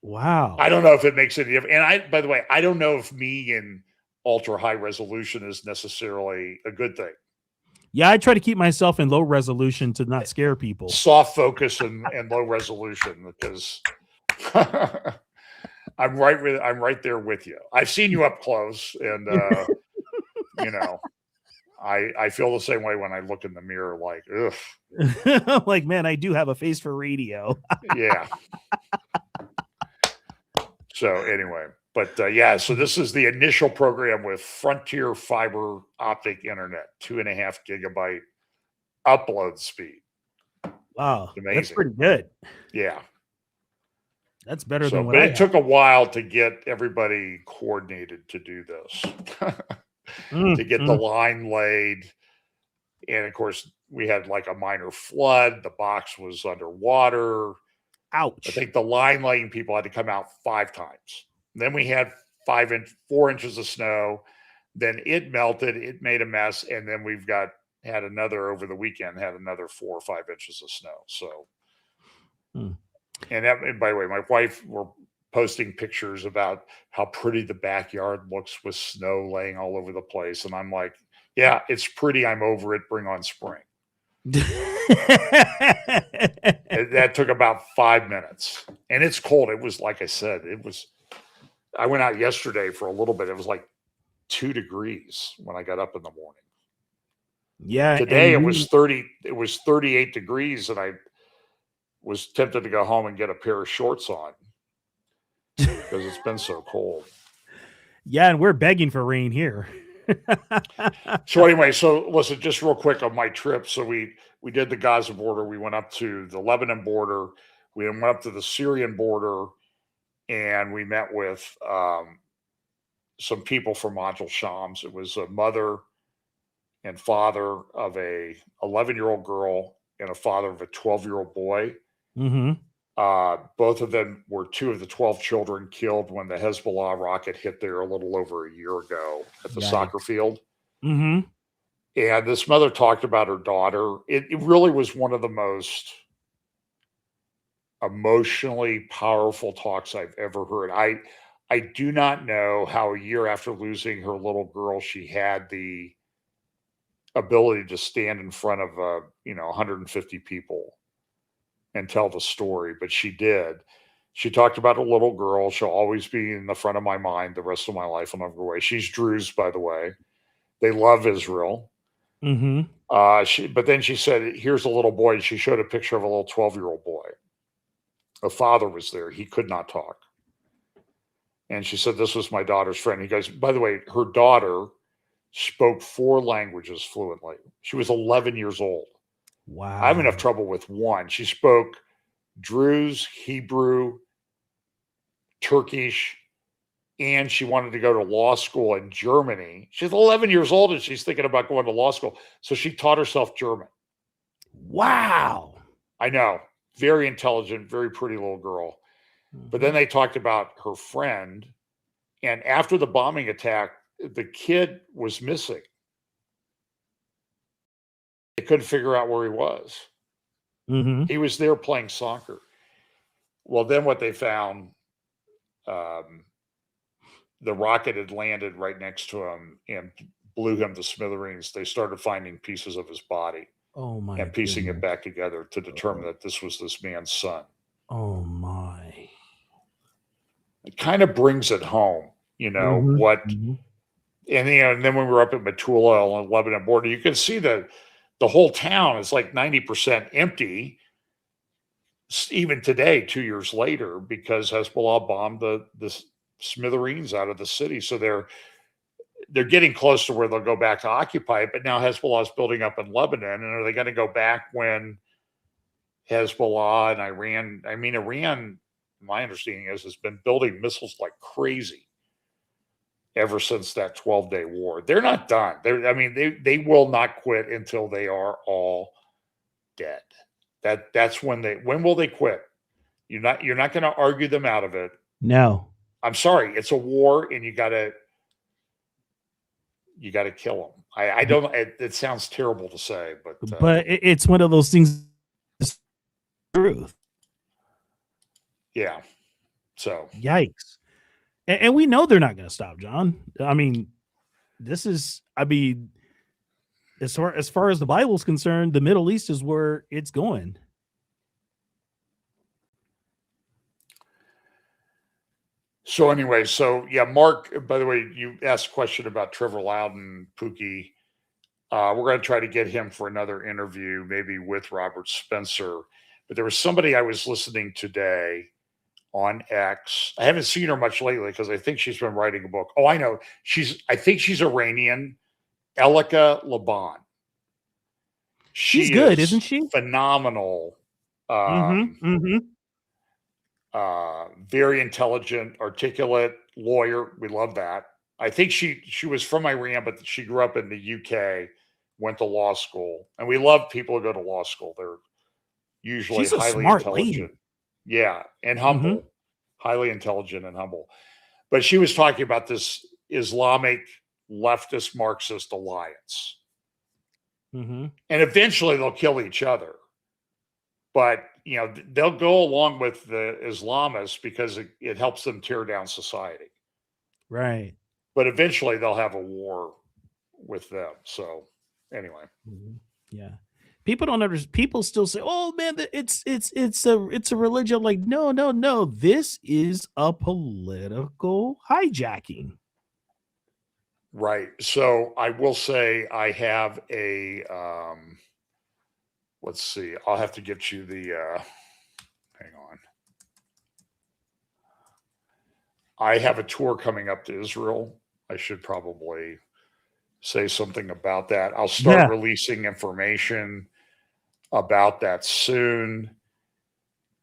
Wow. I don't know if it makes any difference. And by the way, I don't know if me in ultra high resolution is necessarily a good thing. Yeah, I try to keep myself in low resolution to not scare people. Soft focus and low resolution because I'm right there with you. I've seen you up close, and you know, I feel the same way when I look in the mirror. Like, ugh. Like, man, I do have a face for radio. Yeah. So anyway, but yeah, so this is the initial program with Frontier Fiber Optic Internet, 2.5 gigabyte upload speed. Wow, amazing. That's pretty good. Yeah, that's better than what. But it took a while to get everybody coordinated to do this, to get the line laid, and of course we had like a minor flood. The box was underwater. Ouch. I think the line laying people had to come out 5 times. Then we had 4 inches of snow. Then it melted. It made a mess. And then had another over the weekend, had another 4 or 5 inches of snow. So, and by the way, my wife were posting pictures about how pretty the backyard looks with snow laying all over the place. And I'm like, yeah, it's pretty. I'm over it. Bring on spring. That took about 5 minutes, and it's cold. It was, like I said, I went out yesterday for a little bit. It was like 2 degrees when I got up in the morning. Yeah. Today it was 38 degrees, and I was tempted to go home and get a pair of shorts on because it's been so cold. Yeah, and we're begging for rain here. So anyway, so listen, just real quick on my trip. So we did the Gaza border. We went up to the Lebanon border. We went up to the Syrian border, and we met with some people from Majel Shams. It was a mother and father of a 11-year-old girl and a father of a 12-year-old boy. Mm-hmm. Both of them were two of the 12 children killed when the Hezbollah rocket hit there a little over a year ago at the soccer field. Mm-hmm. And this mother talked about her daughter. It really was one of the most emotionally powerful talks I've ever heard. I do not know how a year after losing her little girl, she had the ability to stand in front of 150 people and tell the story, but she did. She talked about a little girl. She'll always be in the front of my mind the rest of my life. I'll never go away. She's Druze, by the way. They love Israel. Mm-hmm. But then she said, here's a little boy. She showed a picture of a little 12-year-old boy. A father was there. He could not talk. And she said, this was my daughter's friend. He goes, by the way, her daughter spoke 4 languages fluently. She was 11 years old. Wow. I have enough trouble with one. She spoke Druze, Hebrew, Turkish, and she wanted to go to law school in Germany. She's 11 years old and she's thinking about going to law school. So she taught herself German. Wow. I know. Very intelligent, very pretty little girl. But then they talked about her friend. And after the bombing attack, the kid was missing. They couldn't figure out where he was. Mm-hmm. He was there playing soccer. Well, then what they found, the rocket had landed right next to him and blew him to smithereens. They started finding pieces of his body and piecing it back together to determine that this was this man's son. Oh my. It kind of brings it home, what, and then when we were up at Metula on the Lebanon border, you can see that the whole town is like 90% empty, even today, 2 years later, because Hezbollah bombed the smithereens out of the city. So they're getting close to where they'll go back to occupy it. But now Hezbollah is building up in Lebanon, and are they going to go back when Hezbollah and Iran, my understanding has been building missiles like crazy ever since that 12-day war. They're not done. They will not quit until they are all dead. That's when will they quit? You're not going to argue them out of it. No. I'm sorry. It's a war, and you got to kill them. I don't. It sounds terrible to say, but it's one of those things. Truth. Yeah. So yikes. And we know they're not going to stop, John. This is, as far as the Bible's concerned, the Middle East is where it's going. So anyway, Mark, by the way, you asked a question about Trevor Loudon, Pookie. We're going to try to get him for another interview, maybe with Robert Spencer. But there was somebody I was listening today on X. I haven't seen her much lately because I think she's been writing a book. Oh, I know. I think she's Iranian. Elika Laban. She's good, isn't she? Phenomenal. Very intelligent, articulate lawyer. We love that. I think she was from Iran, but she grew up in the UK, went to law school. And we love people who go to law school. They're usually highly intelligent. Lady. Yeah, and humble. Highly intelligent and humble. But she was talking about this Islamic leftist Marxist alliance. And eventually they'll kill each other. But, they'll go along with the Islamists because it helps them tear down society. Right. But eventually they'll have a war with them. So anyway. Yeah. People don't understand. People still say, "Oh man, it's a religion." I'm like, no. This is a political hijacking. Right. So I will say I have a. Let's see. I'll have to get you the. Hang on. I have a tour coming up to Israel. I should probably say something about that. I'll start releasing information about that soon.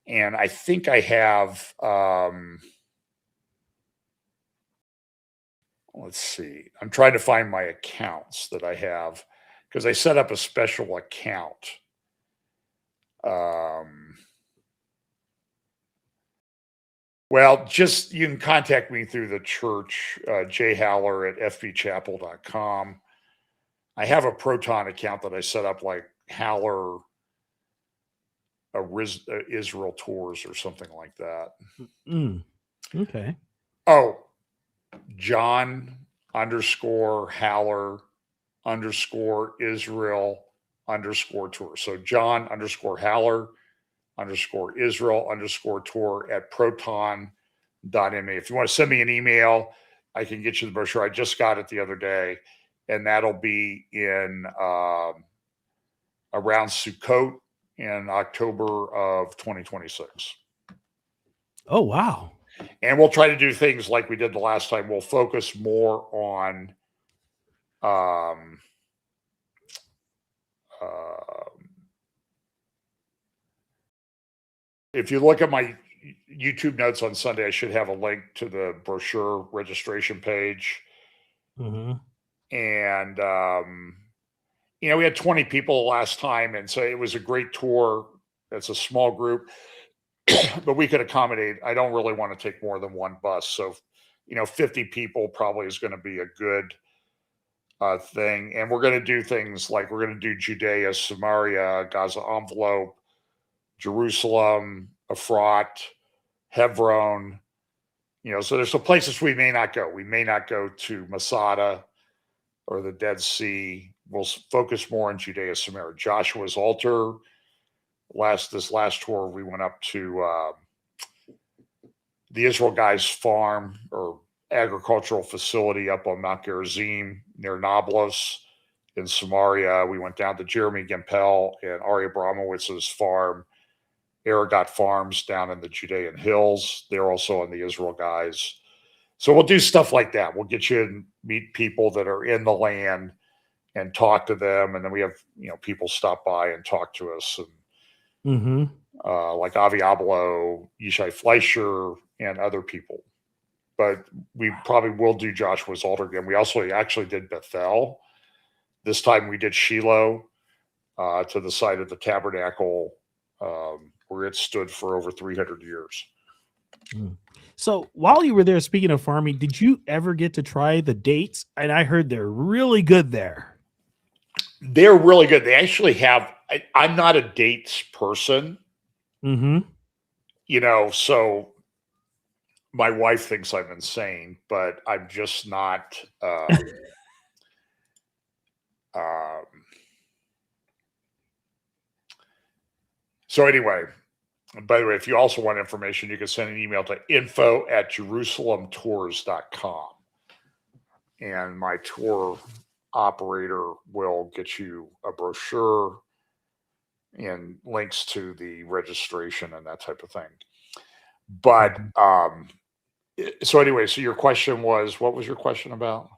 And I think I have, let's see, I'm trying to find my accounts that I have because I set up a special account. Well, just you can contact me through the church, jhaller@fbchapel.com. I have a Proton account that I set up like Haller Israel Tours or something like that. Okay. Oh, John_Haller_Israel_tour. So John_Haller_Israel_tour at proton.me. If you want to send me an email, I can get you the brochure. I just got it the other day, and that'll be in around Sukkot in October of 2026. Oh, wow. And we'll try to do things like we did the last time. We'll focus more on if you look at my YouTube notes on Sunday, I should have a link to the brochure registration page. And, you know, we had 20 people last time. And so it was a great tour. It's a small group, but we could accommodate. I don't really want to take more than one bus. So, you know, 50 people probably is going to be a good thing. And we're going to do things like we're going to do Judea, Samaria, Gaza envelope, Jerusalem, Efrat, Hebron. You know, so there's some places we may not go. We may not go to Masada or the Dead Sea. We'll focus more on Judea, Samaria. Joshua's altar. This last tour, we went up to the Israel Guys farm or agricultural facility up on Mount Gerizim near Nablus in Samaria. We went down to Jeremy Gempel and Ari Abramowitz's farm, Aragot Farms down in the Judean Hills. They're also on the Israel Guys. So we'll do stuff like that. We'll get you and meet people that are in the land and talk to them. And then we have, you know, people stop by and talk to us. And like Avi Ablo, Yishai Fleischer, and other people. But we probably will do Joshua's altar again. We also actually did Bethel. This time we did Shiloh to the side of the tabernacle where it stood for over 300 years. So while you were there, speaking of farming, did you ever get to try the dates? And I heard they're really good there. They're really good. They actually have, I'm not a dates person. You know, so my wife thinks I'm insane, but I'm just not. So anyway, by the way, if you also want information, you can send an email to info@jerusalemtours.com. And my tour operator will get you a brochure and links to the registration and that type of thing. But so anyway, so your question was, what was your question about?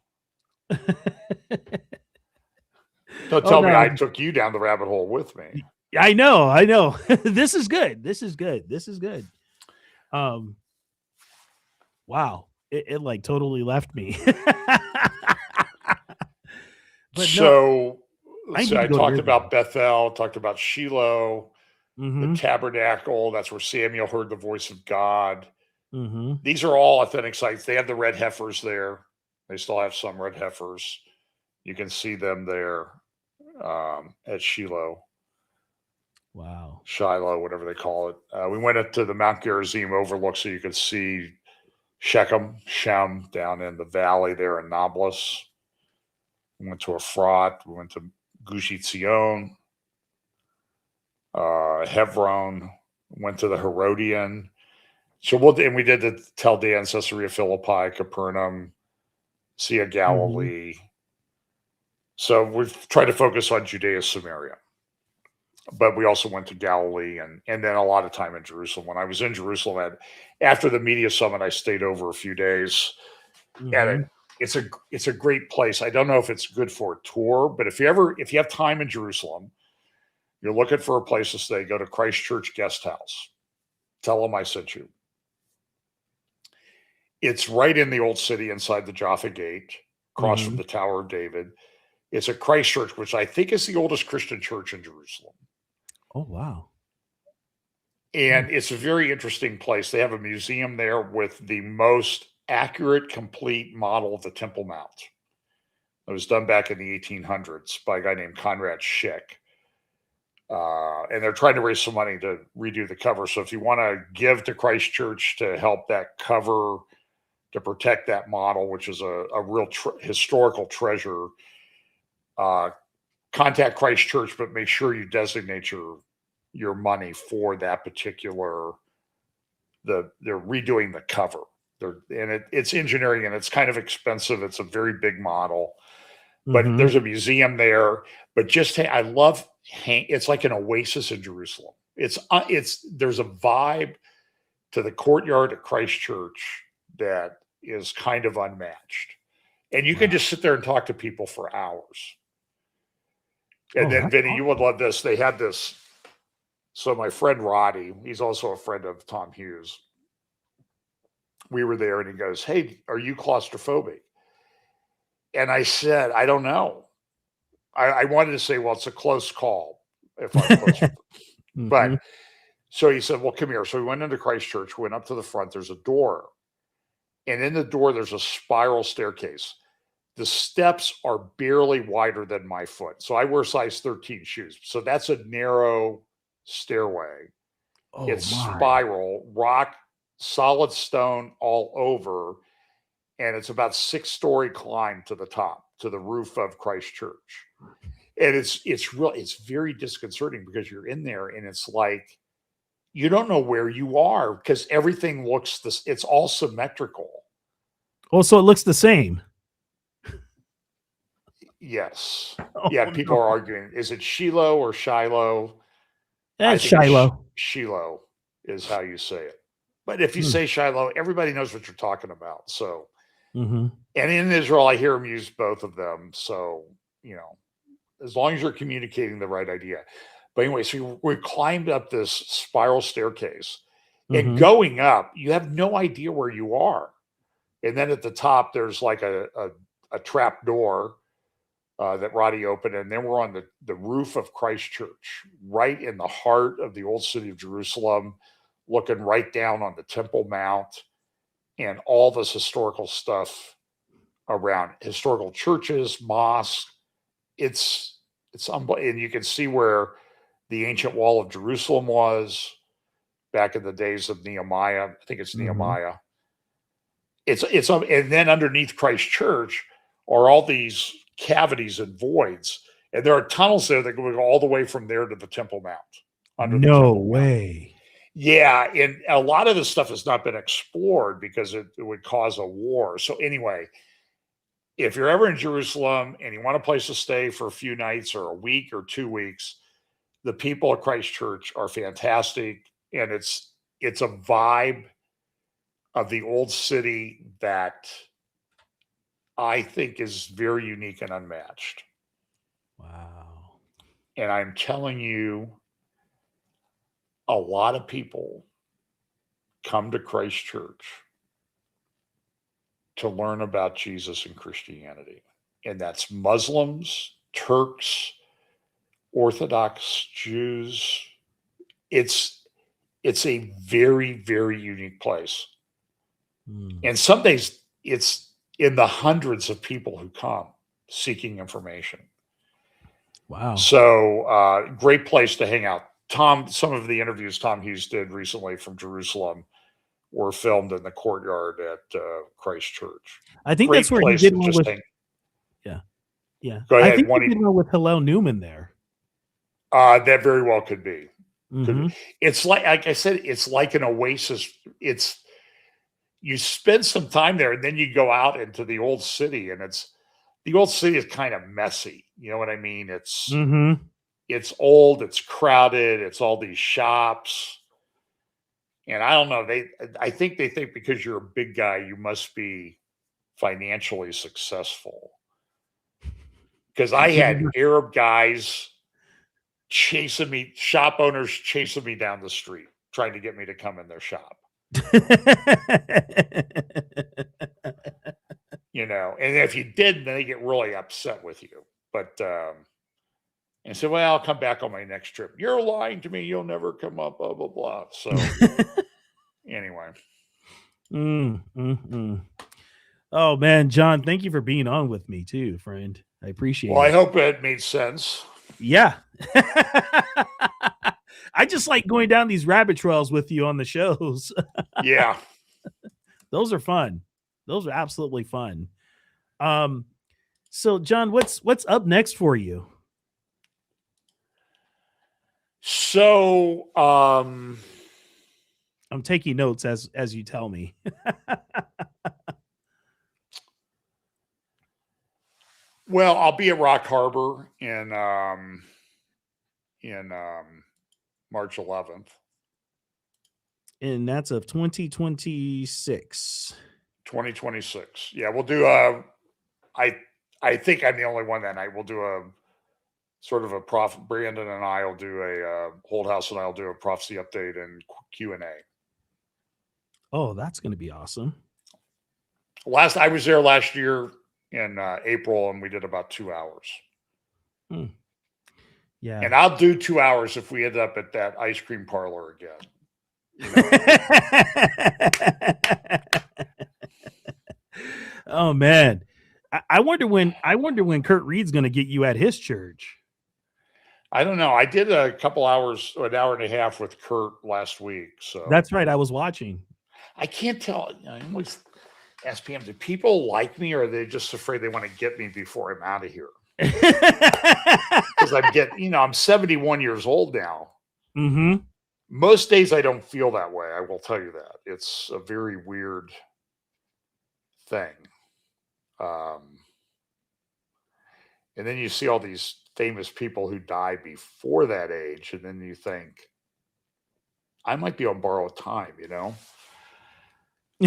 Don't tell me I took you down the rabbit hole with me. I know. This is good. Wow. It like totally left me. But so I talked about Bethel, talked about Shiloh, the tabernacle. That's where Samuel heard the voice of God. These are all authentic sites. They have the red heifers there. They still have some red heifers. You can see them there at Shiloh. Wow. Shiloh, whatever they call it. We went up to the Mount Gerizim overlook so you could see Shem down in the valley there in Nablus. We went to Efrat. We went to Gush Etzion, Hebron. Went to the Herodian. So we did the Chaldean, Caesarea Philippi, Capernaum, Sea of Galilee. So we've tried to focus on Judea, Samaria. but we also went to Galilee and then a lot of time in Jerusalem. When I was in Jerusalem, after the media summit, I stayed over a few days. And it's a great place. I don't know if it's good for a tour, but if you have time in Jerusalem, you're looking for a place to stay, go to Christ Church Guest House. Tell them I sent you. It's right in the old city inside the Jaffa Gate, across from the Tower of David. It's a Christ Church, which I think is the oldest Christian church in Jerusalem. Oh, wow. And it's a very interesting place. They have a museum there with the most accurate, complete model of the Temple Mount. It was done back in the 1800s by a guy named Conrad Schick. And they're trying to raise some money to redo the cover. So if you want to give to Christ Church to help that cover, to protect that model, which is a real historical treasure, contact Christ Church, but make sure you designate your money for that particular, they're redoing the cover. It's engineering and it's kind of expensive. It's a very big model, but there's a museum there. But I love, it's like an oasis in Jerusalem. There's a vibe to the courtyard at Christ Church that is kind of unmatched. And you can just sit there and talk to people for hours. And then Vinny, you would love this. They had this. So my friend Roddy, he's also a friend of Tom Hughes. We were there and he goes, "Hey, are you claustrophobic?" And I said, "I don't know." I wanted to say, well, it's a close call if I'm claustrophobic. But so he said, "Well, come here." So we went into Christ Church, went up to the front. There's a door. And in the door, there's a spiral staircase. The steps are barely wider than my foot. So I wear size 13 shoes. So that's a narrow stairway. It's spiral, rock, solid stone all over. And it's about 6-story climb to the top, to the roof of Christ Church. And it's very disconcerting because you're in there and it's like, you don't know where you are because everything looks it's all symmetrical. Oh, so it looks the same. Yes. People are arguing. Is it Shiloh or Shiloh? That's Shiloh. Shiloh is how you say it. But if you say Shiloh, everybody knows what you're talking about. So, and in Israel, I hear them use both of them. So, as long as you're communicating the right idea. But anyway, so we climbed up this spiral staircase and going up, you have no idea where you are. And then at the top, there's like a trap door that Roddy opened. And then we're on the roof of Christ Church, right in the heart of the old city of Jerusalem, looking right down on the Temple Mount and all this historical stuff around historical churches, mosques. It's unbelievable. And you can see where the ancient wall of Jerusalem was back in the days of Nehemiah. I think it's Nehemiah. And then underneath Christ Church are all these cavities and voids. And there are tunnels there that go all the way from there to the Temple Mount. No way. Yeah. And a lot of this stuff has not been explored because it would cause a war. So anyway, if you're ever in Jerusalem and you want a place to stay for a few nights or a week or 2 weeks, the people at Christ Church are fantastic. And it's a vibe of the old city that I think is very unique and unmatched. Wow. And I'm telling you, a lot of people come to Christ Church to learn about Jesus and Christianity. And that's Muslims, Turks, Orthodox Jews. It's a very, very unique place. And some days it's in the hundreds of people who come seeking information. Wow. So great place to hang out. Some of the interviews Tom Hughes did recently from Jerusalem were filmed in the courtyard at Christ Church. I think great that's where he did one with. Yeah. Go ahead. I think he did one with Hillel Newman there. That very well could be. It's like I said, it's like an oasis. You spend some time there and then you go out into the old city, and the old city is kind of messy. You know what I mean? it's old, it's crowded, it's all these shops. And I don't know, I think they think because you're a big guy, you must be financially successful. Because I had Arab guys chasing me, shop owners chasing me down the street, trying to get me to come in their shop. You know, and if you didn't, then they get really upset with you. But and so, well, I'll come back on my next trip. You're lying to me. You'll never come up, blah, blah, blah. So anyway. Oh man, John, thank you for being on with me too, friend. I appreciate it. Well, I hope it made sense. Yeah. I just like going down these rabbit trails with you on the shows. Yeah. Those are fun. Those are absolutely fun. So John, what's up next for you? So I'm taking notes as you tell me. Well, I'll be at Rock Harbor in March 11th. And that's of 2026. 2026. Yeah, we'll do I think I'm the only one that night. We'll do a sort of a Brandon and I will do a Holdhouse and I'll do a prophecy update and Q&A. Oh, that's going to be awesome. I was there last year in April, and we did about 2 hours. Yeah. And I'll do 2 hours if we end up at that ice cream parlor again. You know? Oh man. I wonder when Kurt Reed's going to get you at his church. I don't know. I did a couple hours, an hour and a half with Kurt last week. So that's right. I was watching. I can't tell. I always ask PM, do people like me or are they just afraid they want to get me before I'm out of here? Because I'm 71 years old now. Mm-hmm. Most days I don't feel that way. I will tell you that. It's a very weird thing. And then you see all these famous people who die before that age, and then you think, I might be on borrowed time, you know?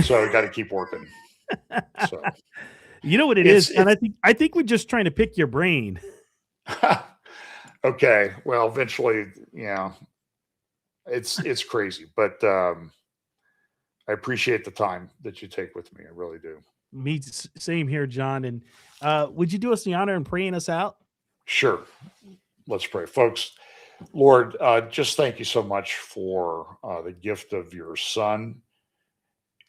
So I got to keep working. So you know what it is, and I think we're just trying to pick your brain. Okay, well, eventually, yeah, it's crazy, but I appreciate the time that you take with me. I really do. Me, same here, John. And would you do us the honor and praying us out? Sure. Let's pray, folks. Lord, just thank you so much for the gift of your Son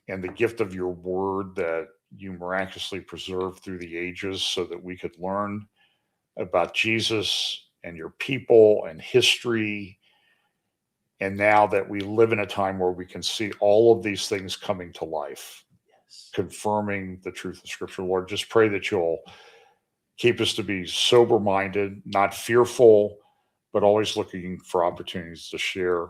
and the gift of your word that you miraculously preserved through the ages so that we could learn about Jesus and your people and history. And now that we live in a time where we can see all of these things coming to life, yes, confirming the truth of Scripture, Lord, just pray that you'll keep us to be sober-minded, not fearful, but always looking for opportunities to share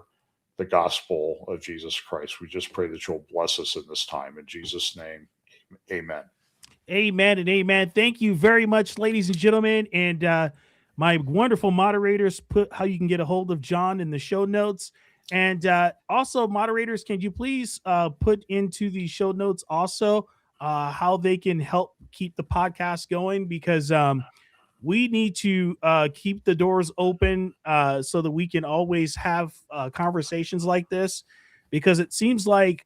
the gospel of Jesus Christ. We just pray that you'll bless us in this time. In Jesus' name, amen. Amen and amen. Thank you very much, ladies and gentlemen. And my wonderful moderators put how you can get a hold of John in the show notes. And also, moderators, can you please put into the show notes also how they can help keep the podcast going? Because we need to keep the doors open so that we can always have conversations like this, because it seems like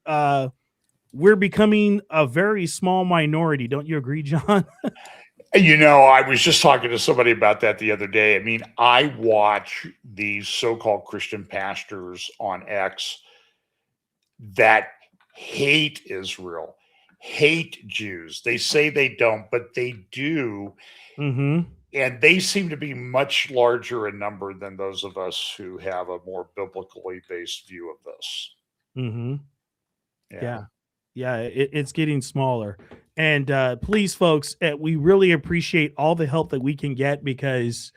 we're becoming a very small minority. Don't you agree, John? You know, I was just talking to somebody about that the other day. I mean, I watch these so-called Christian pastors on X that hate Israel, hate Jews. They say they don't, but they do. Mm-hmm. And they seem to be much larger in number than those of us who have a more biblically based view of this. Mm-hmm. Yeah. It's getting smaller. And please, folks, we really appreciate all the help that we can get, because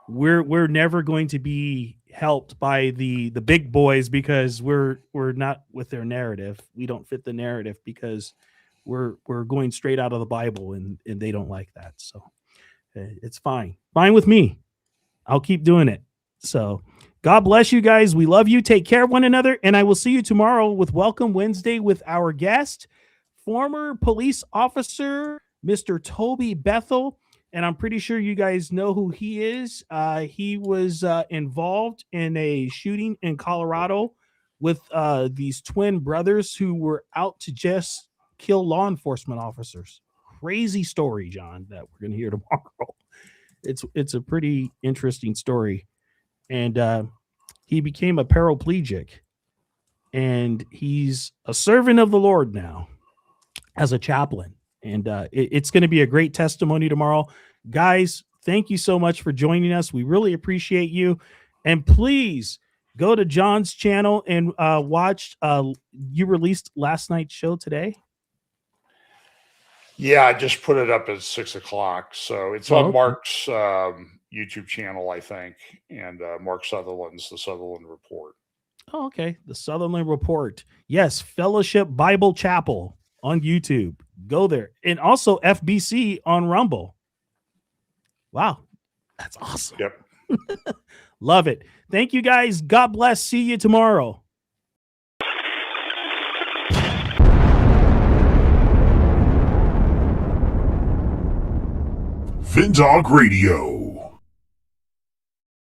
we're never going to be helped by the big boys, because we're not with their narrative. We don't fit the narrative because we're going straight out of the Bible, and they don't like that. So it's fine with me. I'll keep doing it. So God bless you guys. We love you. Take care of one another. And I will see you tomorrow with Welcome Wednesday with our guest, former police officer, Mr. Toby Bethel. And I'm pretty sure you guys know who he is. He was involved in a shooting in Colorado with these twin brothers who were out to just kill law enforcement officers. Crazy story, John, that we're going to hear tomorrow. It's a pretty interesting story. And he became a paraplegic. And he's a servant of the Lord now as a chaplain. And it's going to be a great testimony tomorrow. Guys, thank you so much for joining us. We really appreciate you. And please go to John's channel and watch. You released last night's show today? Yeah, I just put it up at 6:00. So it's on Mark's YouTube channel, I think. And Mark Sutherland's The Sutherland Report. Oh, okay. The Sutherland Report. Yes. Fellowship Bible Chapel on YouTube. Go there. And also FBC on Rumble. Wow. That's awesome. Yep. Love it. Thank you guys. God bless. See you tomorrow. Vindog Radio.